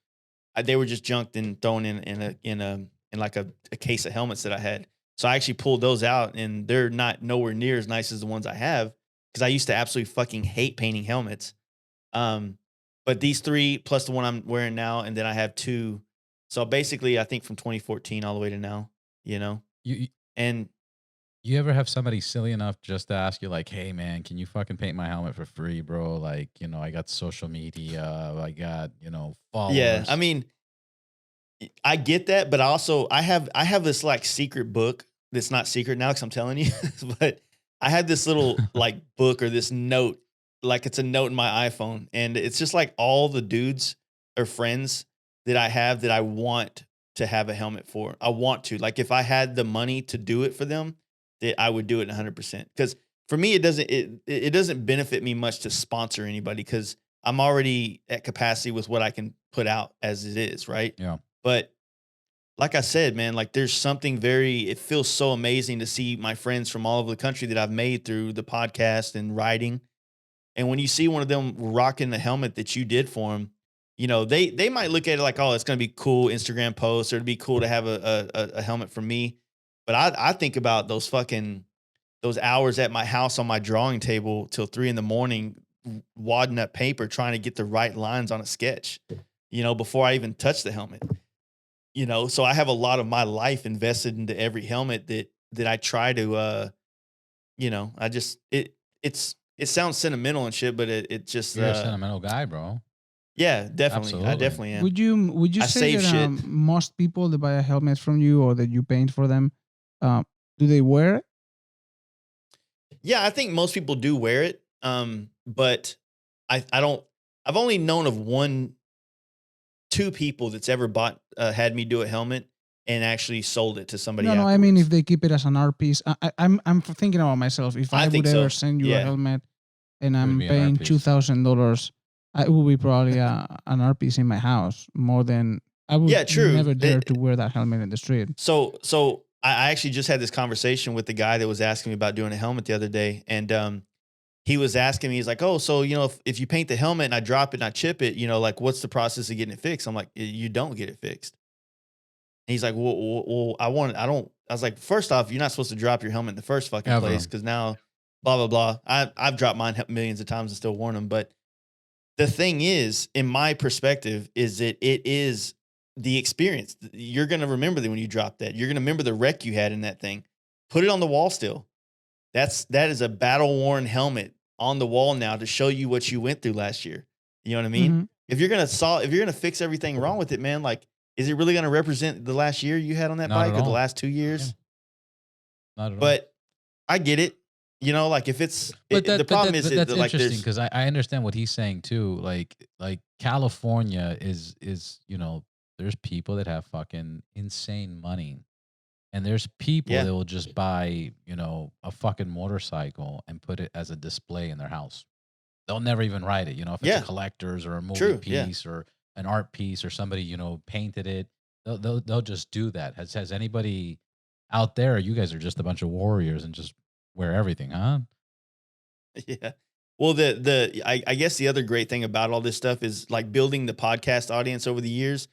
[SPEAKER 2] They were just junked and thrown in like a case of helmets that I had. So I actually pulled those out, and they're not nowhere near as nice as the ones I have because I used to absolutely fucking hate painting helmets. But these 3 plus the one I'm wearing now, and then I have 2. So basically, I think from 2014 all the way to now, you know. And
[SPEAKER 1] you ever have somebody silly enough just to ask you, like, "Hey, man, can you fucking paint my helmet for free, bro? Like, you know, I got social media, I got, you know, followers."
[SPEAKER 2] yeah, I mean, I get that, but also I have this like secret book that's not secret now because I'm telling you, but I had this little like book or this note, like it's a note in my iPhone, and it's just like all the dudes or friends that I have that I want to have a helmet for. I want to, like, if I had the money to do it for them, that I would do it 100%. Because for me, it doesn't benefit me much to sponsor anybody because I'm already at capacity with what I can put out as it is, right?
[SPEAKER 1] Yeah.
[SPEAKER 2] But like I said, man, like there's something it feels so amazing to see my friends from all over the country that I've made through the podcast and writing. And when you see one of them rocking the helmet that you did for them, you know, they might look at it like, oh, it's going to be cool Instagram post, or it'd be cool to have a helmet from me. But I think about those hours at my house on my drawing table till 3 a.m, wadding up paper, trying to get the right lines on a sketch, you know, before I even touch the helmet, you know? So I have a lot of my life invested into every helmet that I try to, you know, it sounds sentimental and shit, but it just,
[SPEAKER 1] You're a sentimental guy, bro.
[SPEAKER 2] yeah, definitely.
[SPEAKER 1] Absolutely.
[SPEAKER 2] I definitely am.
[SPEAKER 3] Would you
[SPEAKER 2] I
[SPEAKER 3] say
[SPEAKER 2] save
[SPEAKER 3] that
[SPEAKER 2] shit.
[SPEAKER 3] most people that buy a helmet from you or that you paint for them, do they wear it?
[SPEAKER 2] Yeah, I think most people do wear it. But I don't. I've only known of 2 people that's ever had me do a helmet and actually sold it to somebody.
[SPEAKER 3] No,
[SPEAKER 2] afterwards.
[SPEAKER 3] I mean if they keep it as an art piece. I'm thinking about myself. If I
[SPEAKER 2] think
[SPEAKER 3] would
[SPEAKER 2] so.
[SPEAKER 3] ever send you a
[SPEAKER 2] Yeah.
[SPEAKER 3] helmet and
[SPEAKER 1] would
[SPEAKER 3] I'm
[SPEAKER 1] be an art
[SPEAKER 3] paying
[SPEAKER 1] piece.
[SPEAKER 3] $2,000, it would be probably an art piece in my house more than I would.
[SPEAKER 2] Yeah, true.
[SPEAKER 3] Never dare to wear that helmet in the street.
[SPEAKER 2] So I actually just had this conversation with the guy that was asking me about doing a helmet the other day, and he was asking me, he's like, oh, so you know, if you paint the helmet and I drop it and I chip it, you know, like what's the process of getting it fixed? I'm like, you don't get it fixed. And he's like, well, I was like, first off, you're not supposed to drop your helmet in the first fucking
[SPEAKER 1] Ever.
[SPEAKER 2] place because now blah, blah, blah. I've dropped mine millions of times and still worn them. But the thing is, in my perspective, is that it is the experience. You're going to remember that when you drop that. You're going to remember the wreck you had in that thing. Put it on the wall still. That is a battle-worn helmet on the wall now to show you what you went through last year. You know what I mean?
[SPEAKER 3] Mm-hmm.
[SPEAKER 2] If you're gonna fix everything wrong with it, man, like, is it really gonna represent the last year you had on that
[SPEAKER 1] Not
[SPEAKER 2] bike
[SPEAKER 1] at
[SPEAKER 2] or the
[SPEAKER 1] all.
[SPEAKER 2] last 2 years?
[SPEAKER 1] Yeah. Not at all.
[SPEAKER 2] But I get it. You know, like if it's the problem is
[SPEAKER 1] that's
[SPEAKER 2] like
[SPEAKER 1] interesting
[SPEAKER 2] there's
[SPEAKER 1] because I understand what he's saying too. Like California is there's people that have fucking insane money, and there's people
[SPEAKER 2] Yeah.
[SPEAKER 1] that will just buy a fucking motorcycle and put it as a display in their house. They'll never even ride it. If it's
[SPEAKER 2] Yeah.
[SPEAKER 1] a collector's or a movie
[SPEAKER 2] True, yeah.
[SPEAKER 1] piece or an art piece or somebody painted it, they'll just do that. Has anybody out there? You guys are just a bunch of warriors and just wear everything, huh?
[SPEAKER 2] Yeah. Well, I guess the other great thing about all this stuff is like building the podcast audience over the years.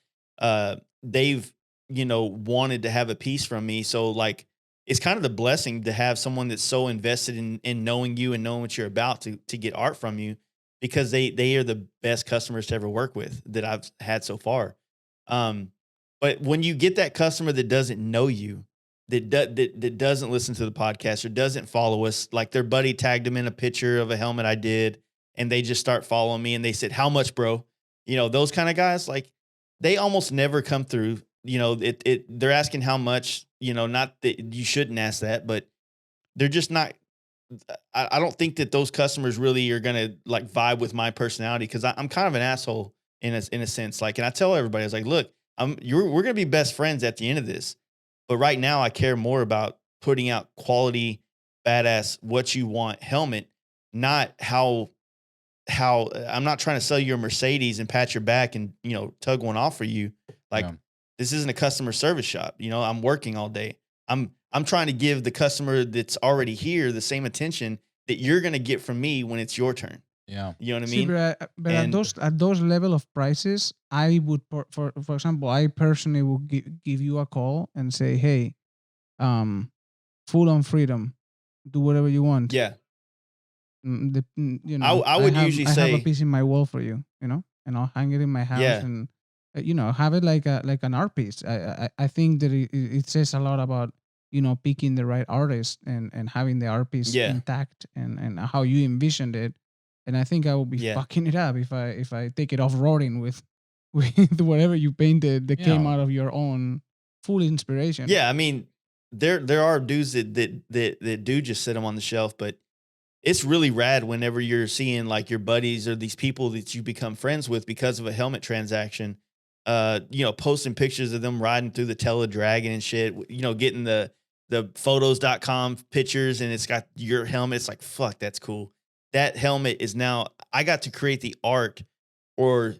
[SPEAKER 2] They've, wanted to have a piece from me. So like, it's kind of the blessing to have someone that's so invested in knowing you and knowing what you're about to get art from you, because they are the best customers to ever work with that I've had so far. But when you get that customer that doesn't know you, that doesn't listen to the podcast or doesn't follow us, like their buddy tagged them in a picture of a helmet I did, and they just start following me and they said, "How much, bro?" Those kind of guys, like they almost never come through. They're asking how much, not that you shouldn't ask that, but they're just not. I don't think that those customers really are gonna like vibe with my personality, because I'm kind of an asshole in a sense. Like, and I tell everybody, I was like, "Look, we're gonna be best friends at the end of this, but right now I care more about putting out quality, badass, what you want helmet, not how I'm not trying to sell you a Mercedes and pat your back and tug one off for you. Like,
[SPEAKER 1] Yeah.
[SPEAKER 2] this isn't a customer service shop. I'm working all day. I'm trying to give the customer that's already here the same attention that you're going to get from me when it's your turn.
[SPEAKER 1] Yeah.
[SPEAKER 2] You know what I
[SPEAKER 3] See,
[SPEAKER 2] mean?
[SPEAKER 3] but
[SPEAKER 2] And-
[SPEAKER 3] at those level of prices, I would, for example, I personally would give you a call and say, "Hey, full on freedom, do whatever you want."
[SPEAKER 2] Yeah.
[SPEAKER 3] I
[SPEAKER 2] would
[SPEAKER 3] have,
[SPEAKER 2] usually
[SPEAKER 3] I have
[SPEAKER 2] say-
[SPEAKER 3] a piece in my wall for you, and I'll hang it in my house
[SPEAKER 2] Yeah.
[SPEAKER 3] and have it like an art piece. I think that it says a lot about picking the right artist and having the art piece
[SPEAKER 2] Yeah.
[SPEAKER 3] intact and how you envisioned it. And I think I will be
[SPEAKER 2] Yeah.
[SPEAKER 3] fucking it up if I take it off roading with with whatever you painted that came
[SPEAKER 1] Yeah.
[SPEAKER 3] out of your own full inspiration.
[SPEAKER 2] Yeah. I mean, there are dudes that do just sit them on the shelf, but it's really rad whenever you're seeing like your buddies or these people that you become friends with because of a helmet transaction, posting pictures of them riding through the Teledragon and shit, getting the photos.com pictures and it's got your helmet. It's like, fuck, that's cool. That helmet is now, I got to create the art, or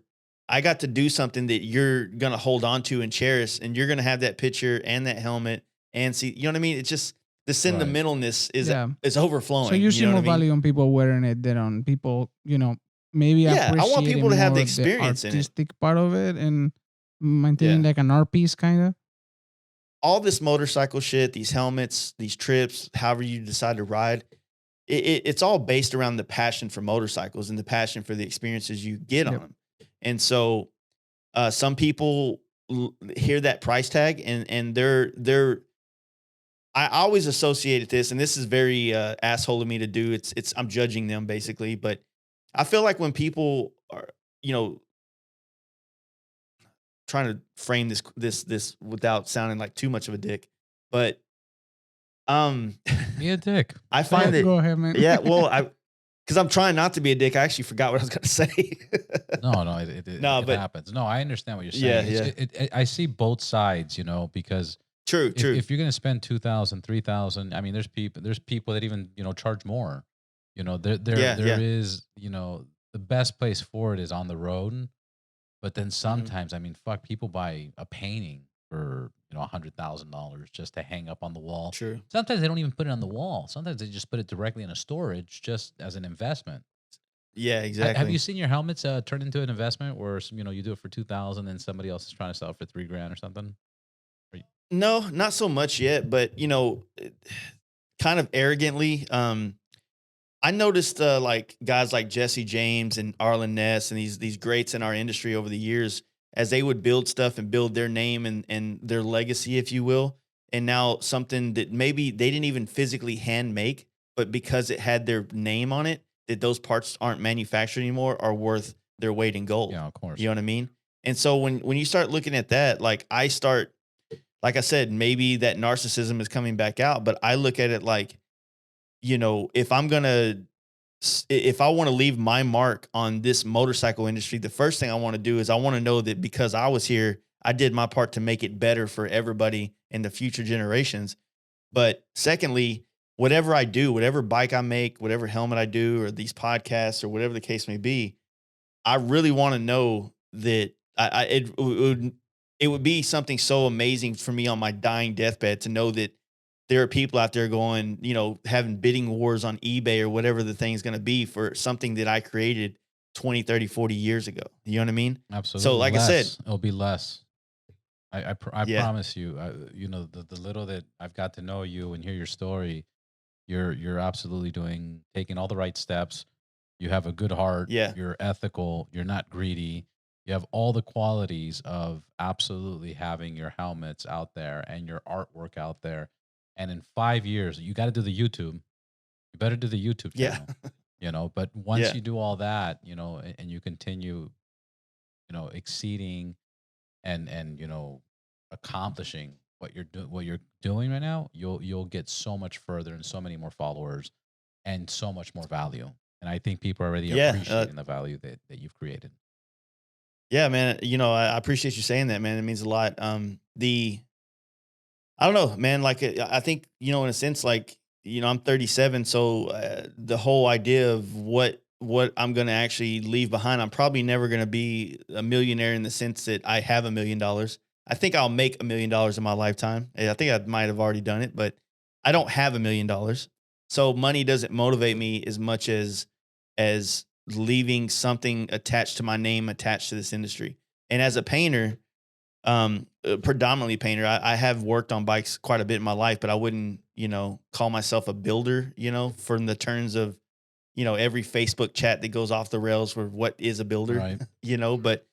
[SPEAKER 2] I got to do something that you're going to hold on to and cherish, and you're going to have that picture and that helmet and see, you know what I mean? It's just, the sentimentalness is overflowing.
[SPEAKER 3] So you see
[SPEAKER 2] know
[SPEAKER 3] more
[SPEAKER 2] what I mean?
[SPEAKER 3] value on people wearing it than on people, maybe
[SPEAKER 2] Yeah, I want
[SPEAKER 3] appreciating
[SPEAKER 2] people to have the
[SPEAKER 3] more
[SPEAKER 2] experience in it.
[SPEAKER 3] artistic part of it and maintaining like an art piece kind of.
[SPEAKER 2] All this motorcycle shit, these helmets, these trips, however you decide to ride, it's all based around the passion for motorcycles and the passion for the experiences you get on them. And so some people hear that price tag and they're I always associated this, and this is very asshole of me to do. I'm judging them basically, but I feel like when people are, trying to frame this without sounding like too much of a dick, but
[SPEAKER 1] Be a dick.
[SPEAKER 2] I find that,
[SPEAKER 3] Go ahead, man.
[SPEAKER 2] yeah, well, because I'm trying not to be a dick. I actually forgot what I was going to say.
[SPEAKER 1] No,
[SPEAKER 2] No,
[SPEAKER 1] it
[SPEAKER 2] but-
[SPEAKER 1] happens. No, I understand what you're
[SPEAKER 2] Yeah,
[SPEAKER 1] saying. I see both sides, because
[SPEAKER 2] True.
[SPEAKER 1] if you're going to spend $2,000, $3,000, I mean, there's people that even, charge more. There is, the best place for it is on the road. But then sometimes, I mean, fuck, people buy a painting for, $100,000 just to hang up on the wall.
[SPEAKER 2] True.
[SPEAKER 1] Sometimes they don't even put it on the wall. Sometimes they just put it directly in a storage just as an investment.
[SPEAKER 2] Yeah, exactly.
[SPEAKER 1] Have you seen your helmets turn into an investment where, you do it for $2,000 and somebody else is trying to sell it for $3,000 or something?
[SPEAKER 2] No, not so much yet, but kind of arrogantly, I noticed like guys like Jesse James and Arlen Ness and these greats in our industry over the years, as they would build stuff and build their name and their legacy, if you will. And now something that maybe they didn't even physically hand make, but because it had their name on it, that those parts aren't manufactured anymore, are worth their weight in gold.
[SPEAKER 1] Yeah, of course.
[SPEAKER 2] You know what I mean? And so when you start looking at that, like like I said, maybe that narcissism is coming back out, but I look at it like, if if I want to leave my mark on this motorcycle industry, the first thing I want to do is I want to know that because I was here, I did my part to make it better for everybody in the future generations. But secondly, whatever I do, whatever bike I make, whatever helmet I do, or these podcasts, or whatever the case may be, I really want to know that it would be something so amazing for me on my dying deathbed to know that there are people out there going, having bidding wars on eBay or whatever the thing's going to be for something that I created 20, 30, 40 years ago. You know what I mean?
[SPEAKER 1] Absolutely.
[SPEAKER 2] So like I said,
[SPEAKER 1] it'll be less. I
[SPEAKER 2] Yeah.
[SPEAKER 1] promise you, the little that I've got to know you and hear your story, you're absolutely taking all the right steps. You have a good heart.
[SPEAKER 2] Yeah.
[SPEAKER 1] You're ethical. You're not greedy. You have all the qualities of absolutely having your helmets out there and your artwork out there. And in 5 years, you got to do the YouTube. You better do the YouTube
[SPEAKER 2] Yeah.
[SPEAKER 1] channel. But once
[SPEAKER 2] Yeah.
[SPEAKER 1] you do all that, and you continue, exceeding and accomplishing what you're doing right now, you'll get so much further and so many more followers and so much more value. And I think people are already
[SPEAKER 2] Yeah,
[SPEAKER 1] appreciating the value that you've created.
[SPEAKER 2] Yeah, man. I appreciate you saying that, man. It means a lot. I don't know, man. Like, I think, in a sense, like, I'm 37. So the whole idea of what I'm going to actually leave behind, I'm probably never going to be a millionaire in the sense that I have $1 million. I think I'll make $1 million in my lifetime. I think I might have already done it, but I don't have $1 million. So money doesn't motivate me as much as leaving something attached to my name, attached to this industry. And as a painter, predominantly painter, I have worked on bikes quite a bit in my life, but I wouldn't, call myself a builder, from the terms of, every Facebook chat that goes off the rails for what is a builder,
[SPEAKER 1] Right.
[SPEAKER 2] but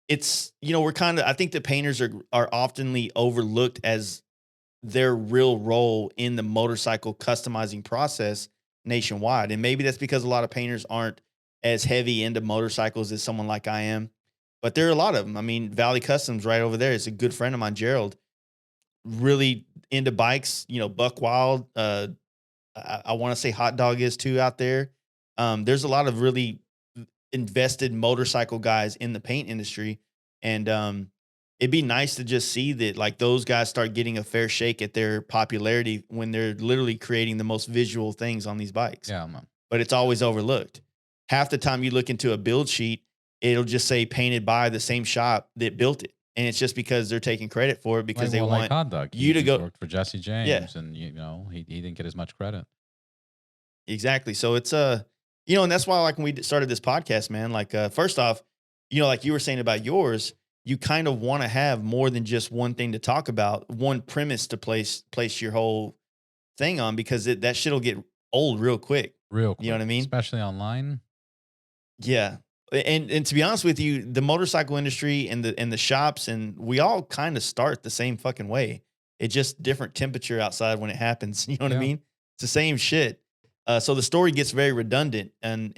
[SPEAKER 2] it's, I think the painters are oftenly overlooked as their real role in the motorcycle customizing process nationwide. And maybe that's because a lot of painters aren't as heavy into motorcycles as someone like I am, but there are a lot of them. I mean, Valley Customs right over there is a good friend of mine, Gerald, really into bikes, Buck Wild. I want to say Hot Dog is too out there. There's a lot of really invested motorcycle guys in the paint industry. And, it'd be nice to just see that like those guys start getting a fair shake at their popularity when they're literally creating the most visual things on these bikes.
[SPEAKER 1] Yeah, man.
[SPEAKER 2] But it's always overlooked. Half the time you look into a build sheet, it'll just say painted by the same shop that built it. And it's just because they're taking credit for it because they want
[SPEAKER 1] Hot Dog.
[SPEAKER 2] you to
[SPEAKER 1] He
[SPEAKER 2] go
[SPEAKER 1] worked for Jesse James,
[SPEAKER 2] Yeah.
[SPEAKER 1] and he didn't get as much credit.
[SPEAKER 2] Exactly. So it's and that's why like when we started this podcast, man, like first off, like you were saying about yours, you kind of want to have more than just one thing to talk about, one premise to place your whole thing on, because that shit'll get old real quick.
[SPEAKER 1] Real quick.
[SPEAKER 2] You know what I mean?
[SPEAKER 1] Especially online.
[SPEAKER 2] Yeah. And to be honest with you, the motorcycle industry and the shops, and we all kind of start the same fucking way. It's just different temperature outside when it happens. You know what I
[SPEAKER 1] Yeah.
[SPEAKER 2] mean? It's the same shit. So the story gets very redundant, and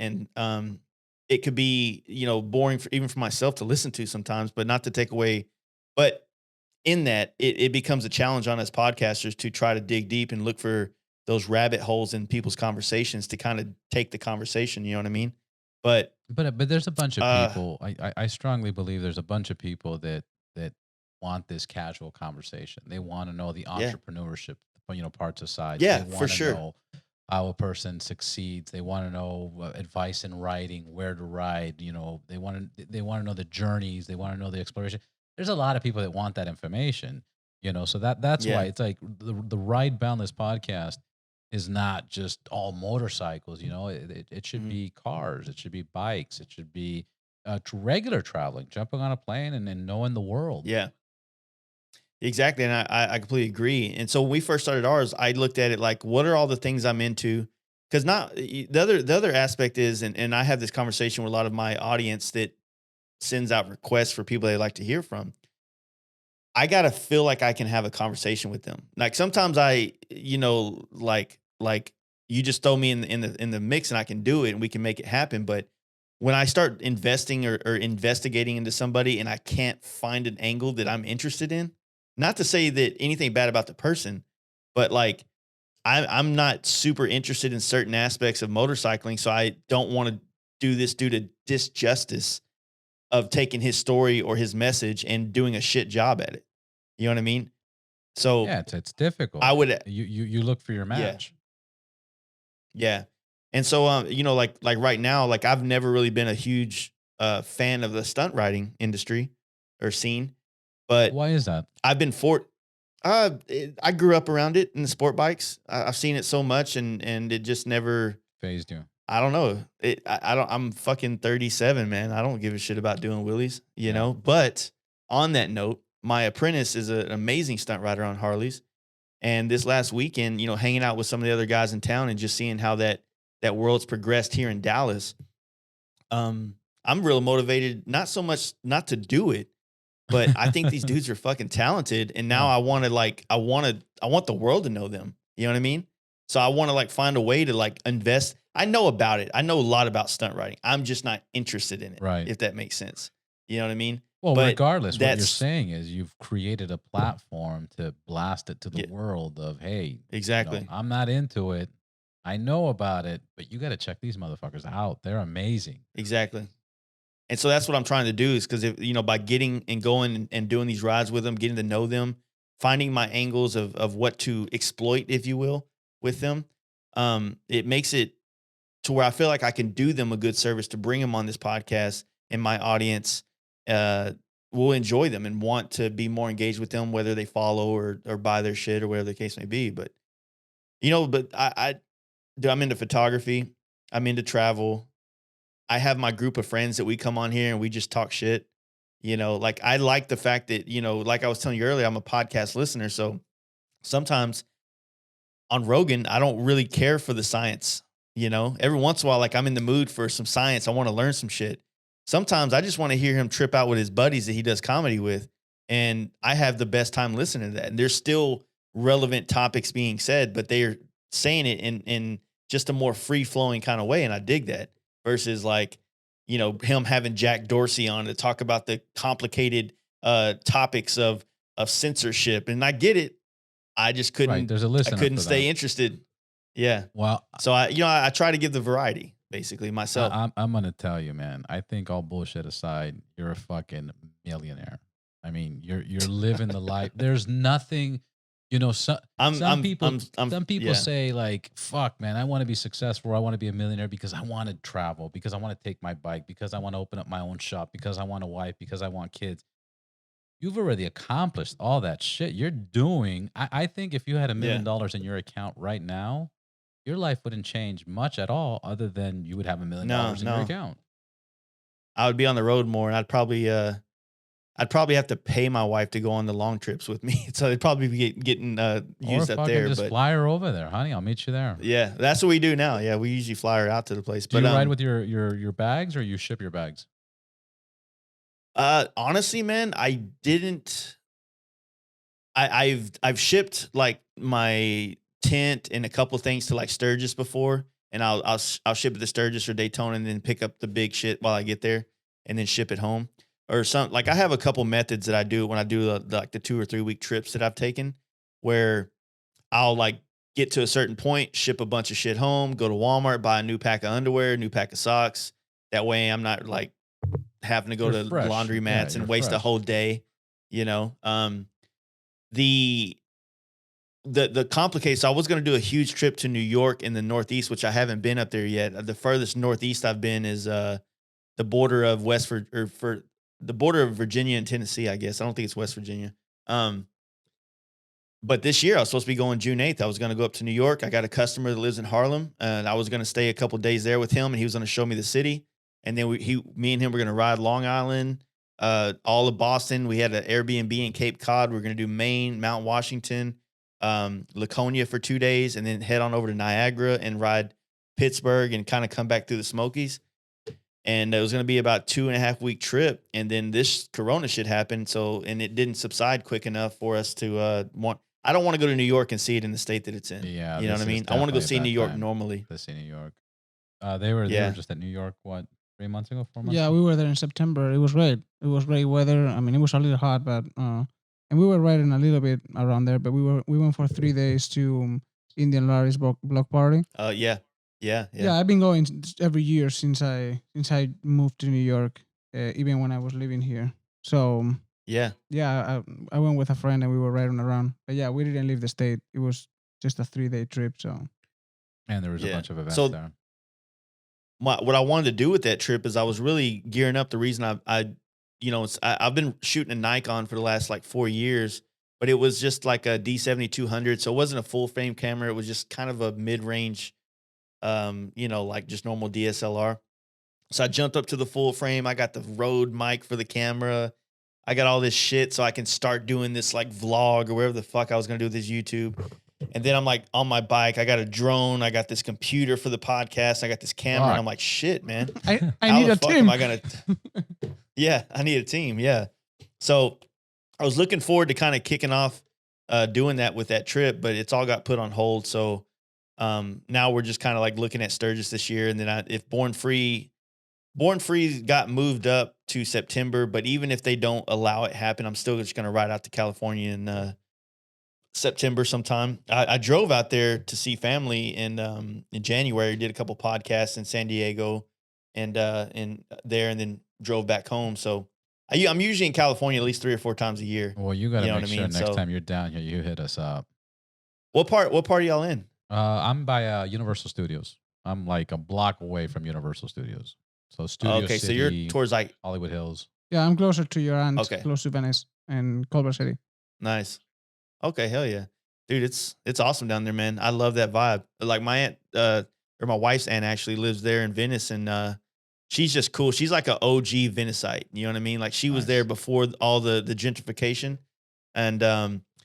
[SPEAKER 2] it could be, boring even for myself to listen to sometimes, but not to take away. But in that, it becomes a challenge on us podcasters to try to dig deep and look for those rabbit holes in people's conversations to kind of take the conversation. You know what I mean? But
[SPEAKER 1] there's a bunch of
[SPEAKER 2] Uh,
[SPEAKER 1] people. I strongly believe there's a bunch of people that want this casual conversation. They want to know the
[SPEAKER 2] Yeah.
[SPEAKER 1] entrepreneurship, parts aside.
[SPEAKER 2] Yeah,
[SPEAKER 1] They
[SPEAKER 2] for
[SPEAKER 1] wanna
[SPEAKER 2] sure.
[SPEAKER 1] know how a person succeeds. They want to know advice in riding, where to ride. They want to know the journeys. They want to know the exploration. There's a lot of people that want that information. So that's
[SPEAKER 2] Yeah.
[SPEAKER 1] why it's like the Ride Boundless podcast is not just all motorcycles. It should
[SPEAKER 2] Mhm.
[SPEAKER 1] be cars. It should be bikes. It should be regular traveling, jumping on a plane and knowing the world.
[SPEAKER 2] Yeah. Exactly. And I completely agree. And so when we first started ours, I looked at it like, what are all the things I'm into? because not the other aspect is, and I have this conversation with a lot of my audience that sends out requests for people they like to hear from. I gotta feel like I can have a conversation with them. Like sometimes like you just throw me in the mix and I can do it and we can make it happen. But when I start investing or investigating into somebody and I can't find an angle that I'm interested in, not to say that anything bad about the person, but like I'm not super interested in certain aspects of motorcycling, so I don't want to do this due to disjustice of taking his story or his message and doing a shit job at it. You know what I mean? So
[SPEAKER 1] Yeah, it's difficult.
[SPEAKER 2] I would,
[SPEAKER 1] You look for your
[SPEAKER 2] yeah,
[SPEAKER 1] match.
[SPEAKER 2] yeah. And so, like right now, like I've never really been a huge fan of the stunt riding industry or scene, but
[SPEAKER 1] Why is that?
[SPEAKER 2] I've been I grew up around it in the sport bikes. I've seen it so much, and it just never
[SPEAKER 1] Phased you.
[SPEAKER 2] I don't know. I don't. I'm fucking 37, man. I don't give a shit about doing wheelies, you know. But on that note, my apprentice is an amazing stunt rider on Harleys, and this last weekend, hanging out with some of the other guys in town and just seeing how that world's progressed here in Dallas. I'm real motivated, not so much not to do it, but I think these dudes are fucking talented, and now I want the world to know them. You know what I mean? So I want to like find a way to like invest. I know about it. I know a lot about stunt riding. I'm just not interested in it.
[SPEAKER 1] Right.
[SPEAKER 2] If that makes sense. You know what I mean?
[SPEAKER 1] Well,
[SPEAKER 2] But
[SPEAKER 1] regardless, what you're
[SPEAKER 2] that's
[SPEAKER 1] saying is you've created a platform to blast it to the
[SPEAKER 2] Yeah.
[SPEAKER 1] world of, hey,
[SPEAKER 2] exactly.
[SPEAKER 1] I'm not into it. I know about it, but you got to check these motherfuckers out. They're amazing.
[SPEAKER 2] Exactly. And so that's what I'm trying to do is because, by getting and going and doing these rides with them, getting to know them, finding my angles of what to exploit, if you will, with them, it makes it to where I feel like I can do them a good service to bring them on this podcast, and my audience will enjoy them and want to be more engaged with them, whether they follow or buy their shit or whatever the case may be. But, I'm into photography. I'm into travel. I have my group of friends that we come on here and we just talk shit. Like I like the fact that, like I was telling you earlier, I'm a podcast listener. So sometimes on Rogan, I don't really care for the science. Every once in a while, like I'm in the mood for some science. I want to learn some shit. Sometimes I just want to hear him trip out with his buddies that he does comedy with. And I have the best time listening to that. And there's still relevant topics being said, but they're saying it in just a more free flowing kind of way. And I dig that versus like, him having Jack Dorsey on to talk about the complicated topics of censorship. And I get it. I just couldn't,
[SPEAKER 1] Right. There's a listener.
[SPEAKER 2] I couldn't
[SPEAKER 1] for
[SPEAKER 2] stay
[SPEAKER 1] that.
[SPEAKER 2] interested. Yeah.
[SPEAKER 1] Well,
[SPEAKER 2] So I try to give the variety basically myself.
[SPEAKER 1] I'm going to tell you, man, I think all bullshit aside, you're a fucking millionaire. I mean, you're living the life. There's nothing, some people
[SPEAKER 2] yeah.
[SPEAKER 1] say like, fuck, man, I want to be successful. I want to be a millionaire because I want to travel, because I want to take my bike, because I want to open up my own shop, because I want a wife, because I want kids. You've already accomplished all that shit. You're doing, I think if you had $1 million in your account right now, your life wouldn't change much at all other than you would have $1 million in your account.
[SPEAKER 2] I would be on the road more, and I'd probably have to pay my wife to go on the long trips with me. So they'd probably be getting used
[SPEAKER 1] or
[SPEAKER 2] up there.
[SPEAKER 1] Just
[SPEAKER 2] but
[SPEAKER 1] fly her over there, honey. I'll meet you there.
[SPEAKER 2] yeah, that's what we do now. Yeah, we usually fly her out to the place.
[SPEAKER 1] Do you ride with your bags or you ship your bags?
[SPEAKER 2] Honestly, man, I didn't. I've shipped like my tent and a couple things to like Sturgis before, and I'll ship it to Sturgis or Daytona and then pick up the big shit while I get there and then ship it home or something. Like I have a couple methods that I do when I do the 2 or 3 week trips that I've taken, where I'll like get to a certain point, ship a bunch of shit home, go to Walmart, buy a new pack of underwear, new pack of socks. That way I'm not like having to go
[SPEAKER 1] You're
[SPEAKER 2] to
[SPEAKER 1] fresh.
[SPEAKER 2] laundromats and
[SPEAKER 1] you're
[SPEAKER 2] waste a
[SPEAKER 1] fresh.
[SPEAKER 2] whole day, the complicated. So I was going to do a huge trip to New York in the Northeast, which I haven't been up there yet. The furthest Northeast I've been is the border of the border of Virginia and Tennessee, I guess. I don't think it's West Virginia. But this year I was supposed to be going June 8th. I was going to go up to New York. I got a customer that lives in Harlem, and I was going to stay a couple days there with him, and he was going to show me the city. And then me and him were going to ride Long Island, all of Boston. We had an Airbnb in Cape Cod. We are going to do Maine, Mount Washington, Laconia for 2 days, and then head on over to Niagara and ride Pittsburgh and kind of come back through the Smokies. And it was going to be about 2.5 week trip. And then this Corona shit happened. So, and it didn't subside quick enough for us to I don't want to go to New York and see it in the state that it's in.
[SPEAKER 1] Yeah.
[SPEAKER 2] You know what I mean? I want to go see New York normally.
[SPEAKER 1] To see New York. They were just at New York, what, 3 months ago, 4 months
[SPEAKER 3] Yeah,
[SPEAKER 1] ago?
[SPEAKER 3] we were there in September. It was great. It was great weather. I mean, it was a little hot, but and we were riding a little bit around there. But we went for 3 days to Indian Larry's block party.
[SPEAKER 2] Yeah.
[SPEAKER 3] I've been going every year since I moved to New York, even when I was living here. So I went with a friend and we were riding around. But yeah, we didn't leave the state. It was just a 3-day trip. So
[SPEAKER 1] and there was a bunch of events there.
[SPEAKER 2] What I wanted to do with that trip is I was really gearing up. The reason I've been shooting a Nikon for the last like 4 years, but it was just like a D7200. So it wasn't a full frame camera. It was just kind of a mid-range, like just normal DSLR. So I jumped up to the full frame. I got the Rode mic for the camera. I got all this shit so I can start doing this like vlog or whatever the fuck I was going to do with this YouTube. And then I'm like on my bike. I got a drone. I got this computer for the podcast. I got this camera. And I'm like, shit, man.
[SPEAKER 3] I need a team.
[SPEAKER 2] Yeah, I need a team. Yeah. So I was looking forward to kind of kicking off doing that with that trip, but it's all got put on hold. So now we're just kind of like looking at Sturgis this year. And then if Born Free got moved up to September, but even if they don't allow it happen, I'm still just going to ride out to California in September sometime. I drove out there to see family in January, did a couple podcasts in San Diego and there, and then drove back home. So I'm usually in California at least 3 or 4 times a year.
[SPEAKER 1] Well, you got to make sure next time you're down here, you hit us up.
[SPEAKER 2] What part are y'all in?
[SPEAKER 1] I'm by Universal Studios. I'm like a block away from Universal Studios. So Studio City,
[SPEAKER 2] so you're towards like
[SPEAKER 1] Hollywood Hills.
[SPEAKER 3] Yeah, I'm closer to your aunt, close to Venice and Culver City.
[SPEAKER 2] Nice. Okay, hell yeah. Dude, it's awesome down there, man. I love that vibe. Like my aunt, or my wife's aunt actually lives there in Venice, and she's just cool. She's like an OG Veniceite. You know what I mean? Like she was there before all the gentrification, and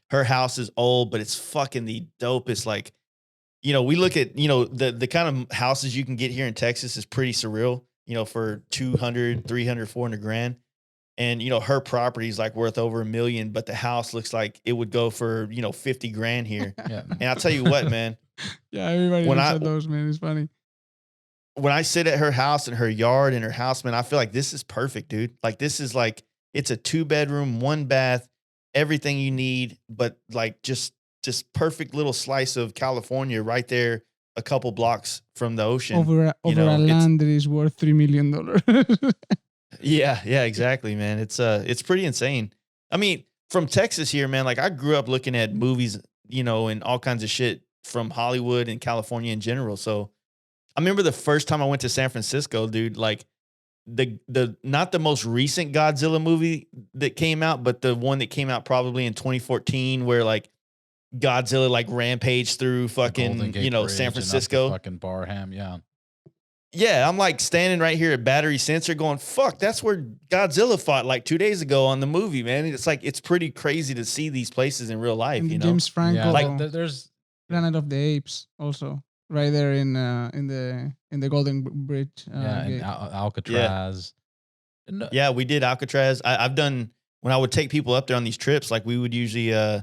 [SPEAKER 2] her house is old, but it's fucking the dopest. Like, we look at, the kind of houses you can get here in Texas is pretty surreal, for 200, 300, 400 grand. And, her property is like worth over $1 million, but the house looks like it would go for, 50 grand here.
[SPEAKER 1] Yeah.
[SPEAKER 2] And I'll tell you what, man.
[SPEAKER 3] Yeah, everybody looks at those, man. It's funny.
[SPEAKER 2] When I sit at her house and her yard and her house, man, I feel like this is perfect, dude. Like this is like, it's a 2-bedroom, 1 bath, everything you need, but like just perfect little slice of California right there, a couple blocks from the ocean.
[SPEAKER 3] Over a land that is worth $3 million.
[SPEAKER 2] Yeah, exactly, man. It's pretty insane. I mean, from Texas here, man, like I grew up looking at movies, and all kinds of shit from Hollywood and California in general. So I remember the first time I went to San Francisco, dude, like the not the most recent Godzilla movie that came out, but the one that came out probably in 2014 where like Godzilla like rampaged through fucking, San Francisco.
[SPEAKER 1] Fucking Barham, yeah.
[SPEAKER 2] Yeah, I'm like standing right here at Battery Sensor going, fuck, that's where Godzilla fought like 2 days ago on the movie, man. It's like, it's pretty crazy to see these places in real life,
[SPEAKER 3] James Franco.
[SPEAKER 1] Yeah, like there's
[SPEAKER 3] Planet of the Apes also right there in the Golden Bridge.
[SPEAKER 1] and Alcatraz.
[SPEAKER 2] Yeah, we did Alcatraz. I've done, when I would take people up there on these trips, like we would usually,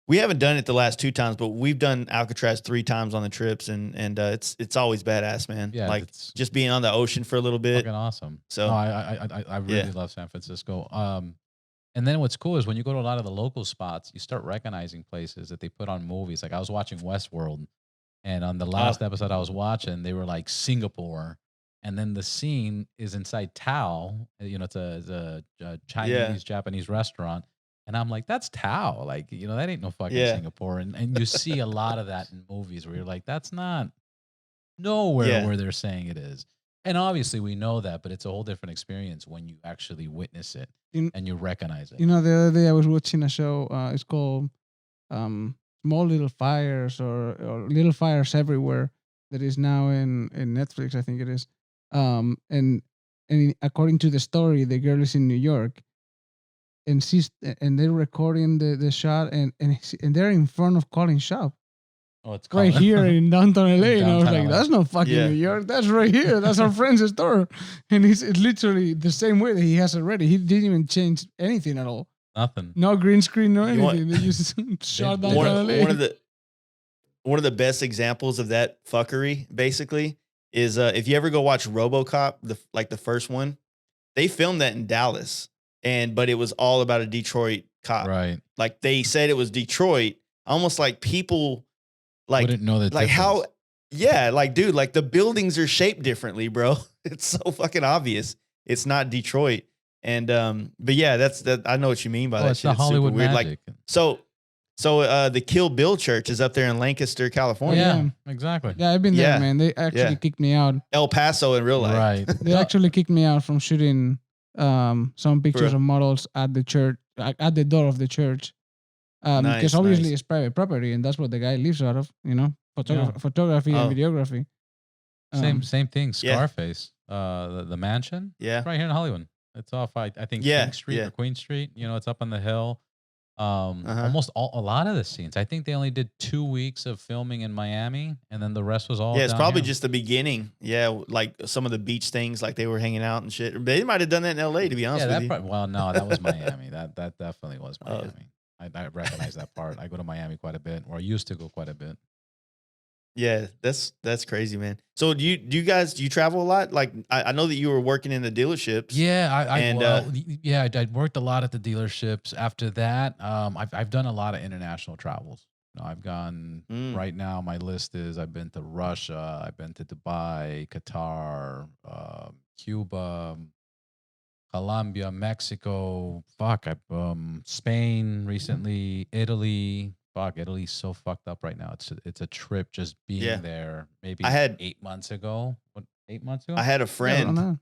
[SPEAKER 2] we haven't done it the last 2 times, but we've done Alcatraz 3 times on the trips, and it's always badass, man.
[SPEAKER 1] Yeah,
[SPEAKER 2] like just being on the ocean for a little bit.
[SPEAKER 1] Fucking awesome.
[SPEAKER 2] So
[SPEAKER 1] no, I really love San Francisco. And then what's cool is when you go to a lot of the local spots, you start recognizing places that they put on movies. Like I was watching Westworld, and on the last episode I was watching, they were like Singapore, and then the scene is inside Tao. It's a Chinese Japanese restaurant. And I'm like, that's Tao. Like, that ain't no fucking Singapore. And you see a lot of that in movies where you're like, that's not nowhere where they're saying it is. And obviously we know that, but it's a whole different experience when you actually witness it and you recognize it.
[SPEAKER 3] The other day I was watching a show. It's called Small Little Fires or Little Fires Everywhere, that is now in Netflix, I think it is. And according to the story, the girl is in New York. And they're recording the shot, and they're in front of Colin's shop.
[SPEAKER 1] Oh, it's
[SPEAKER 3] right
[SPEAKER 1] called-
[SPEAKER 3] here in downtown LA. And I was
[SPEAKER 1] Downtown
[SPEAKER 3] like,
[SPEAKER 1] LA.
[SPEAKER 3] that's not fucking
[SPEAKER 2] Yeah.
[SPEAKER 3] New York. That's right here. That's our friend's store. And it's literally the same way that he has already. He didn't even change anything at all.
[SPEAKER 1] Nothing.
[SPEAKER 3] No green screen, no
[SPEAKER 2] You want-
[SPEAKER 3] anything. They just shot down
[SPEAKER 2] one,
[SPEAKER 3] LA.
[SPEAKER 2] one of the best examples of that fuckery, basically, is if you ever go watch RoboCop, the first one, they filmed that in Dallas, but it was all about a Detroit cop.
[SPEAKER 1] Right.
[SPEAKER 2] Like they said it was Detroit, almost like people
[SPEAKER 1] Wouldn't know that.
[SPEAKER 2] like how, yeah, like dude, like the buildings are shaped differently, bro. It's so fucking obvious. It's not Detroit. And but yeah, that's that. I know what you mean by that.
[SPEAKER 1] it's
[SPEAKER 2] Shit.
[SPEAKER 1] the Hollywood
[SPEAKER 2] super weird.
[SPEAKER 1] magic.
[SPEAKER 2] Like so the Kill Bill Church is up there in Lancaster,
[SPEAKER 1] Oh,
[SPEAKER 2] California.
[SPEAKER 1] yeah, exactly.
[SPEAKER 3] Yeah, I've been there,
[SPEAKER 2] Yeah.
[SPEAKER 3] man. They actually
[SPEAKER 2] Yeah.
[SPEAKER 3] kicked me out.
[SPEAKER 2] El Paso in real life.
[SPEAKER 1] Right.
[SPEAKER 3] They actually kicked me out from shooting some pictures
[SPEAKER 2] real?
[SPEAKER 3] of models at the church, at the door of the church.
[SPEAKER 2] Nice,
[SPEAKER 3] Because obviously
[SPEAKER 2] nice.
[SPEAKER 3] it's private property, and that's what the guy lives out of,
[SPEAKER 1] Yeah.
[SPEAKER 3] photography
[SPEAKER 2] Oh.
[SPEAKER 3] and videography.
[SPEAKER 1] Same thing.
[SPEAKER 2] yeah.
[SPEAKER 1] Scarface. The mansion.
[SPEAKER 2] Yeah.
[SPEAKER 1] It's right here in Hollywood. It's off. I think
[SPEAKER 2] Yeah,
[SPEAKER 1] King Street
[SPEAKER 2] yeah.
[SPEAKER 1] or Queen Street. It's up on the hill.
[SPEAKER 2] Uh-huh.
[SPEAKER 1] Almost a lot of the scenes. I think they only did 2 weeks of filming in Miami, and then the rest was all.
[SPEAKER 2] Yeah, it's
[SPEAKER 1] down
[SPEAKER 2] probably
[SPEAKER 1] here.
[SPEAKER 2] just the beginning. Yeah, like some of the beach things, like they were hanging out and shit. They might have done that in LA, to be honest with you.
[SPEAKER 1] Well, no, that was Miami. That definitely was
[SPEAKER 2] Oh.
[SPEAKER 1] Miami. I recognize that part. I go to Miami quite a bit, or I used to go quite a bit.
[SPEAKER 2] Yeah, that's crazy, man. So do you guys travel a lot? Like I know that you were working in the dealerships.
[SPEAKER 1] Yeah,
[SPEAKER 2] And,
[SPEAKER 1] I worked a lot at the dealerships. After that, I've done a lot of international travels. I've gone right now. My list is I've been to Russia, I've been to Dubai, Qatar, Cuba, Colombia, Mexico. Spain recently, Italy. Italy's so fucked up right now. It's a trip just being
[SPEAKER 2] Yeah.
[SPEAKER 1] there. Maybe
[SPEAKER 2] I had-
[SPEAKER 1] 8 months ago. What, 8 months ago?
[SPEAKER 2] I had a
[SPEAKER 3] Yeah, I
[SPEAKER 2] friend.
[SPEAKER 3] don't know.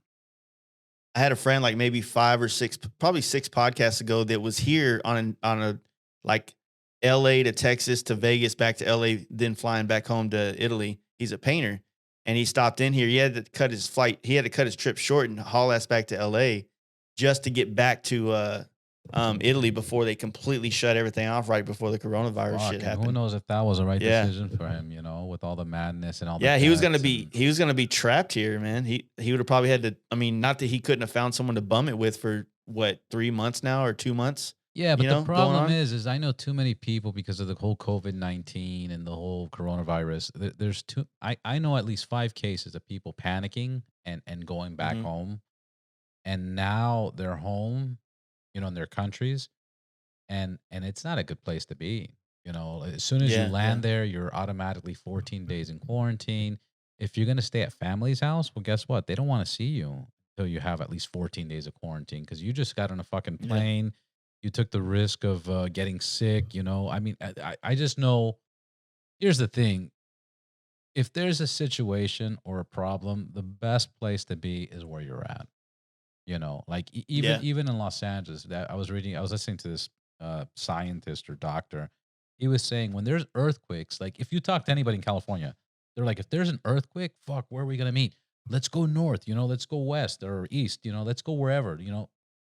[SPEAKER 2] I had a friend like maybe 5 or 6, probably 6 podcasts ago that was here on a like LA to Texas to Vegas back to LA, then flying back home to Italy. He's a painter, and he stopped in here. He had to cut his flight. He had to cut his trip short and haul ass back to LA just to get back to Italy before they completely shut everything off right before the coronavirus
[SPEAKER 1] Fuck,
[SPEAKER 2] shit
[SPEAKER 1] and
[SPEAKER 2] happened.
[SPEAKER 1] who knows if that was the right
[SPEAKER 2] Yeah.
[SPEAKER 1] decision for him, with all the madness and all the
[SPEAKER 2] Yeah, he was gonna
[SPEAKER 1] deaths
[SPEAKER 2] be trapped here, man. He would have probably had to. I mean, not that he couldn't have found someone to bum it with for what 3 months now or 2 months.
[SPEAKER 1] Yeah, but
[SPEAKER 2] you know,
[SPEAKER 1] the
[SPEAKER 2] going
[SPEAKER 1] problem
[SPEAKER 2] on.
[SPEAKER 1] is I know too many people because of the whole COVID-19 and the whole coronavirus. There's I know at least 5 cases of people panicking and going back
[SPEAKER 2] Mhm.
[SPEAKER 1] home, and now they're home, in their countries, and it's not a good place to be. As soon as
[SPEAKER 2] Yeah,
[SPEAKER 1] you land there, you're automatically 14 days in quarantine. If you're gonna stay at family's house, well, guess what? They don't want to see you until you have at least 14 days of quarantine because you just got on a fucking
[SPEAKER 2] Yeah.
[SPEAKER 1] plane. You took the risk of getting sick. I mean, I just know. Here's the thing: if there's a situation or a problem, the best place to be is where you're at. Like
[SPEAKER 2] Yeah.
[SPEAKER 1] even in Los Angeles, that I was listening to this scientist or doctor. He was saying when there's earthquakes, like if you talk to anybody in California, they're like, if there's an earthquake, fuck, where are we gonna meet? Let's go north, let's go west or east, let's go wherever,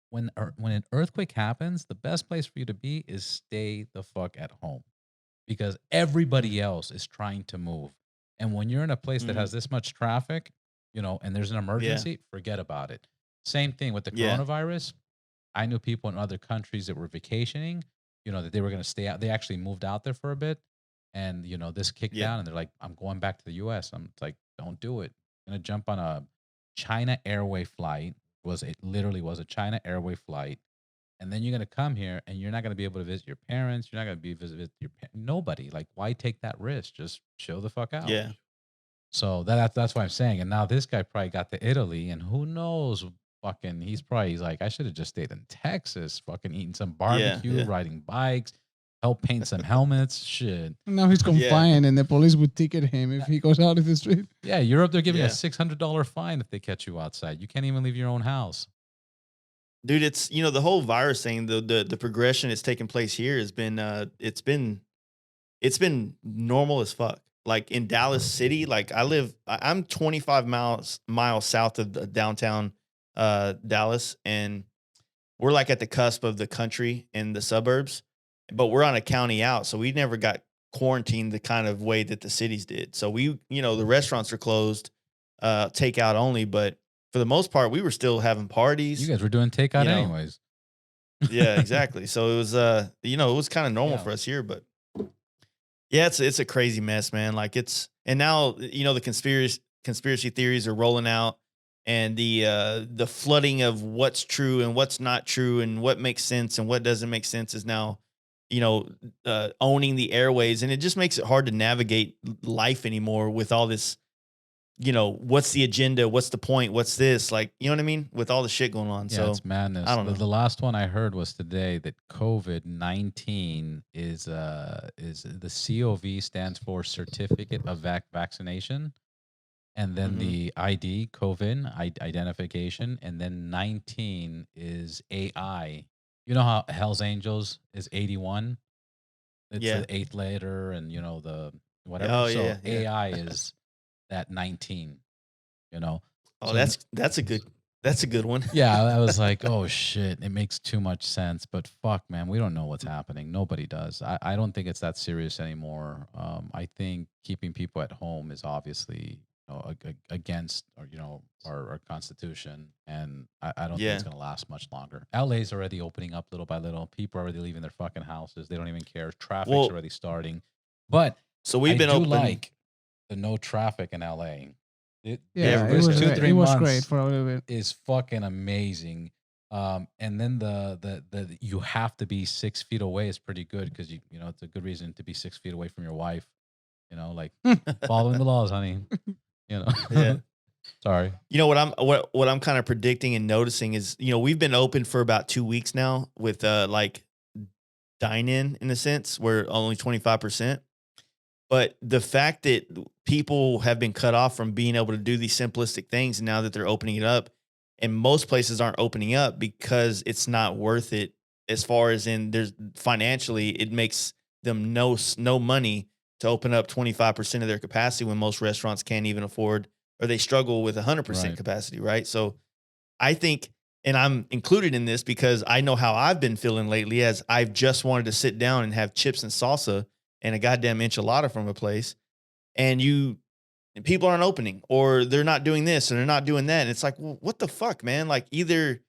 [SPEAKER 1] when an earthquake happens, the best place for you to be is stay the fuck at home because everybody else is trying to move. And when you're in a place that
[SPEAKER 2] Mhm.
[SPEAKER 1] has this much traffic, and there's an emergency, forget about it. Same thing with the
[SPEAKER 2] Yeah.
[SPEAKER 1] coronavirus. I knew people in other countries that were vacationing, that they were going to stay out. They actually moved out there for a bit. And, this kicked
[SPEAKER 2] Yeah.
[SPEAKER 1] down and they're like, I'm going back to the US. I'm like, don't do it. I'm going to jump on a China Airway flight. It literally was a China Airway flight. And then you're going to come here and you're not going to be able to visit your parents. You're not going to be visit your nobody. Like, why take that risk? Just chill the fuck out.
[SPEAKER 2] Yeah.
[SPEAKER 1] So that's what I'm saying. And now this guy probably got to Italy and who knows, he's like, I should have just stayed in Texas, fucking eating some barbecue,
[SPEAKER 2] yeah.
[SPEAKER 1] riding bikes, help paint some helmets, shit.
[SPEAKER 3] Now he's confined, and the police would ticket him if he goes out of the street.
[SPEAKER 1] Yeah, Europe, they're giving
[SPEAKER 2] Yeah.
[SPEAKER 1] a $600 fine if they catch you outside. You can't even leave your own house.
[SPEAKER 2] Dude, it's the whole virus thing, the progression that's taken place here has been it's been normal as fuck. Like in Dallas City, like I'm 25 miles south of the downtown Dallas, and we're like at the cusp of the country and the suburbs, but we're on a county out, so we never got quarantine the kind of way that the cities did. So we, the restaurants are closed, takeout only, but for the most part, we were still having
[SPEAKER 1] You
[SPEAKER 2] parties.
[SPEAKER 1] guys were doing takeout
[SPEAKER 2] You know.
[SPEAKER 1] anyways.
[SPEAKER 2] Yeah, exactly. So it was, it was kind of normal
[SPEAKER 1] Yeah.
[SPEAKER 2] for us here, but yeah, it's a crazy mess, man. Like and now, the conspiracy theories are rolling out, and the flooding of what's true and what's not true and what makes sense and what doesn't make sense is now, owning the airways, and it just makes it hard to navigate life anymore with all this, what's the agenda? What's the point? What's this? Like, you know what I mean? With all the shit going on.
[SPEAKER 1] Yeah,
[SPEAKER 2] So
[SPEAKER 1] it's madness.
[SPEAKER 2] I don't know.
[SPEAKER 1] The last one I heard was today that COVID-19 is the COV stands for Certificate of Vaccination, and then
[SPEAKER 2] Mhm.
[SPEAKER 1] the ID COVID identification, and then 19 is AI. You know how Hell's Angels is 81? It's
[SPEAKER 2] Yeah.
[SPEAKER 1] the eighth letter, and the whatever.
[SPEAKER 2] Oh,
[SPEAKER 1] So
[SPEAKER 2] yeah, yeah.
[SPEAKER 1] AI is that 19.
[SPEAKER 2] Oh,
[SPEAKER 1] So-
[SPEAKER 2] that's a good one.
[SPEAKER 1] Yeah, I was like, oh shit, it makes too much sense. But fuck, man, we don't know what's happening. Nobody does. I don't think it's that serious anymore. I think keeping people at home is obviously against our constitution, and I don't think it's gonna last much longer. LA's already opening up little by little. People are already leaving their fucking houses. They don't even care. Traffic's
[SPEAKER 2] Well-
[SPEAKER 1] already starting. But
[SPEAKER 2] So we've been
[SPEAKER 1] I do
[SPEAKER 2] open.
[SPEAKER 1] like the no traffic in LA.
[SPEAKER 3] Yeah,
[SPEAKER 1] first
[SPEAKER 3] it
[SPEAKER 1] 2-3
[SPEAKER 3] was
[SPEAKER 1] months
[SPEAKER 3] great for a little bit.
[SPEAKER 1] is fucking amazing. And then the you have to be 6 feet away is pretty good because it's a good reason to be 6 feet away from your wife. Like following the laws, honey.
[SPEAKER 2] Yeah.
[SPEAKER 1] Sorry.
[SPEAKER 2] What I'm kind of predicting and noticing is, we've been open for about 2 weeks now with like dine in a sense, where only 25%. But the fact that people have been cut off from being able to do these simplistic things, and now that they're opening it up, and most places aren't opening up because it's not worth it, as far as there's financially, it makes them no money to open up 25% of their capacity when most restaurants can't even afford, or they struggle with 100%
[SPEAKER 1] Right.
[SPEAKER 2] capacity, right? So I think, and I'm included in this because I know how I've been feeling lately, as I've just wanted to sit down and have chips and salsa and a goddamn enchilada from a place, and people aren't opening, or they're not doing this, or they're not doing that. And it's like, well, what the fuck, man? Like, either,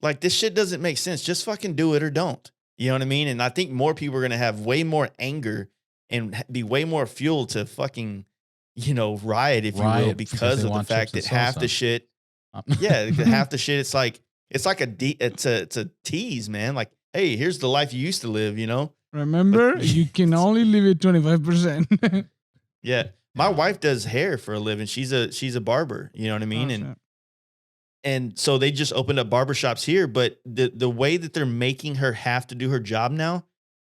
[SPEAKER 2] like, this shit doesn't make sense. Just fucking do it or don't. You know what I mean? And I think more people are going to have way more anger and be way more fuel to fucking, riot, if you will,
[SPEAKER 1] Riot
[SPEAKER 2] because
[SPEAKER 1] because they
[SPEAKER 2] of the
[SPEAKER 1] want
[SPEAKER 2] fact
[SPEAKER 1] chips
[SPEAKER 2] that
[SPEAKER 1] and
[SPEAKER 2] half the
[SPEAKER 1] salsa.
[SPEAKER 2] shit, half the shit, it's like it's a tease, man. Like, hey, here's the life you used to live,
[SPEAKER 3] Remember, you can only leave it 25%.
[SPEAKER 2] Yeah. My
[SPEAKER 1] Yeah.
[SPEAKER 2] wife does hair for a living. She's a barber, you know what I mean?
[SPEAKER 3] Oh,
[SPEAKER 2] And so they just opened up barbershops here, but the way that they're making her have to do her job now,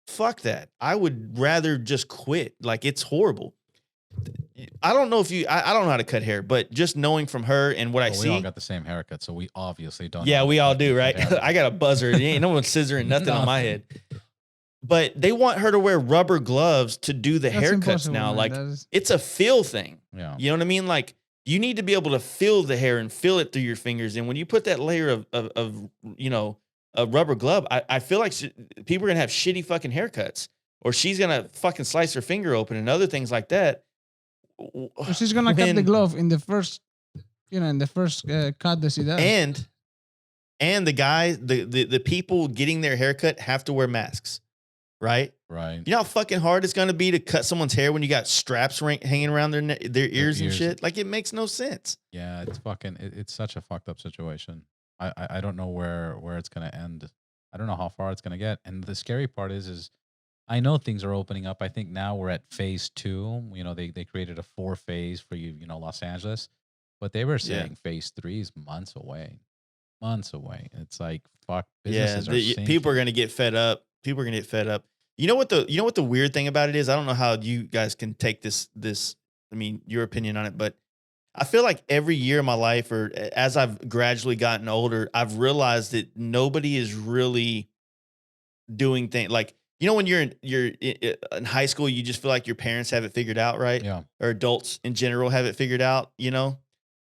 [SPEAKER 2] fuck that. I would rather just quit. Like, it's horrible. I don't know if I don't know how to cut hair, but just knowing from her and what I
[SPEAKER 1] Well, we all
[SPEAKER 2] see.
[SPEAKER 1] got the same haircut, so we obviously don't.
[SPEAKER 2] Yeah,
[SPEAKER 1] know
[SPEAKER 2] we all
[SPEAKER 1] how to
[SPEAKER 2] do,
[SPEAKER 1] cut
[SPEAKER 2] right?
[SPEAKER 1] hair.
[SPEAKER 2] I got a buzzer. Ain't no one scissoring nothing on my
[SPEAKER 1] Nothing.
[SPEAKER 2] head. But they want her to wear rubber gloves to do the
[SPEAKER 3] That's
[SPEAKER 2] haircuts
[SPEAKER 3] impossible,
[SPEAKER 2] now.
[SPEAKER 3] man.
[SPEAKER 2] Like,
[SPEAKER 3] That is-
[SPEAKER 2] it's a feel thing.
[SPEAKER 1] Yeah.
[SPEAKER 2] You know what I mean? Like, you need to be able to feel the hair and feel it through your fingers. And when you put that layer of a rubber glove, I feel like people are going to have shitty fucking haircuts, or she's going to fucking slice her finger open and other things like that.
[SPEAKER 3] So she's gonna cut the glove in the first, cut that she does.
[SPEAKER 2] And the guys, the people getting their haircut have to wear masks, right?
[SPEAKER 1] Right.
[SPEAKER 2] You know how fucking hard it's going to be to cut someone's hair when you got straps hanging around their ears and
[SPEAKER 1] ears.
[SPEAKER 2] shit? Like, it makes no sense.
[SPEAKER 1] Yeah, it's fucking. It's such a fucked up situation. I don't know where it's gonna end. I don't know how far it's gonna get. And the scary part is I know things are opening up. I think now we're at phase 2. They created a 4-phase for Los Angeles, but they were saying phase 3 is months away. Months away. It's like, fuck. Businesses are sinking.
[SPEAKER 2] People are going to get fed up. People are going to get fed up. You know what the weird thing about it is? I don't know how you guys can take this. I mean, your opinion on it, but I feel like every year of my life, or as I've gradually gotten older, I've realized that nobody is really doing things like, when you're in high school, you just feel like your parents have it figured out, right?
[SPEAKER 1] Yeah.
[SPEAKER 2] Or adults in general have it figured out. You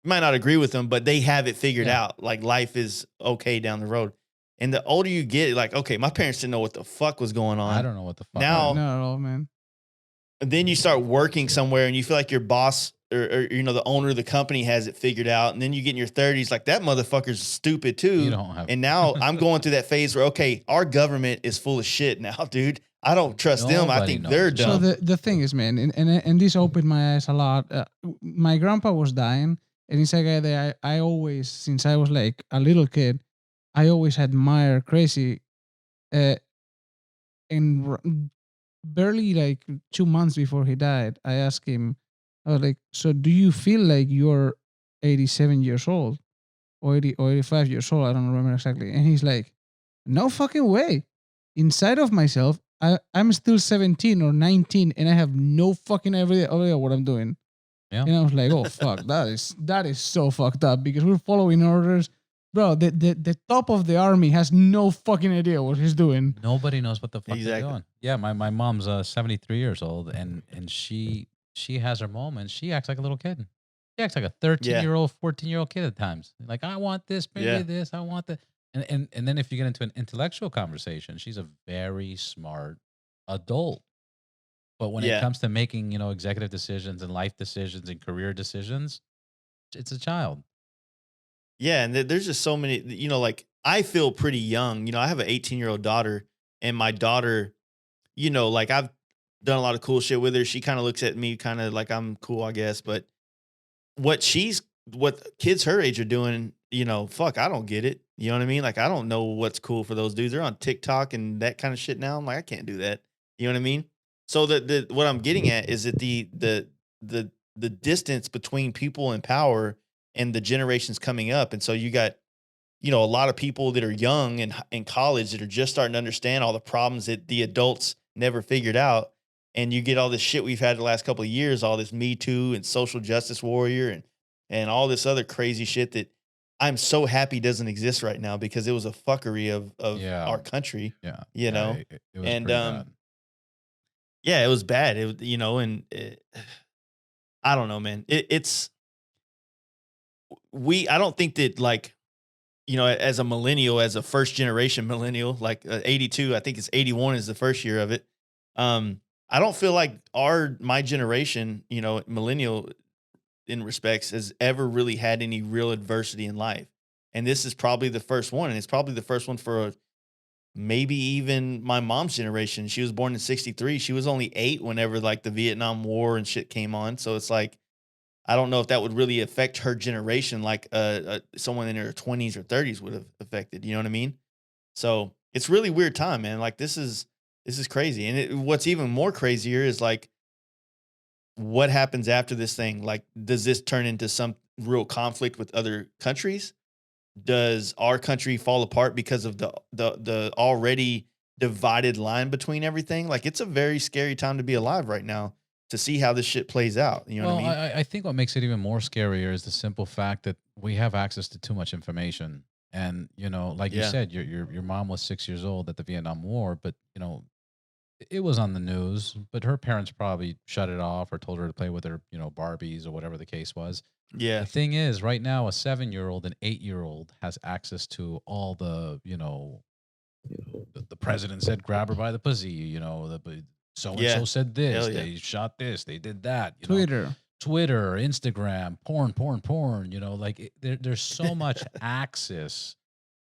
[SPEAKER 2] might not agree with them, but they have it figured out. Like, life is okay down the road. And the older you get, like, okay, my parents didn't know what the fuck was going on.
[SPEAKER 1] I don't know what the fuck.
[SPEAKER 2] Now-
[SPEAKER 3] Not at all, man.
[SPEAKER 2] then you start working somewhere and you feel like your boss or the owner of the company has it figured out. And then you get in your 30s, like that motherfucker's stupid too.
[SPEAKER 1] You don't have.
[SPEAKER 2] And now I'm going through that phase where, okay, our government is full of shit now, dude. I don't trust them. I think they're dumb.
[SPEAKER 3] So the thing is, man, and this opened my eyes a lot. My grandpa was dying, and he's a guy that I always, since I was like a little kid, I always admired crazy. And barely like 2 months before he died, I asked him, I was like, so do you feel like you're 87 years old or 80 or 85 years old? I don't remember exactly. And he's like, no fucking way. Inside of myself, I'm still 17 or 19 and I have no fucking idea what I'm doing.
[SPEAKER 1] Yeah.
[SPEAKER 3] And I was like, oh, fuck, that is so fucked up because we're following orders. Bro, the top of the army has no fucking idea what he's doing.
[SPEAKER 1] Nobody knows what the fuck they're doing. Yeah, my mom's 73 years old, and she has her moments. She acts like a little kid. She acts like a 13-year-old, 14-year-old kid at times. Like, I want this, maybe this, I want that. And then if you get into an intellectual conversation, she's a very smart adult. But when it comes to making, executive decisions and life decisions and career decisions, it's a child.
[SPEAKER 2] Yeah, and there's just so many, like I feel pretty young. I have an 18-year-old daughter, and my daughter, like I've done a lot of cool shit with her. She kind of looks at me kind of like I'm cool, I guess. But what kids her age are doing, fuck, I don't get it. You know what I mean? Like, I don't know what's cool for those dudes. They're on TikTok and that kind of shit now. I'm like, I can't do that. You know what I mean? So what I'm getting at is that the distance between people in power and the generations coming up. And so you got, a lot of people that are young and in college that are just starting to understand all the problems that the adults never figured out. And you get all this shit we've had the last couple of years, all this Me Too and social justice warrior and all this other crazy shit that I'm so happy doesn't exist right now because it was a fuckery of our country.
[SPEAKER 1] Yeah.
[SPEAKER 2] It was
[SPEAKER 1] and bad.
[SPEAKER 2] Yeah, it was bad. I don't know, man. I don't think that, like, as a millennial, as a first generation millennial, like 82, I think it's 81 is the first year of it. I don't feel like my generation, millennial in respects, has ever really had any real adversity in life. And this is probably the first one. And it's probably the first one for maybe even my mom's generation. She was born in 63. She was only 8 whenever like the Vietnam War and shit came on. So it's like, I don't know if that would really affect her generation like someone in their 20s or 30s would have affected. You know what I mean? So it's really weird time, man. Like this is crazy. And what's even more crazier is like, what happens after this thing? Like, does this turn into some real conflict with other countries? Does our country fall apart because of the already divided line between everything? Like, it's a very scary time to be alive right now to see how this shit plays out. You know what I mean?
[SPEAKER 1] I think what makes it even more scarier is the simple fact that we have access to too much information. And, like you said, your mom was 6 years old at the Vietnam War, but, it was on the news, but her parents probably shut it off or told her to play with her, Barbies or whatever the case was.
[SPEAKER 2] Yeah.
[SPEAKER 1] The thing is, right now, a 7-year-old and 8-year-old has access to all the, the president said, grab her by the pussy, so-and-so said this, they shot this, they did that.
[SPEAKER 3] Twitter,
[SPEAKER 1] Instagram, porn, there's so much access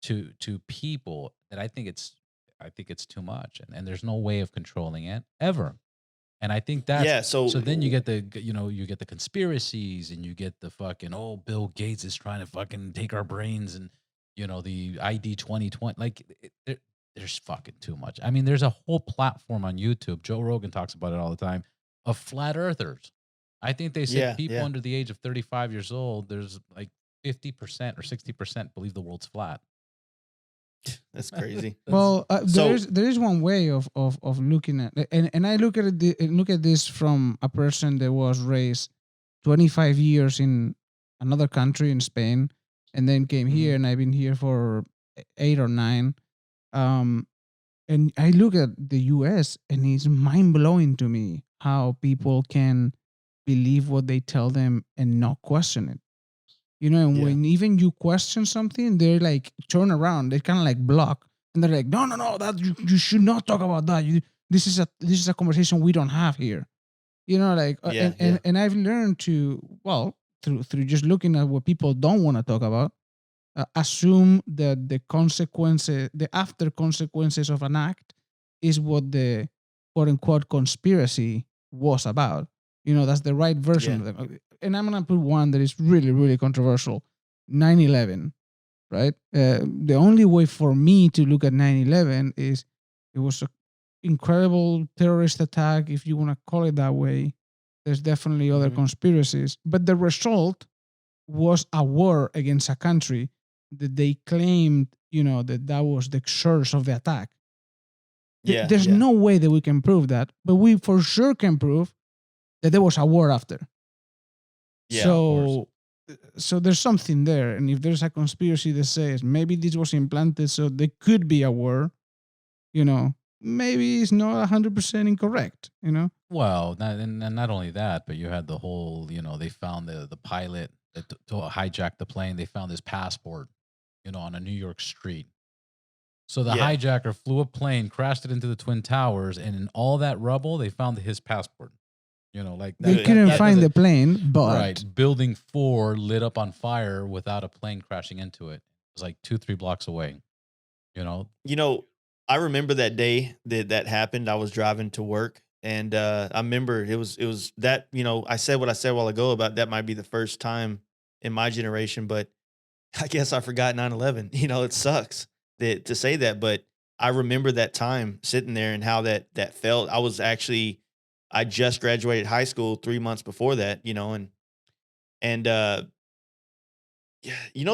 [SPEAKER 1] to people that I think it's too much, and there's no way of controlling it ever. And I think that's so then you get the conspiracies, and you get the fucking Bill Gates is trying to fucking take our brains, and the ID 2020. Like there's fucking too much. I mean, there's a whole platform on YouTube. Joe Rogan talks about it all the time of flat earthers. I think they said people under the age of 35 years old, there's like 50% or 60% believe the world's flat.
[SPEAKER 2] That's crazy.
[SPEAKER 3] Well, there is one way of looking at it, and I look at this from a person that was raised 25 years in another country in Spain, and then came here, and I've been here for 8 or 9. And I look at the U.S. and it's mind blowing to me how people can believe what they tell them and not question it. And when even you question something, they're like turn around. They kind of like block, and they're like, no, that you should not talk about that. This is a conversation we don't have here. Like
[SPEAKER 2] Yeah,
[SPEAKER 3] and I've learned to, well, through just looking at what people don't want to talk about, assume that the after consequences of an act is what the quote unquote conspiracy was about. That's the right version
[SPEAKER 2] yeah,
[SPEAKER 3] of them. And I'm gonna put one that is really, really controversial: 9/11. Right? The only way for me to look at 9/11 is it was an incredible terrorist attack, if you want to call it that way. There's definitely other
[SPEAKER 2] hmm
[SPEAKER 3] conspiracies, but the result was a war against a country that they claimed, that was the source of the attack.
[SPEAKER 2] yeah,
[SPEAKER 3] There's
[SPEAKER 2] yeah,
[SPEAKER 3] no way that we can prove that, but we for sure can prove that there was a war after.
[SPEAKER 2] yeah.
[SPEAKER 1] Of course.
[SPEAKER 3] So there's something there, and if there's a conspiracy that says maybe this was implanted so there could be a war, maybe it's not 100% incorrect.
[SPEAKER 1] Well, and not only that, but you had the whole, they found the pilot that to hijack the plane. They found his passport, on a New York street. So the
[SPEAKER 2] Yeah.
[SPEAKER 1] hijacker flew a plane, crashed it into the Twin Towers, and in all that rubble, they found his passport. Like
[SPEAKER 3] They
[SPEAKER 2] Good.
[SPEAKER 3] couldn't
[SPEAKER 2] Yeah.
[SPEAKER 3] find the plane, but
[SPEAKER 1] right. Building 4 lit up on fire without a plane crashing into it. It was like 2-3 blocks away.
[SPEAKER 2] You know, I remember that day that happened. I was driving to work, and I remember it was that, I said what I said a while ago about that might be the first time in my generation, but I guess I forgot 9/11. It sucks to say that, but I remember that time sitting there and how that felt. I just graduated high school 3 months before that, and yeah,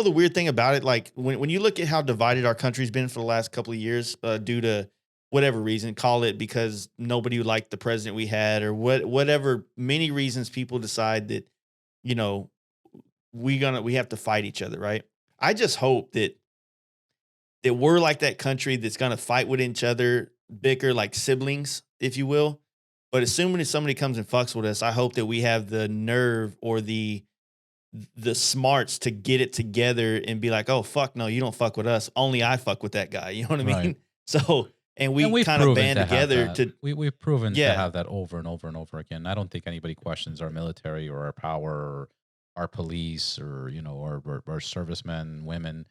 [SPEAKER 2] the weird thing about it, like when you look at how divided our country's been for the last couple of years, due to whatever reason, call it because nobody liked the president we had, or whatever many reasons people decide that, you know, we have to fight each other, right? I just hope that we're like that country that's gonna fight with each other, bicker like siblings, if you will. But assuming if somebody comes and fucks with us, I hope that we have the nerve or the smarts to get it together and be like, "Oh fuck, no, you don't fuck with us. Only I fuck with that guy." You know what I
[SPEAKER 1] Right.
[SPEAKER 2] mean? So, and
[SPEAKER 1] And
[SPEAKER 2] we
[SPEAKER 1] we've
[SPEAKER 2] kind of
[SPEAKER 1] proven
[SPEAKER 2] band
[SPEAKER 1] to have
[SPEAKER 2] together
[SPEAKER 1] that.
[SPEAKER 2] to,
[SPEAKER 1] We've proven to
[SPEAKER 2] yeah,
[SPEAKER 1] have that over and over and over again. I don't think anybody questions our military or our power or our police or our servicemen, women.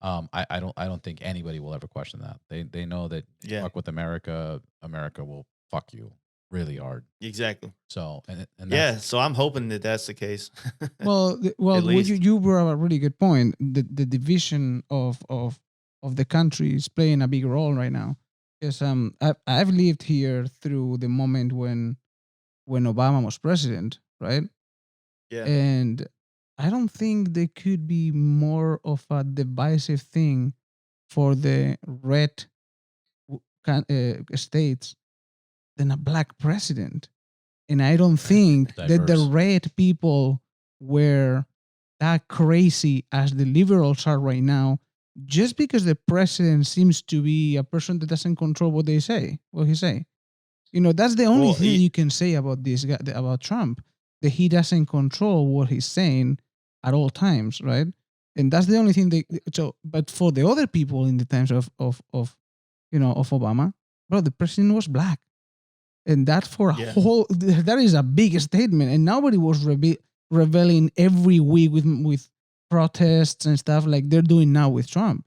[SPEAKER 1] I don't think anybody will ever question that. They know that you
[SPEAKER 2] yeah,
[SPEAKER 1] fuck with America, America will fuck you really hard.
[SPEAKER 2] exactly.
[SPEAKER 1] So and
[SPEAKER 2] Yeah,
[SPEAKER 1] that's
[SPEAKER 2] so I'm hoping that that's the case.
[SPEAKER 3] well,
[SPEAKER 2] At
[SPEAKER 3] what you
[SPEAKER 2] least.
[SPEAKER 3] you brought up a really good point. The division of the country is playing a big role right now. Because I've lived here through the moment when Obama was president, right?
[SPEAKER 2] Yeah.
[SPEAKER 3] And I don't think there could be more of a divisive thing for the red states than a black president. And I don't think that the
[SPEAKER 1] diverse.
[SPEAKER 3] red people were that crazy as the liberals are right now, just because the president seems to be a person that doesn't control what he say. That's the only
[SPEAKER 2] Well,
[SPEAKER 3] thing that you can say about this guy, about Trump, that he doesn't control what he's saying at all times, right? And that's the only thing but for the other people in the times of Obama, bro, the president was black. And that for a
[SPEAKER 2] yeah.
[SPEAKER 3] whole that is a big statement, and nobody was rebelling every week with protests and stuff like they're doing now with Trump.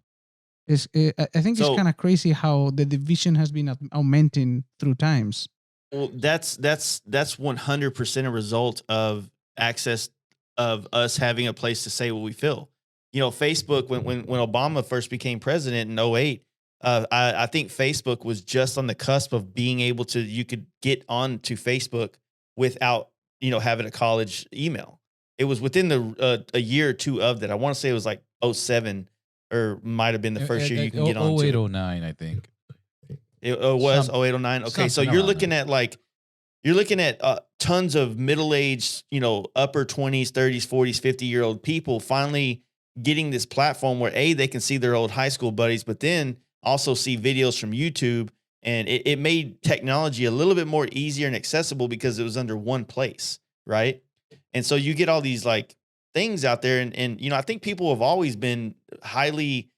[SPEAKER 3] I think it's
[SPEAKER 2] So,
[SPEAKER 3] kind of crazy how the division has been augmenting through times.
[SPEAKER 2] well, that's 100% a result of access of us having a place to say what we feel. Facebook, when Obama first became president in '08, I think Facebook was just on the cusp of being able to, you could get on to Facebook without, having a college email. It was within a year or two of that. I want to say it was like '07, or might have been the first year you can get onto it.
[SPEAKER 1] 0809, I think.
[SPEAKER 2] It was
[SPEAKER 1] Some
[SPEAKER 2] 08, '09. Okay, so
[SPEAKER 1] something around there.
[SPEAKER 2] you're looking at tons of middle-aged, upper 20s, 30s, 40s, 50-year-old people finally getting this platform where they can see their old high school buddies, but then also see videos from YouTube. And it made technology a little bit more easier and accessible because it was under one place, right? And so you get all these like things out there, and I think people have always been highly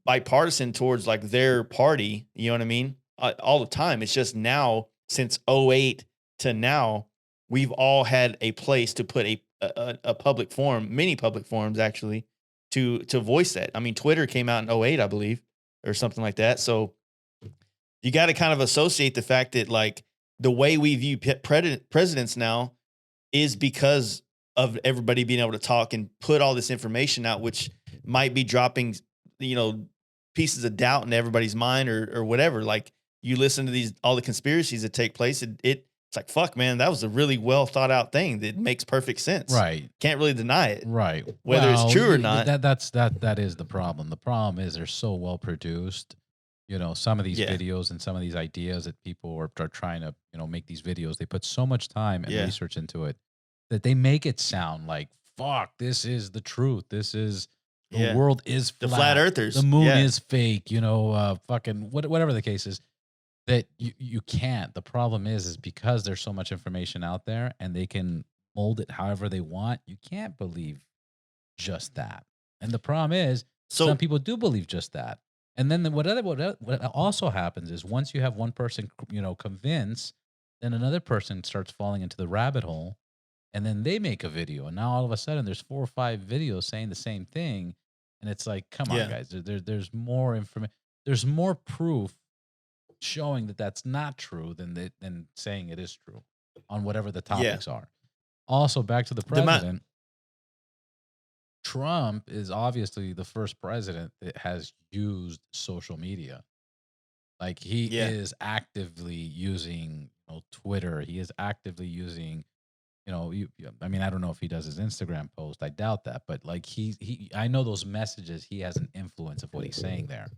[SPEAKER 2] bipartisan towards like their party. You know what I mean? All the time. It's just now since '08 to now, we've all had a place to put a public forum, many public forums actually, to voice that. I mean, Twitter came out in '08, I believe, or something like that. So you got to kind of associate the fact that like the way we view presidents now is because of everybody being able to talk and put all this information out, which might be dropping, pieces of doubt in everybody's mind or whatever. Like you listen to all the conspiracies that take place. It's like, fuck, man, that was a really well thought out thing that makes perfect sense.
[SPEAKER 1] Right.
[SPEAKER 2] Can't really deny it.
[SPEAKER 1] Right.
[SPEAKER 2] Whether it's true or not.
[SPEAKER 1] That is the problem. The problem is they're so well produced. Some of these videos and some of these ideas that people are trying to, make these videos, they put so much time and research into it that they make it sound like, fuck, this is the truth. This is, the world is flat.
[SPEAKER 2] The flat earthers.
[SPEAKER 1] The moon is fake, fucking whatever the case is, that you can't. The problem is because there's so much information out there and they can mold it however they want, you can't believe just that. And the problem is some people do believe just that. And then what also happens is once you have one person, convince, then another person starts falling into the rabbit hole, and then they make a video, and now all of a sudden there's 4 or 5 videos saying the same thing, and it's like, come on, guys, there's more information, there's more proof showing that that's not true than saying it is true on whatever the topics are. Also, back to the president. Trump is obviously the first president that has used social media. Like he is actively using Twitter. He is actively using, I mean, I don't know if he does his Instagram post. I doubt that. But like I know those messages, he has an influence of what he's saying there.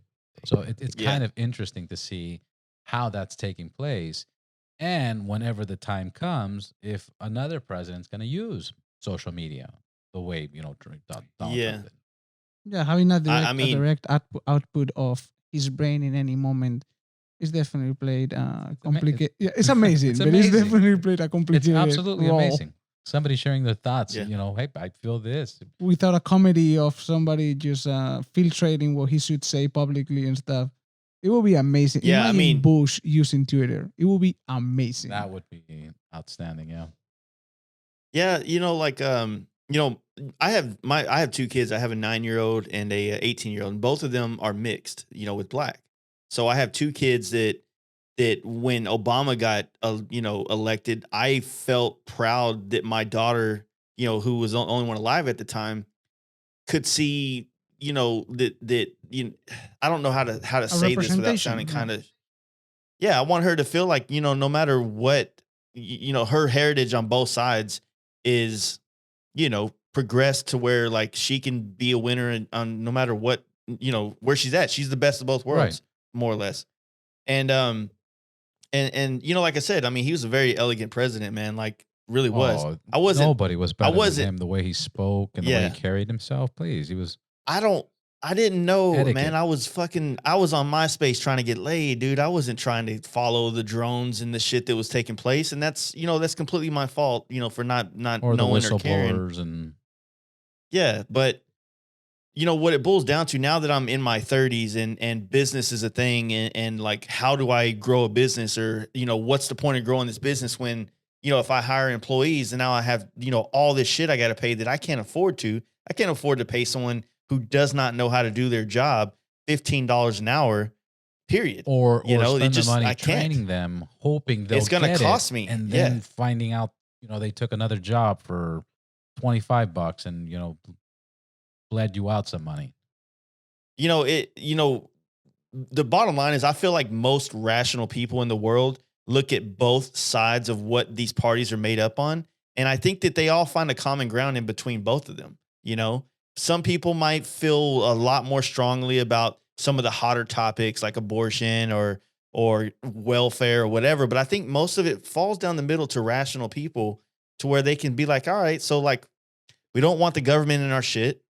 [SPEAKER 1] So it's kind of interesting to see how that's taking place. And whenever the time comes, if another president's going to use social media the way, Donald Trump did.
[SPEAKER 3] Yeah, having a direct output of his brain in any moment is definitely played complicated. Yeah, it's amazing, it's definitely played a complicated
[SPEAKER 1] It's absolutely
[SPEAKER 3] role.
[SPEAKER 1] amazing. Somebody sharing their thoughts, hey, I feel this.
[SPEAKER 3] Without a comedy of somebody just filtrating what he should say publicly and stuff, it will be amazing.
[SPEAKER 2] Yeah,
[SPEAKER 3] Imagine Bush using Twitter. It will be amazing.
[SPEAKER 1] That would be outstanding, yeah.
[SPEAKER 2] Yeah, I have 2 kids. I have a 9-year-old and a 18-year-old, and both of them are mixed, with black. So I have 2 kids that when Obama got elected, I felt proud that my daughter, who was the only one alive at the time, could see, that I don't know how to say this without sounding kind of. Yeah, I want her to feel like, no matter what, her heritage on both sides is, progressed to where like she can be a winner on no matter what, where she's at. She's the best of both worlds, more or less. And like I said, I mean, he was a very elegant president, man. Like really was.
[SPEAKER 1] Nobody was better than him. The way he spoke and the way he carried himself. Please, he was.
[SPEAKER 2] I didn't know,
[SPEAKER 1] etiquette.
[SPEAKER 2] man. I was on MySpace trying to get laid, dude. I wasn't trying to follow the drones and the shit that was taking place. And that's completely my fault, for not
[SPEAKER 1] or
[SPEAKER 2] knowing
[SPEAKER 1] the
[SPEAKER 2] or caring.
[SPEAKER 1] and
[SPEAKER 2] Yeah. But what it boils down to now that I'm in my 30s and business is a thing and like, how do I grow a business or, what's the point of growing this business when, if I hire employees and now I have, all this shit I got to pay that I can't afford to pay someone who does not know how to do their job $15 an hour, period.
[SPEAKER 1] Or spend
[SPEAKER 2] the
[SPEAKER 1] money
[SPEAKER 2] I
[SPEAKER 1] training
[SPEAKER 2] can't.
[SPEAKER 1] them, hoping they'll
[SPEAKER 2] It's going to cost
[SPEAKER 1] it,
[SPEAKER 2] me.
[SPEAKER 1] and then finding out, they took another job for $25 and, bled you out some money.
[SPEAKER 2] The bottom line is I feel like most rational people in the world look at both sides of what these parties are made up on. And I think that they all find a common ground in between both of them. Some people might feel a lot more strongly about some of the hotter topics like abortion or welfare or whatever. But I think most of it falls down the middle to rational people to where they can be like, all right, so like, we don't want the government in our shit,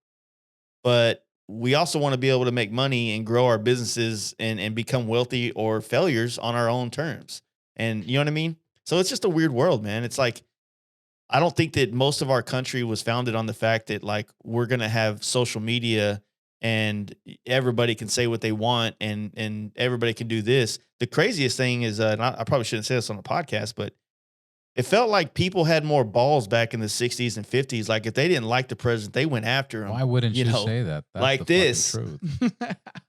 [SPEAKER 2] but we also want to be able to make money and grow our businesses and become wealthy or failures on our own terms. And you know what I mean? So it's just a weird world, man. It's like, I don't think that most of our country was founded on the fact that like we're going to have social media and everybody can say what they want and everybody can do this. The craziest thing is, and I probably shouldn't say this on a podcast, but it felt like people had more balls back in the 60s and 50s. Like if they didn't like the president, they went after him.
[SPEAKER 1] Why wouldn't you say that? That's
[SPEAKER 2] like
[SPEAKER 1] the
[SPEAKER 2] this,
[SPEAKER 1] truth.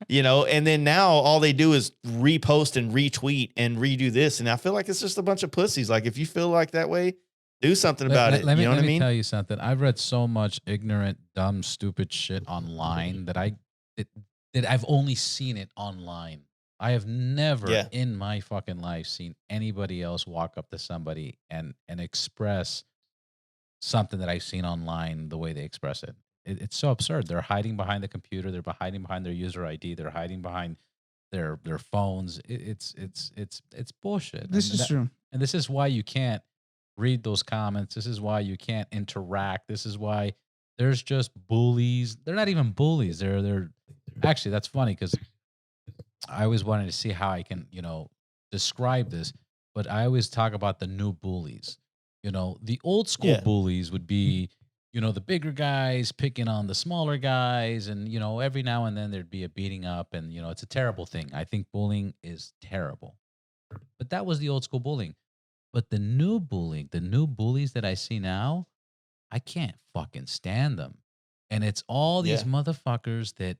[SPEAKER 2] and then now all they do is repost and retweet and redo this. And I feel like it's just a bunch of pussies. Like if you feel like that way, do something about it.
[SPEAKER 1] Let
[SPEAKER 2] you know what I
[SPEAKER 1] me
[SPEAKER 2] mean?
[SPEAKER 1] tell you something. I've read so much ignorant, dumb, stupid shit online that I've only seen it online. I have never in my fucking life seen anybody else walk up to somebody and express something that I've seen online the way they express it. It's so absurd. They're hiding behind the computer. They're hiding behind their user ID. They're hiding behind their phones. It's bullshit.
[SPEAKER 3] This is true.
[SPEAKER 1] And this is why you can't read those comments. This is why you can't interact. This is why there's just bullies. They're not even bullies. They're actually, that's funny because I always wanted to see how I can, describe this, but I always talk about the new bullies. The old school bullies would be, the bigger guys picking on the smaller guys. And, every now and then there'd be a beating up and, it's a terrible thing. I think bullying is terrible, but that was the old school bullying. But the new bullies that I see now, I can't fucking stand them. And it's all these motherfuckers that,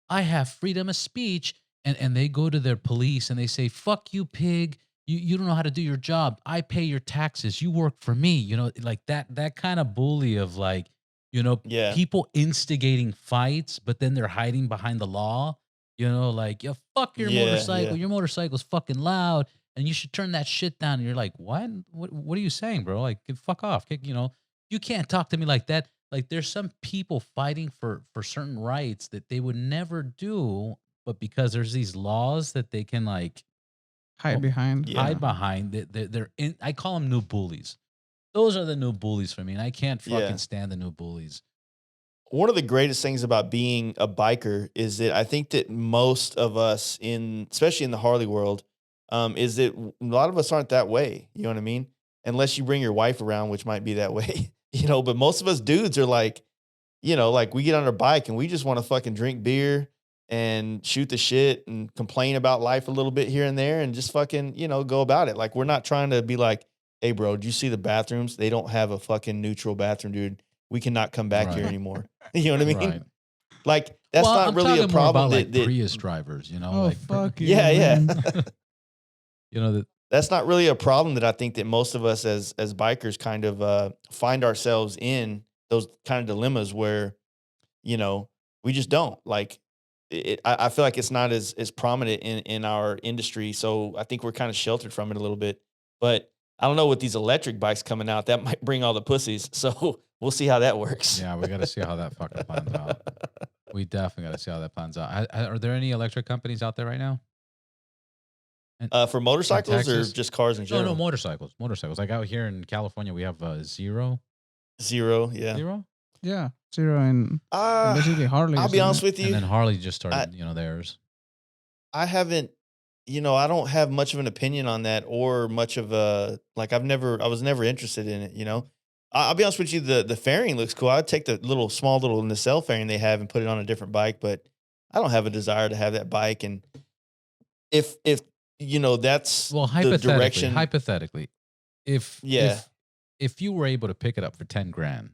[SPEAKER 1] I have freedom of speech. And they go to their police and they say, fuck you, pig. You don't know how to do your job. I pay your taxes. You work for me. Like that kind of bully of like, people instigating fights, but then they're hiding behind the law. Like, fuck your motorcycle. Your motorcycle's fucking loud and you should turn that shit down. And you're like, what? What are you saying, bro? Like, fuck off. You can't talk to me like that. Like there's some people fighting for certain rights that they would never do, but because there's these laws that they can like
[SPEAKER 3] hide behind.
[SPEAKER 1] They're in. I call them new bullies. Those are the new bullies for me, and I can't fucking stand the new bullies.
[SPEAKER 2] One of the greatest things about being a biker is that I think that most of us especially in the Harley world, is that a lot of us aren't that way. You know what I mean? Unless you bring your wife around, which might be that way. But most of us dudes are like, like we get on our bike and we just want to fucking drink beer and shoot the shit and complain about life a little bit here and there and just fucking, go about it. Like we're not trying to be like, hey bro, do you see the bathrooms? They don't have a fucking neutral bathroom, dude. We cannot come back here anymore. You know what I mean?
[SPEAKER 1] Right.
[SPEAKER 2] Like that's not really a problem.
[SPEAKER 1] About, like Prius drivers,
[SPEAKER 3] Oh,
[SPEAKER 1] like,
[SPEAKER 3] fuck
[SPEAKER 2] yeah.
[SPEAKER 1] that.
[SPEAKER 2] That's not really a problem that I think that most of us as bikers kind of find ourselves in, those kind of dilemmas where, we just don't like it. I feel like it's not as prominent in our industry. So I think we're kind of sheltered from it a little bit, but I don't know, with these electric bikes coming out, that might bring all the pussies. So we'll see how that works.
[SPEAKER 1] Yeah. We got to see how that fucking plans out. We definitely got to see how that plans out. Are there any electric companies out there right now?
[SPEAKER 2] For motorcycles or just cars in general?
[SPEAKER 1] No, motorcycles. Like out here in California, we have Zero.
[SPEAKER 2] Zero, yeah.
[SPEAKER 1] Zero?
[SPEAKER 3] Yeah, Zero and basically Harley.
[SPEAKER 2] I'll be honest with you.
[SPEAKER 1] And then Harley just started, theirs.
[SPEAKER 2] I haven't, I don't have much of an opinion on that or much of a, like I was never interested in it, I'll be honest with you, the fairing looks cool. I'd take the small little nacelle fairing they have and put it on a different bike, but I don't have a desire to have that bike. And if that's the direction.
[SPEAKER 1] Hypothetically, if you were able to pick it up for $10,000,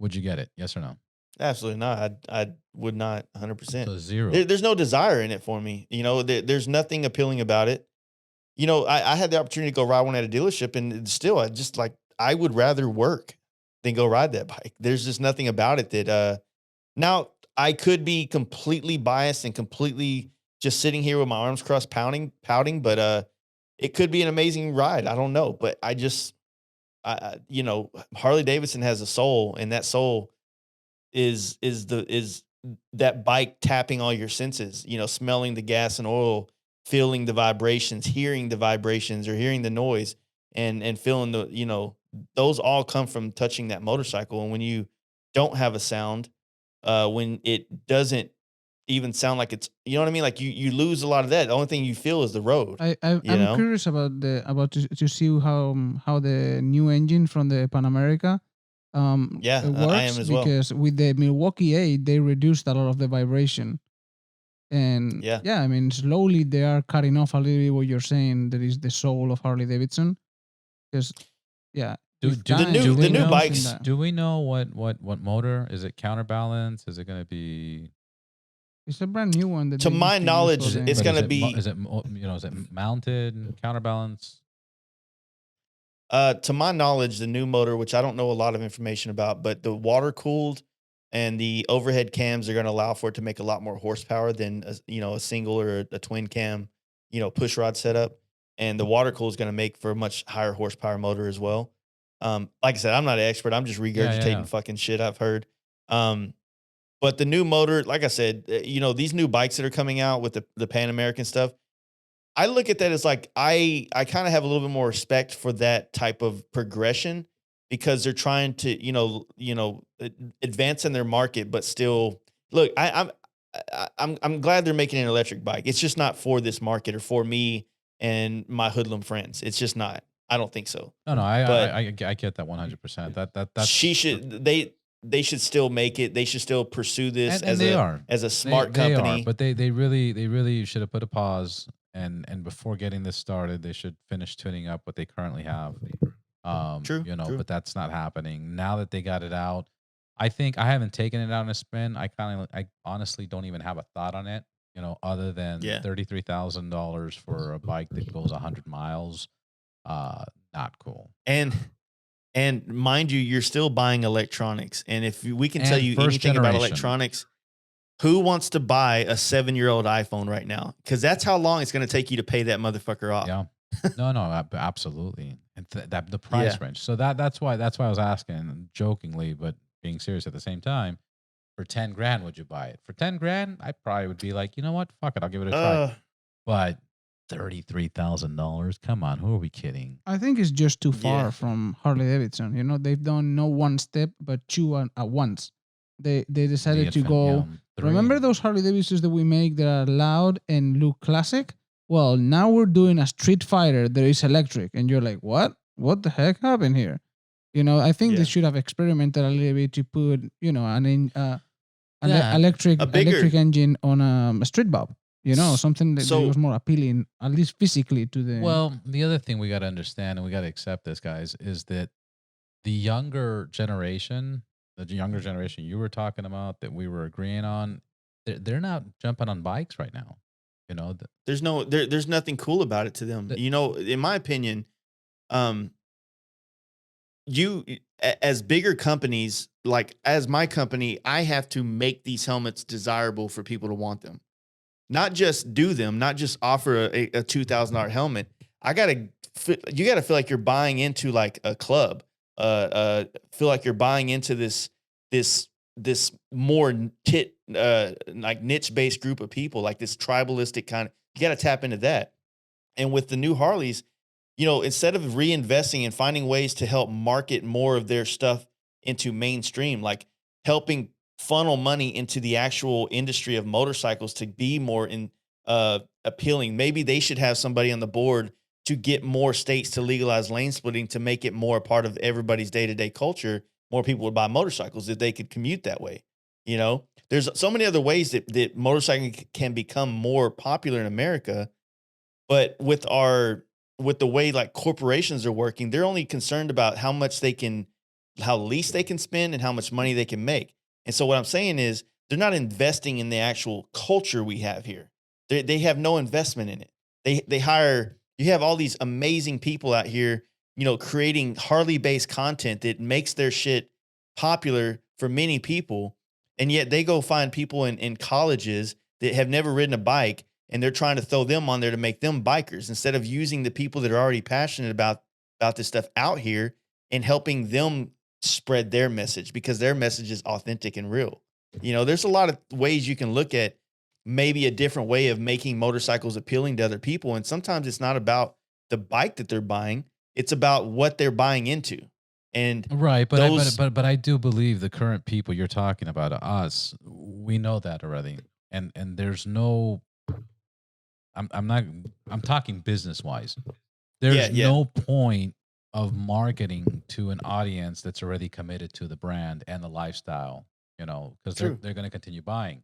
[SPEAKER 1] would you get it? Yes or no?
[SPEAKER 2] Absolutely not. I would not 100%.
[SPEAKER 1] So zero.
[SPEAKER 2] There's no desire in it for me. There's nothing appealing about it. I had the opportunity to go ride one at a dealership, and still, I would rather work than go ride that bike. There's just nothing about it that. Now I could be completely biased and completely just sitting here with my arms crossed, pouting, but it could be an amazing ride. I don't know, but Harley Davidson has a soul, and that soul is that bike tapping all your senses. Smelling the gas and oil, feeling the vibrations, hearing the vibrations, or hearing the noise, and feeling those all come from touching that motorcycle. And when you don't have a sound, when it doesn't even sound like it's, you know what I mean? Like you lose a lot of that. The only thing you feel is the road.
[SPEAKER 3] I'm curious about to see how the new engine from the Pan America works,
[SPEAKER 2] I am as well.
[SPEAKER 3] because with the Milwaukee 8 they reduced a lot of the vibration. And
[SPEAKER 2] Yeah.
[SPEAKER 3] I mean, slowly they are cutting off a little bit what you're saying. That is the soul of Harley Davidson. Because with time,
[SPEAKER 2] the
[SPEAKER 3] they're
[SPEAKER 2] new
[SPEAKER 3] losing
[SPEAKER 2] bikes-
[SPEAKER 3] that.
[SPEAKER 1] Do we know what motor? Is it counterbalance? Is it going to be?
[SPEAKER 3] It's a brand new one. That
[SPEAKER 2] To
[SPEAKER 3] they
[SPEAKER 2] my
[SPEAKER 3] used to use
[SPEAKER 2] knowledge,
[SPEAKER 3] for the-
[SPEAKER 2] it's
[SPEAKER 1] but
[SPEAKER 2] gonna
[SPEAKER 1] is it
[SPEAKER 2] be-
[SPEAKER 1] is it is it mounted counterbalance?
[SPEAKER 2] To my knowledge, the new motor, which I don't know a lot of information about, but the water cooled and the overhead cams are going to allow for it to make a lot more horsepower than a single or a twin cam, push rod setup. And the water cool is going to make for a much higher horsepower motor as well. Like I said, I'm not an expert. I'm just regurgitating fucking shit I've heard. But the new motor, like I said, these new bikes that are coming out with the Pan American stuff, I look at that as like I kind of have a little bit more respect for that type of progression because they're trying to advance in their market, but still look. I'm glad they're making an electric bike. It's just not for this market or for me and my hoodlum friends. It's just not. I don't think so.
[SPEAKER 1] No, I get that 100%. That's
[SPEAKER 2] They should still make it. They should still pursue this
[SPEAKER 1] and they are
[SPEAKER 2] as a smart company.
[SPEAKER 1] They are, but they really should have put a pause and before getting this started, they should finish tuning up what they currently have.
[SPEAKER 2] True.
[SPEAKER 1] But that's not happening. Now that they got it out, I think I haven't taken it out in a spin. I honestly don't even have a thought on it, other than $33,000 for a bike that goes 100 miles. Not cool.
[SPEAKER 2] And mind you, you're still buying electronics. And if we can tell you anything about electronics, who wants to buy a 7-year-old iPhone right now? Because that's how long it's going to take you to pay that motherfucker off.
[SPEAKER 1] Yeah. No, absolutely. And the price range. So that's why I was asking jokingly, but being serious at the same time. For 10 grand, would you buy it? For 10 grand, I probably would be like, you know what? Fuck it, I'll give it a try. But $33,000. Come on, who are we kidding?
[SPEAKER 3] I think it's just too far from Harley Davidson. They've done no one step but two at once. They decided to go. Remember those Harley Davidsons that we make that are loud and look classic? Well, now we're doing a Street Fighter that is electric, and you're like, what? What the heck happened here? I think they should have experimented a little bit to put an electric engine on a street bob. Something that was more appealing, at least physically, to the.
[SPEAKER 1] Well, the other thing we got to understand and we got to accept this, guys, is that the younger generation you were talking about that we were agreeing on, they're not jumping on bikes right now.
[SPEAKER 2] There's nothing cool about it to them. In my opinion, you as bigger companies, like as my company, I have to make these helmets desirable for people to want them. Not just do them, not just offer a $2,000 helmet. You got to feel like you're buying into like a club. Feel like you're buying into this more like niche based group of people, like this tribalistic kind of. You got to tap into that. And with the new Harleys, instead of reinvesting and finding ways to help market more of their stuff into mainstream, like helping funnel money into the actual industry of motorcycles to be more appealing. Maybe they should have somebody on the board to get more states to legalize lane splitting to make it more a part of everybody's day-to-day culture. More people would buy motorcycles if they could commute that way. There's so many other ways that motorcycling can become more popular in America, but with the way like corporations are working, they're only concerned about how least they can spend and how much money they can make. And so what I'm saying is they're not investing in the actual culture we have here. They have no investment in it. You have all these amazing people out here, creating Harley-based content that makes their shit popular for many people. And yet they go find people in colleges that have never ridden a bike, and they're trying to throw them on there to make them bikers instead of using the people that are already passionate about this stuff out here and helping them spread their message, because their message is authentic and real. There's a lot of ways you can look at maybe a different way of making motorcycles appealing to other people. And sometimes it's not about the bike that they're buying. It's about what they're buying into. And
[SPEAKER 1] right. But I do believe the current people you're talking about, us, we know that already. And there's no, I'm talking business wise. There's no point of marketing to an audience that's already committed to the brand and the lifestyle, because they're going to continue buying.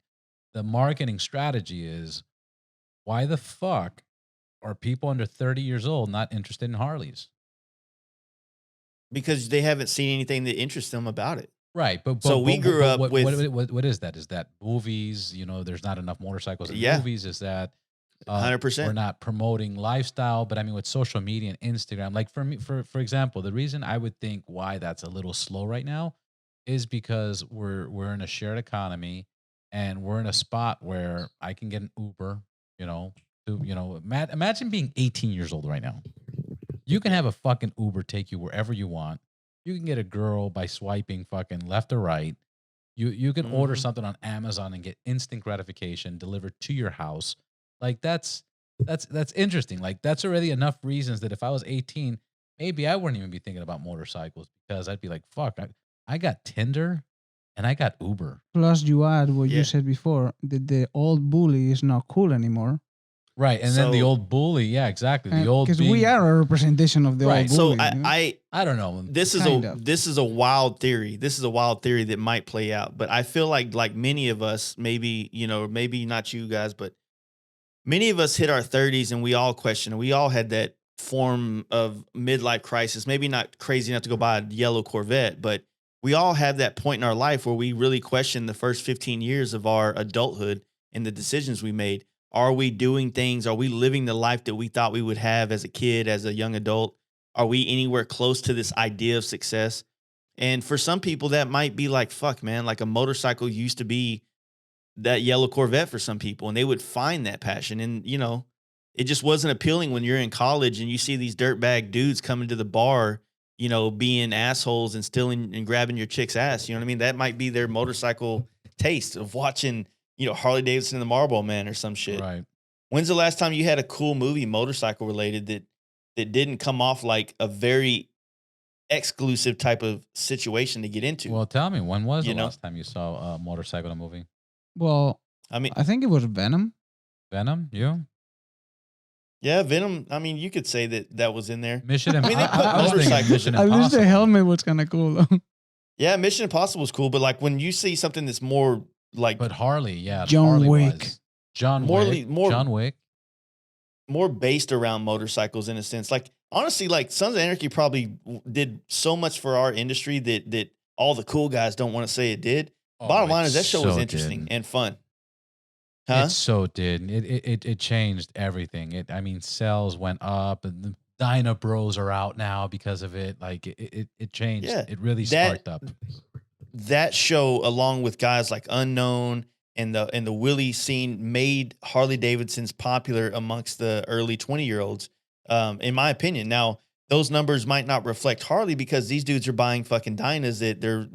[SPEAKER 1] the marketing strategy is, why the fuck are people under 30 years old not interested in Harleys?
[SPEAKER 2] Because they haven't seen anything that interests them about it.
[SPEAKER 1] Right, but
[SPEAKER 2] So we grew up
[SPEAKER 1] what,
[SPEAKER 2] with-
[SPEAKER 1] what is that? Is that movies? You know, there's not enough motorcycles in
[SPEAKER 2] Yeah.
[SPEAKER 1] movies. Is that
[SPEAKER 2] 100%.
[SPEAKER 1] we're not promoting lifestyle? But I mean, with social media and Instagram, like for me, for example, the reason I would think why that's a little slow right now is because we're in a shared economy, and we're in a spot where I can get an Uber. You know, imagine being 18 years old right now. You can have a fucking Uber take you wherever you want. You can get a girl by swiping fucking left or right. You can order something on Amazon and get instant gratification delivered to your house. Like that's interesting. Like that's already enough reasons that if I was 18, maybe I wouldn't even be thinking about motorcycles, because I'd be like, fuck, I got Tinder and I got Uber.
[SPEAKER 3] Plus, you add what
[SPEAKER 2] Yeah.
[SPEAKER 3] you said before, that the old bully is not cool anymore.
[SPEAKER 1] Right. And then the
[SPEAKER 2] So-
[SPEAKER 1] old bully. Yeah, exactly. The old
[SPEAKER 3] Because we
[SPEAKER 1] being-
[SPEAKER 3] are a representation of the
[SPEAKER 1] Right.
[SPEAKER 3] old
[SPEAKER 2] So
[SPEAKER 3] bully. you know?
[SPEAKER 1] I don't know.
[SPEAKER 2] this is
[SPEAKER 3] Kind
[SPEAKER 2] a
[SPEAKER 3] of.
[SPEAKER 2] this is a wild theory. This is a wild theory that might play out. But I feel like many of us, maybe, maybe not you guys, but many of us hit our 30s and we all question. We all had that form of midlife crisis. Maybe not crazy enough to go buy a yellow Corvette, but we all have that point in our life where we really question the first 15 years of our adulthood and the decisions we made. Are we doing things? Are we living the life that we thought we would have as a kid, as a young adult? Are we anywhere close to this idea of success? And for some people, that might be like, fuck, man, like a motorcycle used to be that yellow Corvette for some people, and they would find that passion. And, it just wasn't appealing when you're in college and you see these dirtbag dudes coming to the bar, being assholes and stealing and grabbing your chick's ass. You know what I mean? That might be their motorcycle taste of watching, Harley Davidson and the Marlboro Man or some shit.
[SPEAKER 1] Right.
[SPEAKER 2] When's the last time you had a cool movie motorcycle related that didn't come off like a very exclusive type of situation to get into?
[SPEAKER 1] Well, tell me, when was the
[SPEAKER 2] You know?
[SPEAKER 1] last time you saw a motorcycle in a movie?
[SPEAKER 3] Well,
[SPEAKER 2] I mean,
[SPEAKER 3] I think it was Venom.
[SPEAKER 1] Venom? You?
[SPEAKER 2] yeah, Venom. I mean, you could say that was in there.
[SPEAKER 1] Mission
[SPEAKER 2] I mean, they
[SPEAKER 1] Impossible.
[SPEAKER 2] put
[SPEAKER 1] I was thinking
[SPEAKER 2] motorcycles
[SPEAKER 1] Mission
[SPEAKER 2] in-
[SPEAKER 3] At least
[SPEAKER 1] Impossible.
[SPEAKER 3] the helmet was kind of cool, though.
[SPEAKER 2] Yeah, Mission Impossible was cool, but like when you see something that's more like
[SPEAKER 1] But Harley, yeah.
[SPEAKER 3] John
[SPEAKER 1] Harley
[SPEAKER 3] Wick.
[SPEAKER 1] was. John
[SPEAKER 2] More
[SPEAKER 1] Wick.
[SPEAKER 2] le- more-
[SPEAKER 1] John Wick.
[SPEAKER 2] more based around motorcycles in a sense. Like honestly, like Sons of Anarchy probably did so much for our industry that all the cool guys don't want to say it did. Bottom line is that show was interesting and fun. Huh?
[SPEAKER 1] It so did. It changed everything. Sales went up, and the Dyna Bros are out now because of it. Like it changed.
[SPEAKER 2] Yeah,
[SPEAKER 1] It really
[SPEAKER 2] that-
[SPEAKER 1] sparked up.
[SPEAKER 2] That show, along with guys like Unknown and the Willie scene, made Harley Davidson's popular amongst the early 20-year-olds, in my opinion. Now, those numbers might not reflect Harley because these dudes are buying fucking Dynas that they're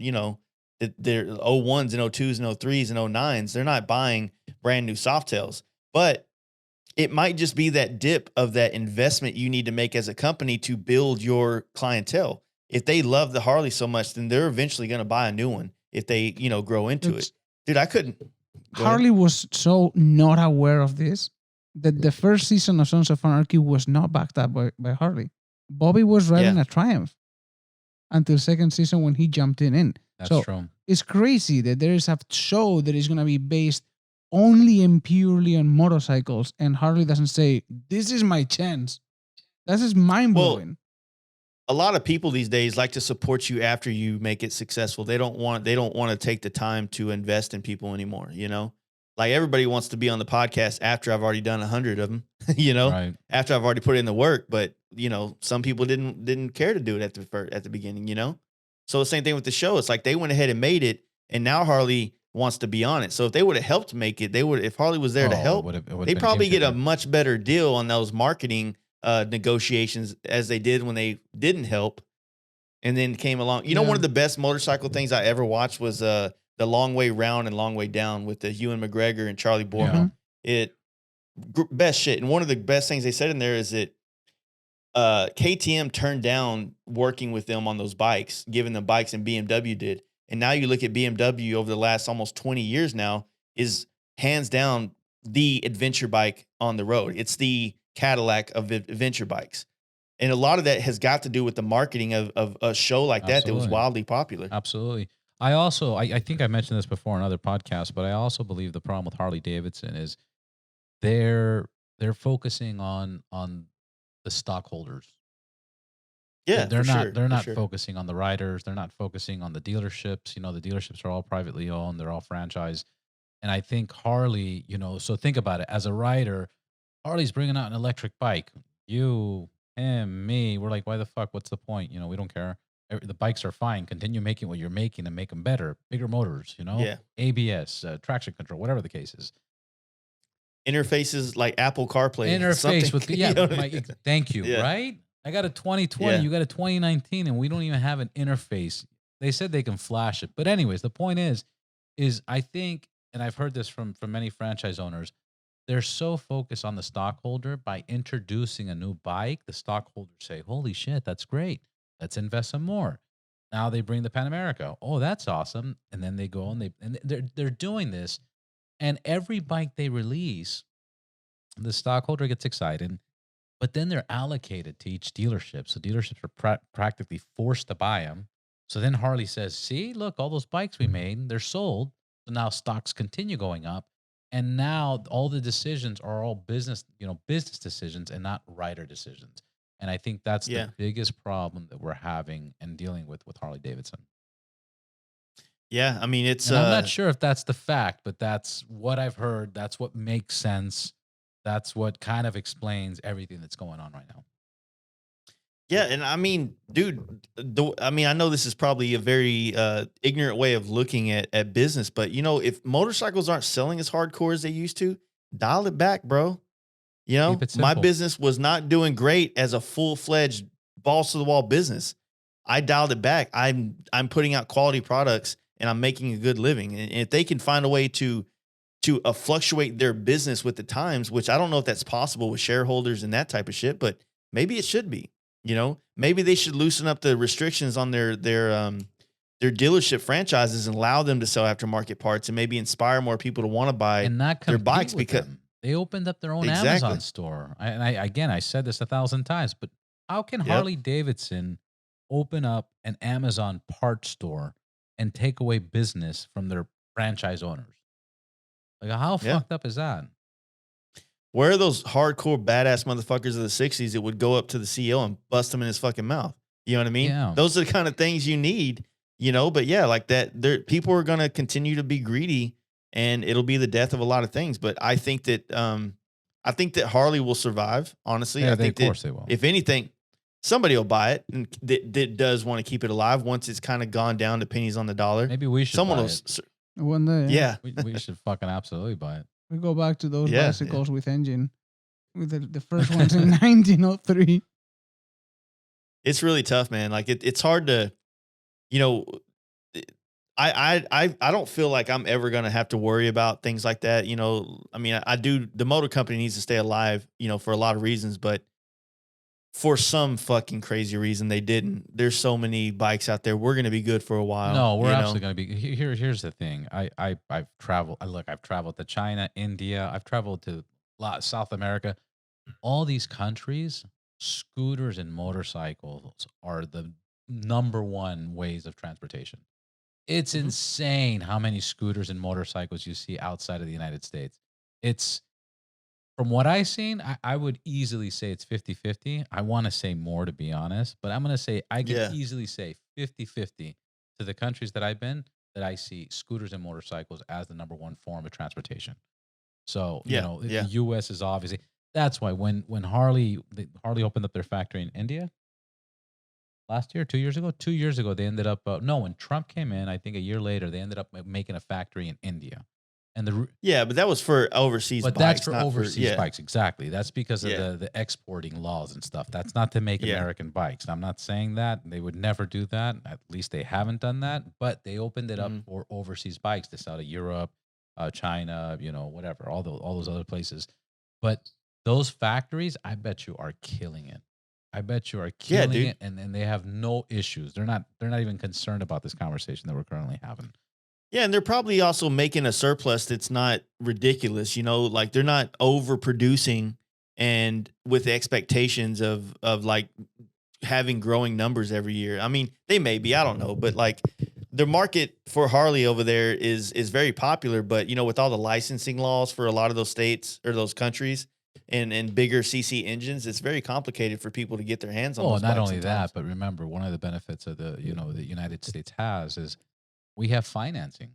[SPEAKER 2] 01s and 02s and 03s and 09s. They're not buying brand new Softails. But it might just be that dip of that investment you need to make as a company to build your clientele. If they love the Harley so much, then they're eventually going to buy a new one if they, grow into
[SPEAKER 3] It's-
[SPEAKER 2] it. Dude, I couldn't. Go ahead.
[SPEAKER 3] Harley was so not aware of this that the first season of Sons of Anarchy was not backed up by Harley. Bobby was riding a Triumph until second season when he jumped in.
[SPEAKER 1] That's
[SPEAKER 3] So
[SPEAKER 1] true.
[SPEAKER 3] it's crazy that there is a show that is going to be based only and purely on motorcycles, and Harley doesn't say, "This is my chance." That is mind blowing.
[SPEAKER 2] A lot of people these days like to support you after you make it successful. They don't want to take the time to invest in people anymore, Like everybody wants to be on the podcast after I've already done 100 of them,
[SPEAKER 1] Right.
[SPEAKER 2] after I've already put in the work, but some people didn't care to do it at the beginning, So the same thing with the show. It's like they went ahead and made it, and now Harley wants to be on it. So if they would have helped make it, if Harley was there to help, they probably get a much better deal on those marketing negotiations as they did when they didn't help and then came along. One of the best motorcycle things I ever watched was the Long Way Round and Long Way Down with the Ewan McGregor and Charlie Borman. Best shit. And one of the best things they said in there is that KTM turned down working with them on those bikes, giving them bikes, and BMW did. And now you look at BMW over the last almost 20 years now is hands down the adventure bike on the road. It's the Cadillac of adventure bikes. And a lot of that has got to do with the marketing of a show like that was
[SPEAKER 1] Absolutely.
[SPEAKER 2] wildly popular.
[SPEAKER 1] Absolutely. I think I mentioned this before in other podcasts, but I also believe the problem with Harley Davidson is they're focusing on the stockholders.
[SPEAKER 2] Yeah,
[SPEAKER 1] They're
[SPEAKER 2] for
[SPEAKER 1] not
[SPEAKER 2] sure.
[SPEAKER 1] they're
[SPEAKER 2] For
[SPEAKER 1] not
[SPEAKER 2] sure.
[SPEAKER 1] focusing on the riders. They're not focusing on the dealerships. The dealerships are all privately owned. They're all franchised. And I think Harley, so think about it. As a rider, Harley's bringing out an electric bike. You, him, me, we're like, why the fuck? What's the point? We don't care. The bikes are fine. Continue making what you're making and make them better, bigger motors.
[SPEAKER 2] Yeah.
[SPEAKER 1] ABS, traction control, whatever the case is.
[SPEAKER 2] Interfaces like Apple CarPlay.
[SPEAKER 1] Interface with
[SPEAKER 2] you know what I mean?
[SPEAKER 1] thank you.
[SPEAKER 2] Yeah.
[SPEAKER 1] Right? I got a 2020.
[SPEAKER 2] Yeah.
[SPEAKER 1] You got a 2019, and we don't even have an interface. They said they can flash it, but anyways, the point is I think, and I've heard this from many franchise owners, they're so focused on the stockholder. By introducing a new bike, the stockholders say, holy shit, that's great. Let's invest some more. Now they bring the Pan America. Oh, that's awesome. And then they go and they're doing this. And every bike they release, the stockholder gets excited, but then they're allocated to each dealership. So dealerships are practically forced to buy them. So then Harley says, see, look, all those bikes we made, they're sold. So now stocks continue going up. And now all the decisions are all business decisions and not rider decisions. And I think that's the biggest problem that we're having and dealing with Harley Davidson.
[SPEAKER 2] Yeah, I mean, it's.
[SPEAKER 1] And I'm not sure if that's the fact, but that's what I've heard. That's what makes sense. That's what kind of explains everything that's going on right now.
[SPEAKER 2] Yeah, and I mean, dude, I know this is probably a very ignorant way of looking at business, but if motorcycles aren't selling as hardcore as they used to, dial it back, bro. My business was not doing great as a full-fledged balls to the wall business. I dialed it back. I'm putting out quality products and I'm making a good living. And if they can find a way to fluctuate their business with the times, which I don't know if that's possible with shareholders and that type of shit, but maybe it should be. Maybe they should loosen up the restrictions on their dealership franchises and allow them to sell aftermarket parts and maybe inspire more people to want to buy their bikes because
[SPEAKER 1] they opened up their own Amazon store. I said this 1,000 times, but how can Harley Davidson open up an Amazon parts store and take away business from their franchise owners? Like, how fucked up is that?
[SPEAKER 2] Where are those hardcore badass motherfuckers of the 60s that would go up to the CEO and bust him in his fucking mouth? You know what I mean?
[SPEAKER 1] Yeah.
[SPEAKER 2] Those are the kind of things you need, but like that, people are going to continue to be greedy and it'll be the death of a lot of things. But I think that Harley will survive. Honestly,
[SPEAKER 1] yeah,
[SPEAKER 2] I think
[SPEAKER 1] of course they will.
[SPEAKER 2] If anything, somebody will buy it and that does want to keep it alive once it's kind of gone down to pennies on the dollar.
[SPEAKER 1] Maybe we should buy it.
[SPEAKER 3] One day.
[SPEAKER 2] Yeah.
[SPEAKER 1] we should fucking absolutely buy it.
[SPEAKER 3] We go back to those bicycles with engine, with the first ones in 1903.
[SPEAKER 2] It's really tough, man. Like it's hard to, I don't feel like I'm ever going to have to worry about things like that. I mean, I do. The motor company needs to stay alive, for a lot of reasons, but for some fucking crazy reason they didn't. There's so many bikes out there. We're going to be good for a while.
[SPEAKER 1] No, we're absolutely going to be. Here's the thing. I've traveled. I've traveled to China, India. I've traveled to South America. All these countries, scooters and motorcycles are the number one ways of transportation. It's insane how many scooters and motorcycles you see outside of the United States. It's, from what I've seen, I would easily say it's 50-50. I want to say more, to be honest, but I'm going to say I can easily say 50-50 to the countries that I've been, that I see scooters and motorcycles as the number one form of transportation. So, the U.S. is obviously, that's why when Harley opened up their factory in India last year, 2 years ago, they ended up, when Trump came in, I think a year later, they ended up making a factory in India. And
[SPEAKER 2] but that was for overseas bikes.
[SPEAKER 1] But that's for overseas bikes, exactly. That's because of the exporting laws and stuff. That's not to make American bikes. I'm not saying that. They would never do that. At least they haven't done that. But they opened it up for overseas bikes to sell to Europe, China, whatever, all those other places. But those factories, I bet you are killing it. It, and they have no issues. They're not even concerned about this conversation that we're currently having.
[SPEAKER 2] Yeah, and they're probably also making a surplus that's not ridiculous, like they're not overproducing and with expectations of like having growing numbers every year. I mean, they may be, I don't know, but like the market for Harley over there is very popular, but with all the licensing laws for a lot of those states or those countries and bigger CC engines, it's very complicated for people to get their hands on
[SPEAKER 1] Oh,
[SPEAKER 2] those
[SPEAKER 1] not
[SPEAKER 2] bikes
[SPEAKER 1] only
[SPEAKER 2] sometimes.
[SPEAKER 1] that, but remember, one of the benefits of the United States has is we have financing.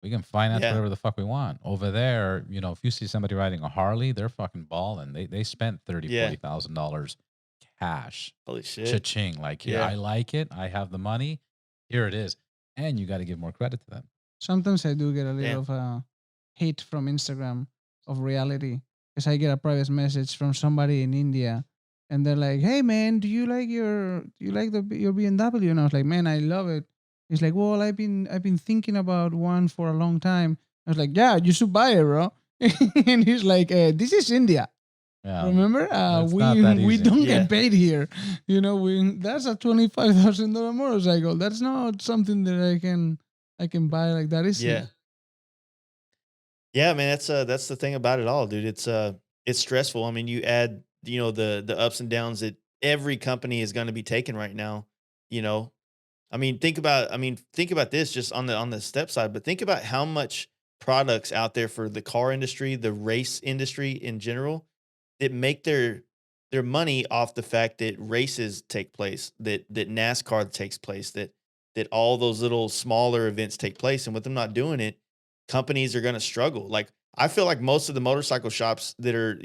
[SPEAKER 1] We can finance
[SPEAKER 2] Yeah.
[SPEAKER 1] whatever the fuck we want. Over there, if you see somebody riding a Harley, they're fucking balling. They spent
[SPEAKER 2] Yeah.
[SPEAKER 1] $30,000-$40,000 cash.
[SPEAKER 2] Holy shit.
[SPEAKER 1] Cha-ching. Like, here,
[SPEAKER 2] Yeah.
[SPEAKER 1] I like it. I have the money. Here it is. And you got to give more credit to them.
[SPEAKER 3] Sometimes I do get a little of hate from Instagram of reality because I get a private message from somebody in India, and they're like, "Hey man, do you like your BMW?" And I was like, "Man, I love it." He's like, "Well, I've been thinking about one for a long time." I was like, "Yeah, you should buy it, bro." And he's like, "This is India.
[SPEAKER 1] Yeah.
[SPEAKER 3] Remember,
[SPEAKER 1] It's
[SPEAKER 3] we
[SPEAKER 1] not that
[SPEAKER 3] we
[SPEAKER 1] easy.
[SPEAKER 3] don't
[SPEAKER 2] Yeah.
[SPEAKER 3] get paid here. That's a $25,000 motorcycle. That's not something that I can buy like that easily."
[SPEAKER 2] Yeah. Yeah, man, that's the thing about it all, dude. It's stressful. I mean, you add, the ups and downs that every company is going to be taking right now, you know. Think about this just on the step side, but think about how much products out there for the car industry, the race industry in general, that make their money off the fact that races take place, that NASCAR takes place, that all those little smaller events take place, and with them not doing it, companies are going to struggle. Like I feel like most of the motorcycle shops that are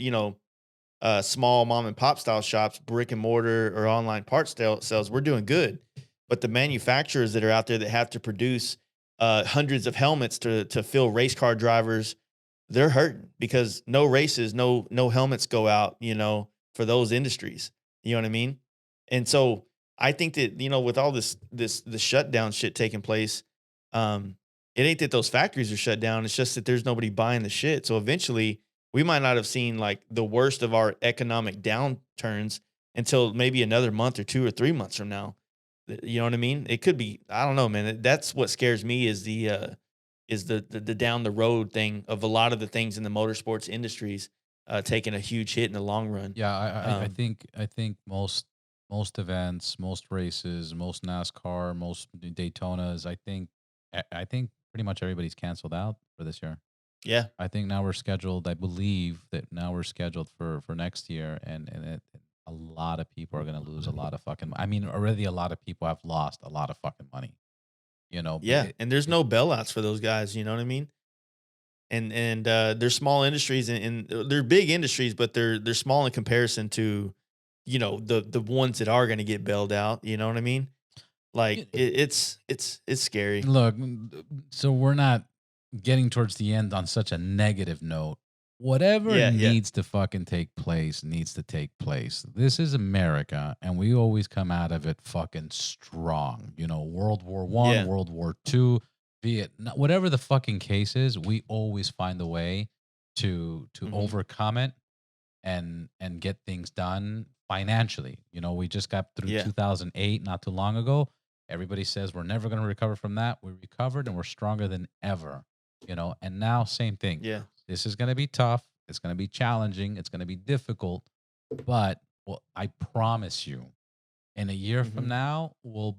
[SPEAKER 2] small mom and pop style shops, brick and mortar or online parts sales, we're doing good. But the manufacturers that are out there that have to produce hundreds of helmets to fill race car drivers, they're hurting because no races, no helmets go out, for those industries. You know what I mean? And so I think that with all the shutdown shit taking place, um, it ain't that those factories are shut down. It's just that there's nobody buying the shit. So eventually, we might not have seen like the worst of our economic downturns until maybe another month or 2 or 3 months from now. You know what I mean? It could be. I don't know, man. That's what scares me is the down the road thing of a lot of the things in the motorsports industries taking a huge hit in the long run.
[SPEAKER 1] Yeah,
[SPEAKER 2] Um,
[SPEAKER 1] I think most events, most races, most NASCAR, most Daytonas, I think pretty much everybody's canceled out for this year.
[SPEAKER 2] yeah,
[SPEAKER 1] I think now we're scheduled. I believe that now we're scheduled for next year, and a lot of people are going to lose a lot of fucking. I mean, already a lot of people have lost a lot of fucking money. But
[SPEAKER 2] yeah, and there's no bailouts for those guys. You know what I mean? And they're small industries and they're big industries, but they're small in comparison to the ones that are going to get bailed out. You know what I mean? Like
[SPEAKER 1] y-
[SPEAKER 2] it's scary.
[SPEAKER 1] look, so we're not getting towards the end on such a negative note. Whatever
[SPEAKER 2] Yeah, yeah,
[SPEAKER 1] needs to fucking take place needs to take place. This is America, and we always come out of it fucking strong. World War One,
[SPEAKER 2] yeah.
[SPEAKER 1] World War Two, Vietnam, whatever the fucking case is, we always find a way to
[SPEAKER 2] Hmm.
[SPEAKER 1] overcome it and get things done financially. We just got through
[SPEAKER 2] Yeah,
[SPEAKER 1] 2008 not too long ago. Everybody says we're never going to recover from that. We recovered and we're stronger than ever. And now same thing.
[SPEAKER 2] yeah.
[SPEAKER 1] This is going to be tough. It's going to be challenging. It's going to be difficult. But I promise you, in a year from
[SPEAKER 2] Hmm.
[SPEAKER 1] now, we'll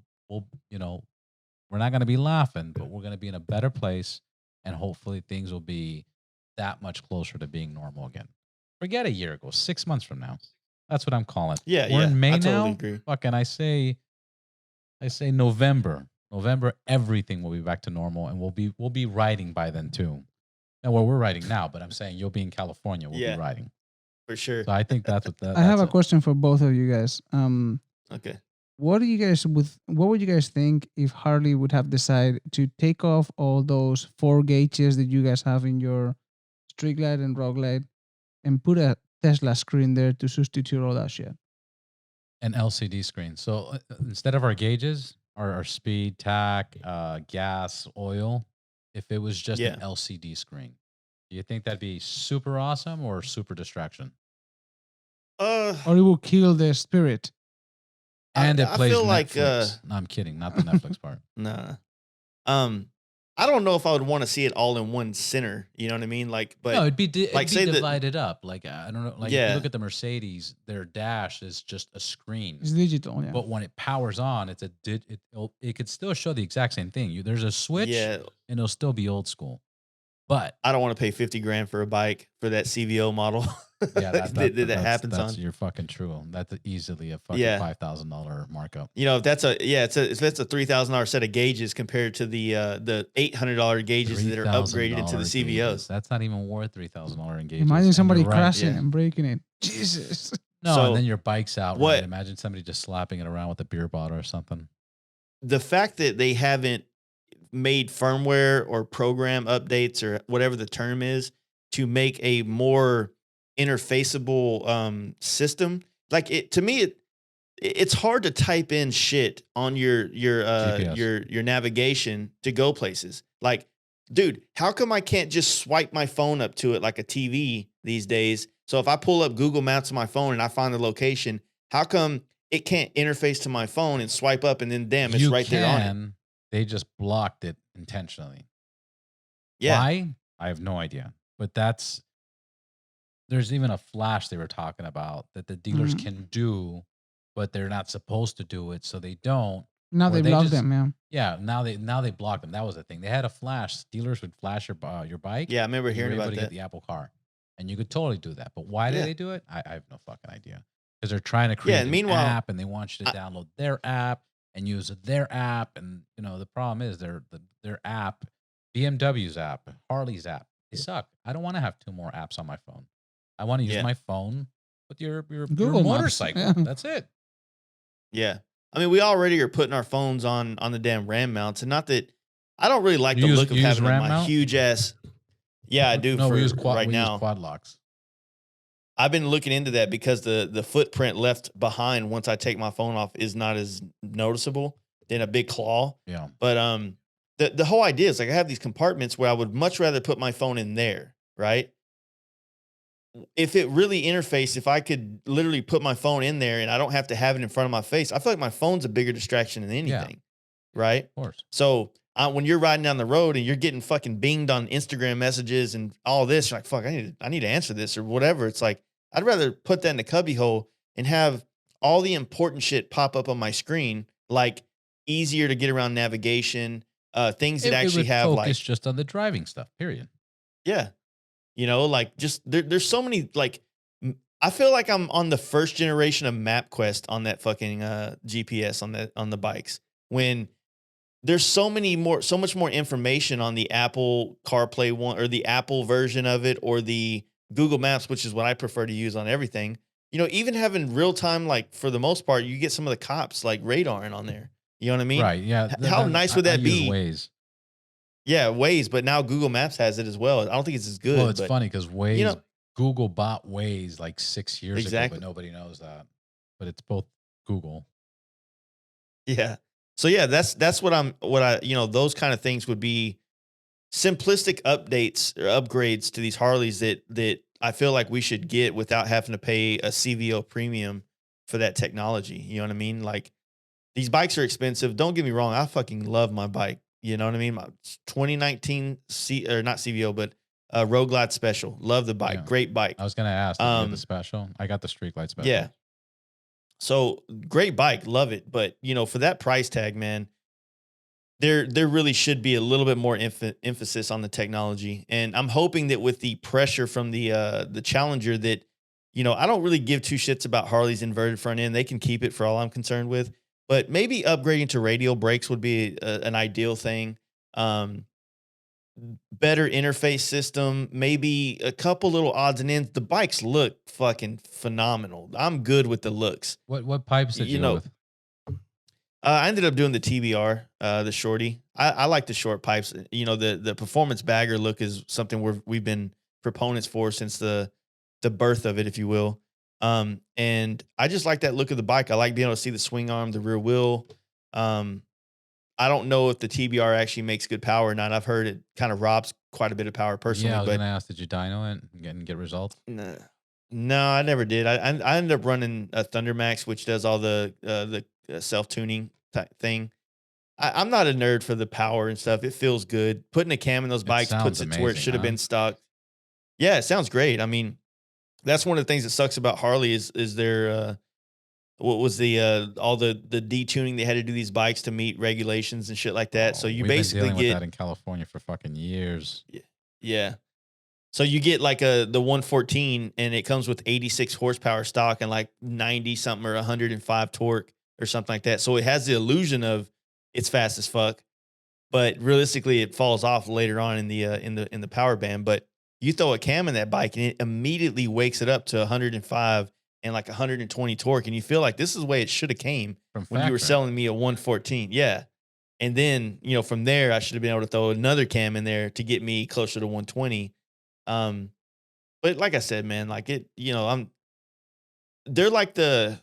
[SPEAKER 1] we're not going to be laughing, but we're going to be in a better place, and hopefully things will be that much closer to being normal again. Forget a year ago, 6 months from now. That's what I'm calling.
[SPEAKER 2] Yeah,
[SPEAKER 1] We're
[SPEAKER 2] yeah.
[SPEAKER 1] in May
[SPEAKER 2] I totally
[SPEAKER 1] now.
[SPEAKER 2] agree.
[SPEAKER 1] Fucking, I say November. November, everything will be back to normal, and we'll be riding by then too. And well, we're riding now, but I'm saying you'll be in California. We'll be
[SPEAKER 2] Yeah,
[SPEAKER 1] riding.
[SPEAKER 2] for sure.
[SPEAKER 1] So I think that's what
[SPEAKER 3] I have
[SPEAKER 1] that's
[SPEAKER 3] a
[SPEAKER 1] it.
[SPEAKER 3] question for both of you guys.
[SPEAKER 2] Okay.
[SPEAKER 3] What would you guys think if Harley would have decided to take off all those 4 gauges that you guys have in your street light and rock light and put a Tesla screen there to substitute all that shit?
[SPEAKER 1] An LCD screen. So instead of our gauges, our speed, tack, gas, oil, if it was just an
[SPEAKER 2] Yeah.
[SPEAKER 1] LCD screen, do you think that'd be super awesome or super distraction?
[SPEAKER 2] Uh,
[SPEAKER 3] Or it will kill the spirit?
[SPEAKER 2] I
[SPEAKER 1] And it
[SPEAKER 2] I
[SPEAKER 1] plays
[SPEAKER 2] feel like
[SPEAKER 1] Netflix. No, I'm kidding. Not the Netflix part.
[SPEAKER 2] nah. Um, I don't know if I would want to see it all in one center. You know what I mean? Like, but
[SPEAKER 1] No, it'd be
[SPEAKER 2] like say that,
[SPEAKER 1] divided up. Like I don't know. Like if you
[SPEAKER 2] yeah,
[SPEAKER 1] look at the Mercedes, their dash is just a screen.
[SPEAKER 3] It's digital. Yeah.
[SPEAKER 1] But when it powers on, it's it could still show the exact same thing. There's a switch,
[SPEAKER 2] yeah.
[SPEAKER 1] and it'll still be old school. But
[SPEAKER 2] I don't want to pay 50 grand for a bike for that CVO model.
[SPEAKER 1] yeah,
[SPEAKER 2] that happens on.
[SPEAKER 1] You're fucking true. That's easily a fucking
[SPEAKER 2] Yeah.
[SPEAKER 1] $5,000 markup.
[SPEAKER 2] You know, if that's a if that's a $3,000 set of gauges compared to the $800 gauges that are upgraded into the CVOs.
[SPEAKER 1] Gauges. That's not even worth $3,000 in gauges.
[SPEAKER 3] Imagine somebody
[SPEAKER 1] And you're right.
[SPEAKER 3] crashing
[SPEAKER 2] Yeah.
[SPEAKER 3] and breaking it. Jesus.
[SPEAKER 1] No,
[SPEAKER 2] So,
[SPEAKER 1] and then your bike's out.
[SPEAKER 2] what-
[SPEAKER 1] Right? Imagine somebody just slapping it around with a beer bottle or something.
[SPEAKER 2] The fact that they haven't made firmware or program updates or whatever the term is to make a more interfaceable system, like it to me, it's hard to type in shit on your navigation to go places. Like, dude, how come I can't just swipe my phone up to it like a TV these days? So if I pull up Google Maps on my phone and I find the location, how come it can't interface to my phone and swipe up and then damn, it's right there on it?
[SPEAKER 1] They just blocked it intentionally.
[SPEAKER 2] Yeah.
[SPEAKER 1] Why? I have no idea. But there's even a flash they were talking about that the dealers can do, but they're not supposed to do it, so they don't.
[SPEAKER 3] Now
[SPEAKER 1] Or
[SPEAKER 3] they
[SPEAKER 1] they
[SPEAKER 3] block
[SPEAKER 1] just-
[SPEAKER 3] them, man.
[SPEAKER 1] Yeah, now they block them. That was the thing. They had a flash. Dealers would flash your bike.
[SPEAKER 2] Yeah, I remember
[SPEAKER 1] and you were
[SPEAKER 2] hearing
[SPEAKER 1] able
[SPEAKER 2] about
[SPEAKER 1] to
[SPEAKER 2] that.
[SPEAKER 1] get the Apple Car, and you could totally do that. But why did
[SPEAKER 2] Yeah.
[SPEAKER 1] they do it? I have no fucking idea. Because they're trying to create
[SPEAKER 2] and
[SPEAKER 1] an
[SPEAKER 2] meanwhile,
[SPEAKER 1] app, and they want you to download their app and use their app. And the problem is their app, BMW's app, Harley's app, they suck. I don't want to have 2 more apps on my phone. I want to use
[SPEAKER 2] Yeah.
[SPEAKER 1] my phone with your
[SPEAKER 3] Google Maps.
[SPEAKER 1] motorcycle.
[SPEAKER 3] Yeah.
[SPEAKER 1] That's it.
[SPEAKER 2] Yeah. I mean, we already are putting our phones on the damn RAM mounts, and not that I don't really like the look of
[SPEAKER 1] you use
[SPEAKER 2] having
[SPEAKER 1] RAM
[SPEAKER 2] my
[SPEAKER 1] mount?
[SPEAKER 2] huge ass. Yeah, I do.
[SPEAKER 1] No,
[SPEAKER 2] for
[SPEAKER 1] we use quad.
[SPEAKER 2] right
[SPEAKER 1] we
[SPEAKER 2] now.
[SPEAKER 1] use quad locks.
[SPEAKER 2] I've been looking into that because the footprint left behind once I take my phone off is not as noticeable than a big claw.
[SPEAKER 1] Yeah.
[SPEAKER 2] But the whole idea is like I have these compartments where I would much rather put my phone in there, right? If it really interfaced, if I could literally put my phone in there and I don't have to have it in front of my face, I feel like my phone's a bigger distraction than anything, right?
[SPEAKER 1] Of course.
[SPEAKER 2] So when you're riding down the road and you're getting fucking binged on Instagram messages and all this, you're like, fuck, I need to answer this or whatever. It's like, I'd rather put that in the cubbyhole and have all the important shit pop up on my screen, like easier to get around navigation, things that actually
[SPEAKER 1] would
[SPEAKER 2] have
[SPEAKER 1] focus
[SPEAKER 2] like,
[SPEAKER 1] just on the driving stuff. Period.
[SPEAKER 2] yeah, like just there's so many, like, I feel like I'm on the first generation of MapQuest on that fucking GPS on the bikes, when there's so much more information on the Apple CarPlay one or the Apple version of it or the Google Maps, which is what I prefer to use on everything. Even having real time, like for the most part, you get some of the cops like radaring on there. You know what I mean?
[SPEAKER 1] Right. Yeah.
[SPEAKER 2] How nice would that be?
[SPEAKER 1] Waze.
[SPEAKER 2] Yeah, Waze, but now Google Maps has it as well. I don't think it's as good.
[SPEAKER 1] Well, it's
[SPEAKER 2] but,
[SPEAKER 1] funny because Waze,
[SPEAKER 2] you know-
[SPEAKER 1] Google bought Waze like 6 years
[SPEAKER 2] Exactly.
[SPEAKER 1] ago, but nobody knows that. But it's both Google.
[SPEAKER 2] Yeah. So yeah, that's what I those kind of things would be simplistic updates or upgrades to these Harleys that I feel like we should get without having to pay a CVO premium for that technology. You know what I mean? Like, these bikes are expensive. Don't get me wrong. I fucking love my bike. You know what I mean? My 2019 not CVO, but Road Glide Special. Love the bike.
[SPEAKER 1] Yeah.
[SPEAKER 2] Great bike.
[SPEAKER 1] I was going to ask, did you get the special? I got the Street Light special.
[SPEAKER 2] Yeah. So great bike. Love it. But, for that price tag, man, there really should be a little bit more emphasis on the technology. And I'm hoping that with the pressure from the Challenger that, I don't really give 2 shits about Harley's inverted front end. They can keep it for all I'm concerned with. But maybe upgrading to radial brakes would be an ideal thing. Better interface system, maybe a couple little odds and ends. The bikes look fucking phenomenal. I'm good with the looks.
[SPEAKER 1] What pipes did you go with?
[SPEAKER 2] I ended up doing the TBR, the shorty. I like the short pipes. The performance bagger look is something we've been proponents for since the birth of it, if you will. And I just like that look of the bike. I like being able to see the swing arm, the rear wheel. I don't know if the TBR actually makes good power or not. I've heard it kind of robs quite a bit of power personally.
[SPEAKER 1] Yeah, I was
[SPEAKER 2] but
[SPEAKER 1] going to ask, did you dyno it and get results?
[SPEAKER 2] no, I never did. I ended up running a Thundermax, which does all the self-tuning type thing. I'm not a nerd for the power and stuff. It feels good. Putting a cam in those bikes puts it to where it should have been stocked. Yeah, it sounds great. I mean, that's one of the things that sucks about Harley is their what was the all the detuning they had to do these bikes to meet regulations and shit like that. So you
[SPEAKER 1] we've
[SPEAKER 2] basically
[SPEAKER 1] been dealing
[SPEAKER 2] get
[SPEAKER 1] with that in California for fucking years.
[SPEAKER 2] yeah. So you get like the 114 and it comes with 86 horsepower stock and like 90 something or 105 torque or something like that. So it has the illusion of it's fast as fuck, but realistically it falls off later on in the power band. But you throw a cam in that bike and it immediately wakes it up to 105 and like 120 torque, and you feel like this is the way it should have came
[SPEAKER 1] From
[SPEAKER 2] when you were
[SPEAKER 1] factory.
[SPEAKER 2] selling me a 114. Yeah. And then, from there I should have been able to throw another cam in there to get me closer to 120. But like I said, man, like it, they're like the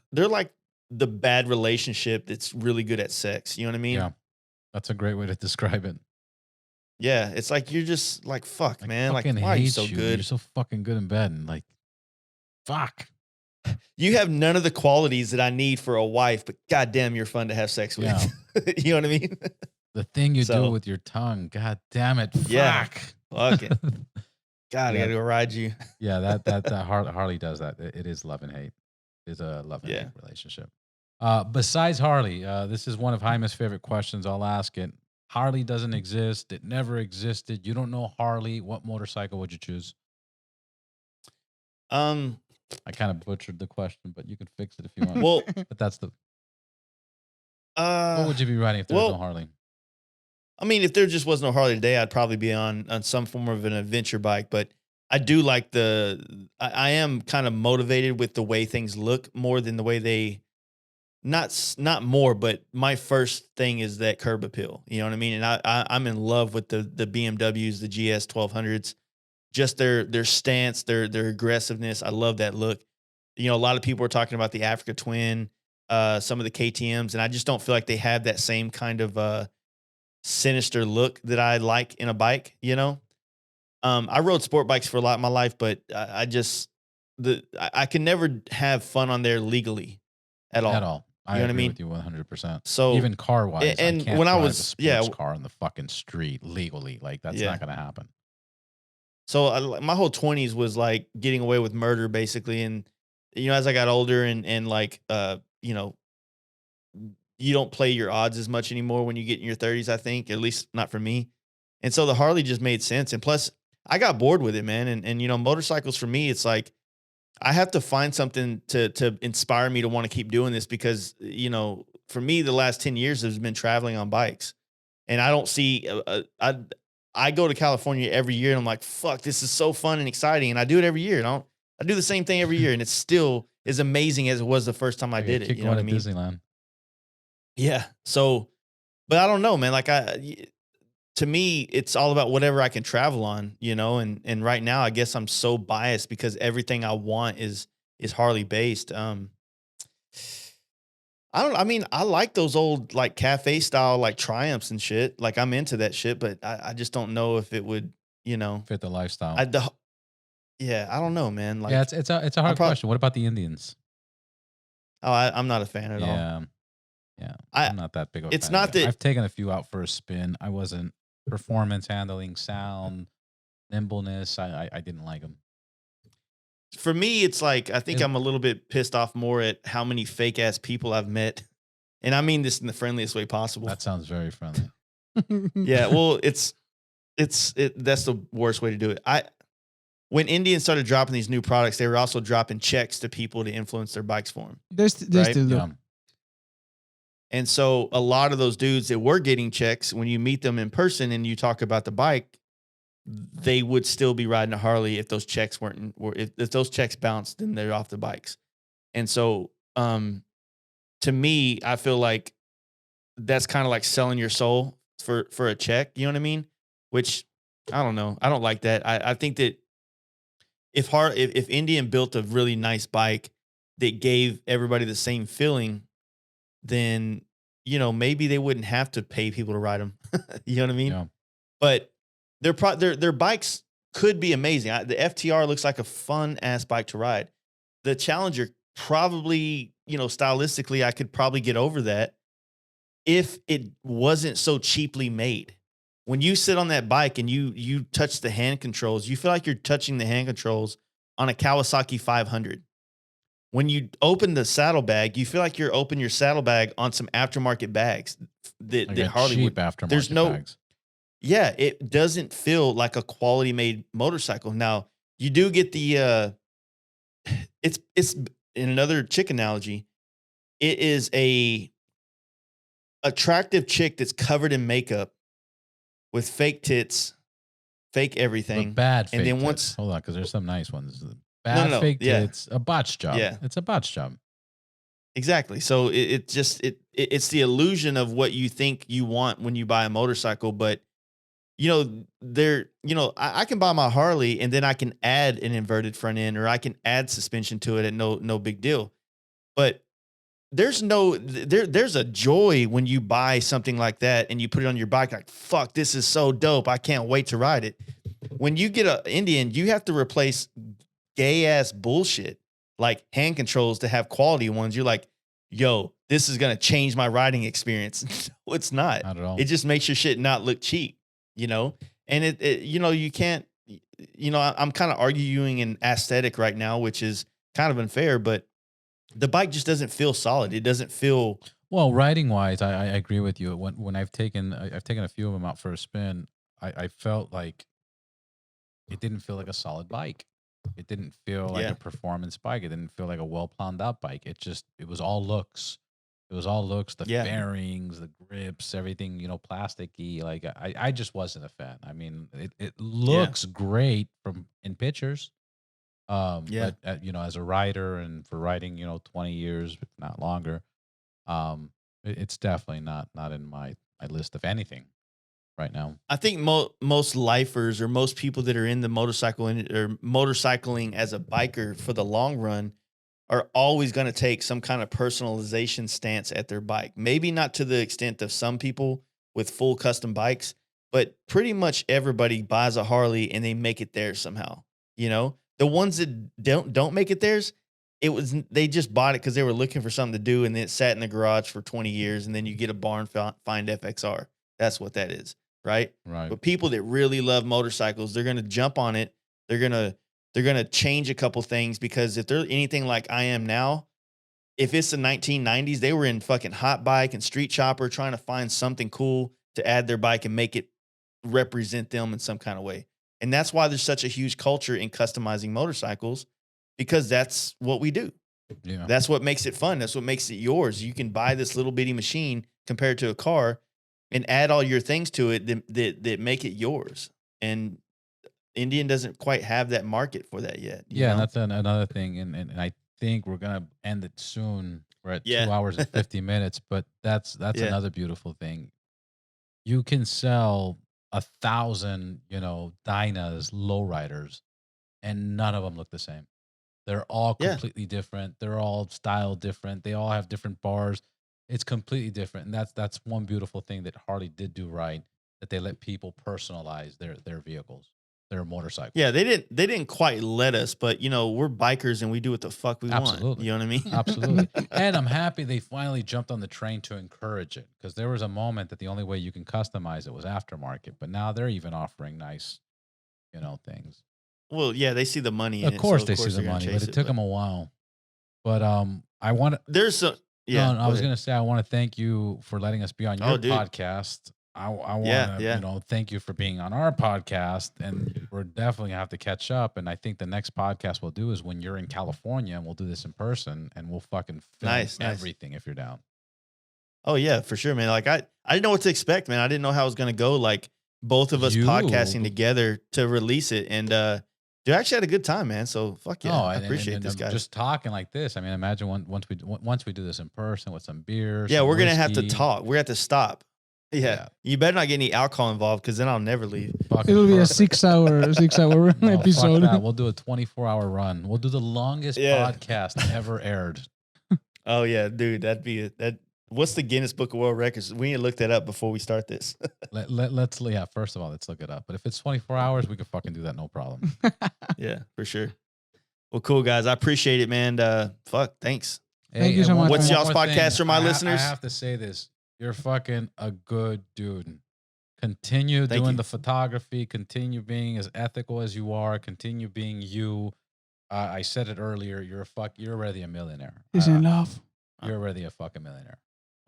[SPEAKER 2] bad relationship that's really good at sex. You know what I mean?
[SPEAKER 1] Yeah. That's a great way to describe it.
[SPEAKER 2] Yeah. It's like, you're just like, fuck,
[SPEAKER 1] Like,
[SPEAKER 2] man. Like,
[SPEAKER 1] fucking
[SPEAKER 2] why are you
[SPEAKER 1] hate
[SPEAKER 2] so
[SPEAKER 1] you.
[SPEAKER 2] good?
[SPEAKER 1] You're so fucking good in bed. And like, fuck.
[SPEAKER 2] You have none of the qualities that I need for a wife, but goddamn, you're fun to have sex with.
[SPEAKER 1] Yeah.
[SPEAKER 2] You know what I mean?
[SPEAKER 1] The thing you
[SPEAKER 2] So-
[SPEAKER 1] do with your tongue. God damn it.
[SPEAKER 2] Yeah.
[SPEAKER 1] Fuck.
[SPEAKER 2] Fuck it. God, I
[SPEAKER 1] Yeah.
[SPEAKER 2] gotta go ride you.
[SPEAKER 1] Yeah, that Harley does that. It is love and hate. It is a love and hate relationship. Besides Harley, this is one of Jaime's favorite questions. I'll ask it. Harley doesn't exist. It never existed. You don't know Harley. What motorcycle would you choose? I kind of butchered the question, but you can fix it if you want.
[SPEAKER 2] Well,
[SPEAKER 1] but that's the. What would you be riding if there was no Harley?
[SPEAKER 2] I mean, if there just was no Harley today, I'd probably be on some form of an adventure bike. But I do like I am kind of motivated with the way things look more than the way they, not more, but my first thing is that curb appeal. You know what I mean? And I'm in love with the BMWs, the GS 1200s, just their stance, their aggressiveness. I love that look. A lot of people are talking about the Africa Twin, some of the KTMs, and I just don't feel like they have that same kind of sinister look that I like in a bike. I rode sport bikes for a lot of my life, but I can never have fun on there legally at all.
[SPEAKER 1] At all. I
[SPEAKER 2] You know what I
[SPEAKER 1] agree
[SPEAKER 2] mean?
[SPEAKER 1] with you 100%.
[SPEAKER 2] So
[SPEAKER 1] even car wise,
[SPEAKER 2] and
[SPEAKER 1] I can't
[SPEAKER 2] when I
[SPEAKER 1] drive
[SPEAKER 2] was-
[SPEAKER 1] a sports
[SPEAKER 2] yeah.
[SPEAKER 1] car on the fucking street legally. Like that's
[SPEAKER 2] Yeah.
[SPEAKER 1] not going to happen.
[SPEAKER 2] So my whole 20s was like getting away with murder, basically. And as I got older and like you don't play your odds as much anymore when you get in your 30s. I think, at least not for me. And so the Harley just made sense. And plus, I got bored with it, man. And motorcycles for me, it's like I have to find something to inspire me to want to keep doing this because for me, the last 10 years has been traveling on bikes, and I don't see I go to California every year and I'm like, fuck, this is so fun and exciting. And I do it every year. I do the same thing every year. And it's still as amazing as it was the first time I did it.
[SPEAKER 1] Keep
[SPEAKER 2] You know what I
[SPEAKER 1] going
[SPEAKER 2] mean?
[SPEAKER 1] to Disneyland.
[SPEAKER 2] Yeah. So, but I don't know, man. Like to me, it's all about whatever I can travel on, and right now I guess I'm so biased because everything I want is Harley based. I like those old like cafe style like Triumphs and shit. Like I'm into that shit, but I just don't know if it would,
[SPEAKER 1] Fit the lifestyle.
[SPEAKER 2] I don't know, man. Like,
[SPEAKER 1] yeah, it's a hard question. What about the Indians?
[SPEAKER 2] I'm not a fan at all.
[SPEAKER 1] Yeah.
[SPEAKER 2] I-
[SPEAKER 1] I'm not that big of a
[SPEAKER 2] it's
[SPEAKER 1] fan.
[SPEAKER 2] not
[SPEAKER 1] of it.
[SPEAKER 2] that-
[SPEAKER 1] I've taken a few out for a spin. I wasn't performance handling, sound, nimbleness. I didn't like them.
[SPEAKER 2] For me, it's like I think
[SPEAKER 1] It-
[SPEAKER 2] I'm a little bit pissed off more at how many fake ass people I've met, and I mean this in the friendliest way possible.
[SPEAKER 1] That sounds very friendly.
[SPEAKER 2] Yeah, well, that's the worst way to do it. When Indians started dropping these new products, they were also dropping checks to people to influence their bikes for them.
[SPEAKER 3] They
[SPEAKER 2] Right?
[SPEAKER 3] still do.
[SPEAKER 1] Yeah.
[SPEAKER 2] And so a lot of those dudes that were getting checks, when you meet them in person and you talk about the bike, they would still be riding a Harley if those checks if those checks bounced, then they're off the bikes. And so, to me, I feel like that's kind of like selling your soul for a check. You know what I mean? Which I don't know. I don't like that. I think that if Indian built a really nice bike that gave everybody the same feeling, then maybe they wouldn't have to pay people to ride them. You know what I mean?
[SPEAKER 1] Yeah.
[SPEAKER 2] But their bikes could be amazing. The FTR looks like a fun ass bike to ride. The Challenger probably, stylistically, I could probably get over that. if it wasn't so cheaply made. When you sit on that bike and you touch the hand controls, you feel like you're touching the hand controls on a Kawasaki 500. When you open the saddlebag, you feel like you're opening your saddlebag on some aftermarket bags that,
[SPEAKER 1] Like
[SPEAKER 2] that Harley
[SPEAKER 1] cheap
[SPEAKER 2] would.
[SPEAKER 1] aftermarket
[SPEAKER 2] There's no,
[SPEAKER 1] bags.
[SPEAKER 2] yeah, it doesn't feel like a quality made motorcycle. Now you do get the, it's in another chick analogy. It is a attractive chick that's covered in makeup with fake tits, fake everything.
[SPEAKER 1] The bad fake
[SPEAKER 2] and then
[SPEAKER 1] tits.
[SPEAKER 2] once,
[SPEAKER 1] Hold on, because there's some nice ones. The bad
[SPEAKER 2] no,
[SPEAKER 1] fake
[SPEAKER 2] yeah.
[SPEAKER 1] tits, a botch job.
[SPEAKER 2] Yeah.
[SPEAKER 1] It's a botch job.
[SPEAKER 2] exactly. So it's the illusion of what you think you want when you buy a motorcycle. But I can buy my Harley and then I can add an inverted front end, or I can add suspension to it at no big deal. But there's a joy when you buy something like that and you put it on your bike, like, fuck, this is so dope. I can't wait to ride it. When you get an Indian, you have to replace gay ass bullshit like hand controls to have quality ones. You're like, yo, this is going to change my riding experience. No, it's not.
[SPEAKER 1] Not at all.
[SPEAKER 2] It just makes your shit not look cheap, and you can't, I'm kind of arguing an aesthetic right now, which is kind of unfair, but the bike just doesn't feel solid. It doesn't feel
[SPEAKER 1] Well, riding wise, I agree with you. When I've taken a few of them out for a spin, I felt like it didn't feel like a solid bike. It didn't feel like
[SPEAKER 2] Yeah.
[SPEAKER 1] a performance bike. It didn't feel like a well planned out bike. It was all looks. It was all looks, the
[SPEAKER 2] Yeah.
[SPEAKER 1] bearings, the grips, everything, plasticky. Like I just wasn't a fan. I mean, it looks great in pictures.
[SPEAKER 2] Yeah.
[SPEAKER 1] But as a rider and for riding, 20 years, if not longer, it's definitely not in my list of anything right now.
[SPEAKER 2] I think most lifers or most people that are in the motorcycle or motorcycling as a biker for the long run are always going to take some kind of personalization stance at their bike. Maybe not to the extent of some people with full custom bikes, but pretty much everybody buys a Harley and they make it theirs somehow. The ones that don't make it theirs, they just bought it because they were looking for something to do, and then it sat in the garage for 20 years, and then you get a barn find FXR. That's what that is, right?
[SPEAKER 1] Right.
[SPEAKER 2] But people that really love motorcycles, they're gonna jump on it. They're gonna change a couple things, because if they're anything like I am now, if it's the 1990s, they were in fucking hot bike and street chopper trying to find something cool to add their bike and make it represent them in some kind of way. And that's why there's such a huge culture in customizing motorcycles, because that's what we do.
[SPEAKER 1] Yeah.
[SPEAKER 2] That's what makes it fun. That's what makes it yours. You can buy this little bitty machine compared to a car and add all your things to it that make it yours. And Indian doesn't quite have that market for that yet. you
[SPEAKER 1] Yeah,
[SPEAKER 2] know?
[SPEAKER 1] and that's another thing, and I think we're gonna end it soon. We're at
[SPEAKER 2] Yeah.
[SPEAKER 1] 2 hours and 50 minutes, but that's
[SPEAKER 2] Yeah.
[SPEAKER 1] another beautiful thing. You can sell 1,000, Dynas lowriders, and none of them look the same. They're all
[SPEAKER 2] Yeah.
[SPEAKER 1] completely different. They're all styled different. They all have different bars. It's completely different, and that's one beautiful thing that Harley did do right. That they let people personalize their vehicles, their motorcycles.
[SPEAKER 2] Yeah, they didn't quite let us, but we're bikers and we do what the fuck we want.
[SPEAKER 1] Absolutely.
[SPEAKER 2] You know what I mean?
[SPEAKER 1] Absolutely. And I'm happy they finally jumped on the train to encourage it, because there was a moment that the only way you can customize it was aftermarket, but now they're even offering nice, things.
[SPEAKER 2] Well, yeah, they see the money in
[SPEAKER 1] Of
[SPEAKER 2] it.
[SPEAKER 1] course
[SPEAKER 2] so
[SPEAKER 1] they see the
[SPEAKER 2] they're gonna
[SPEAKER 1] money, but
[SPEAKER 2] chase
[SPEAKER 1] it took them a while. But I want to.
[SPEAKER 2] There's some. Yeah,
[SPEAKER 1] No, I was going to say I want to thank you for letting us be on your
[SPEAKER 2] Oh, dude.
[SPEAKER 1] podcast. I want
[SPEAKER 2] Yeah,
[SPEAKER 1] to,
[SPEAKER 2] yeah.
[SPEAKER 1] thank you for being on our podcast, and we're definitely gonna have to catch up. And I think the next podcast we'll do is when you're in California, and we'll do this in person, and we'll fucking film
[SPEAKER 2] Nice.
[SPEAKER 1] everything if you're down.
[SPEAKER 2] Oh yeah, for sure, man. Like I didn't know what to expect, man. I didn't know how it was gonna go. Like both of us
[SPEAKER 1] You-
[SPEAKER 2] podcasting together to release it, and dude, I actually had a good time, man. So fuck yeah, I appreciate this, guys.
[SPEAKER 1] Just talking like this. I mean, imagine once we do this in person with some beers.
[SPEAKER 2] Yeah,
[SPEAKER 1] some
[SPEAKER 2] we're gonna have to
[SPEAKER 1] whiskey.
[SPEAKER 2] talk. We're gonna have to stop. Yeah.
[SPEAKER 1] Yeah.
[SPEAKER 2] You better not get any alcohol involved, because then I'll never leave.
[SPEAKER 1] Fucking
[SPEAKER 3] It'll be a
[SPEAKER 1] perfect.
[SPEAKER 3] 6-hour
[SPEAKER 1] No, fuck
[SPEAKER 3] episode.
[SPEAKER 1] that. We'll do a 24-hour run. We'll do the longest
[SPEAKER 2] Yeah.
[SPEAKER 1] podcast ever aired.
[SPEAKER 2] Oh yeah, dude, that'd be that. What's the Guinness Book of World Records? We need to look that up before we start this.
[SPEAKER 1] Let's first of all, let's look it up. But if it's 24 hours, we can fucking do that, no problem.
[SPEAKER 2] Yeah, for sure. Well, cool guys, I appreciate it, man. Fuck, thanks.
[SPEAKER 3] Thank you so
[SPEAKER 1] and
[SPEAKER 3] much,
[SPEAKER 2] What's
[SPEAKER 3] man.
[SPEAKER 2] y'all's
[SPEAKER 1] more thing.
[SPEAKER 2] podcast for my listeners?
[SPEAKER 1] I have to say this. You're fucking a good dude. Continue
[SPEAKER 2] Thank
[SPEAKER 1] doing
[SPEAKER 2] you.
[SPEAKER 1] the photography. Continue being as ethical as you are. Continue being you. I said it earlier. You're already a millionaire.
[SPEAKER 3] He's in love.
[SPEAKER 1] You're already a fucking millionaire.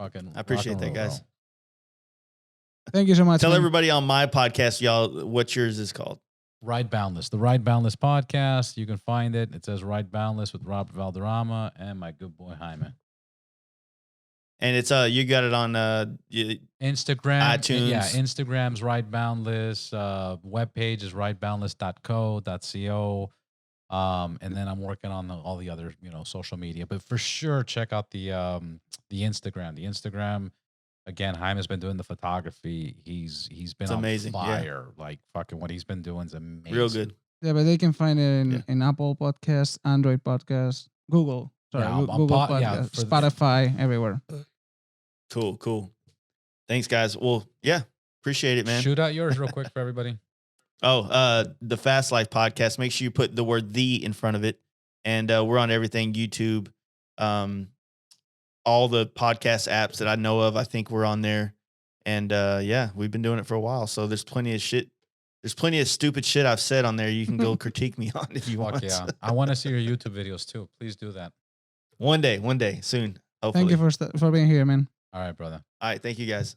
[SPEAKER 1] Fucking.
[SPEAKER 2] I appreciate that, guys.
[SPEAKER 1] Bro.
[SPEAKER 3] Thank you so much.
[SPEAKER 2] Tell
[SPEAKER 3] man.
[SPEAKER 2] everybody on my podcast, y'all, what yours is called.
[SPEAKER 1] Ride Boundless, the Ride Boundless podcast. You can find it. It says Ride Boundless with Robert Valderrama and my good boy Jaime.
[SPEAKER 2] And it's you got it on
[SPEAKER 1] Instagram,
[SPEAKER 2] iTunes.
[SPEAKER 1] Yeah, Instagram's Ride Boundless. Webpage is rideboundless.co. And then I'm working on all the other social media. But for sure, check out the Instagram. The Instagram. Again, Jaime's been doing the photography. He's been on
[SPEAKER 2] amazing.
[SPEAKER 1] fire. Yeah. Like fucking what he's been doing is amazing.
[SPEAKER 2] Real good.
[SPEAKER 3] Yeah, but they can find it in Apple Podcasts, Android Podcasts, Google. Sorry, Google Podcasts, Spotify, everywhere.
[SPEAKER 2] Cool. Thanks, guys. Well, yeah, appreciate it, man.
[SPEAKER 1] Shoot out yours real quick for everybody.
[SPEAKER 2] The FastLife Podcast. Make sure you put the word "the" in front of it, and we're on everything: YouTube, all the podcast apps that I know of. I think we're on there, and we've been doing it for a while. So there's plenty of shit. There's plenty of stupid shit I've said on there. You can go critique me on if you want.
[SPEAKER 1] Yeah, I want to see your YouTube videos too. Please do that.
[SPEAKER 2] One day, soon. Hopefully.
[SPEAKER 3] Thank you for being here, man.
[SPEAKER 1] All right, brother.
[SPEAKER 2] All right, thank you, guys.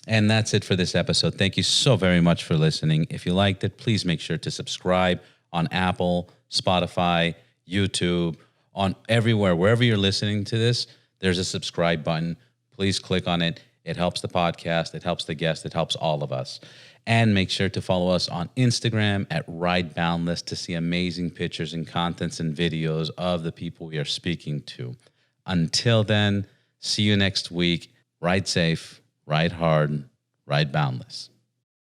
[SPEAKER 1] And that's it for this episode. Thank you so very much for listening. If you liked it, please make sure to subscribe on Apple, Spotify, YouTube, on everywhere, wherever you're listening to this, there's a subscribe button. Please click on it. It helps the podcast. It helps the guest. It helps all of us. And make sure to follow us on Instagram at Ride Boundless to see amazing pictures and contents and videos of the people we are speaking to. Until then, see you next week. Ride safe, ride hard, ride boundless.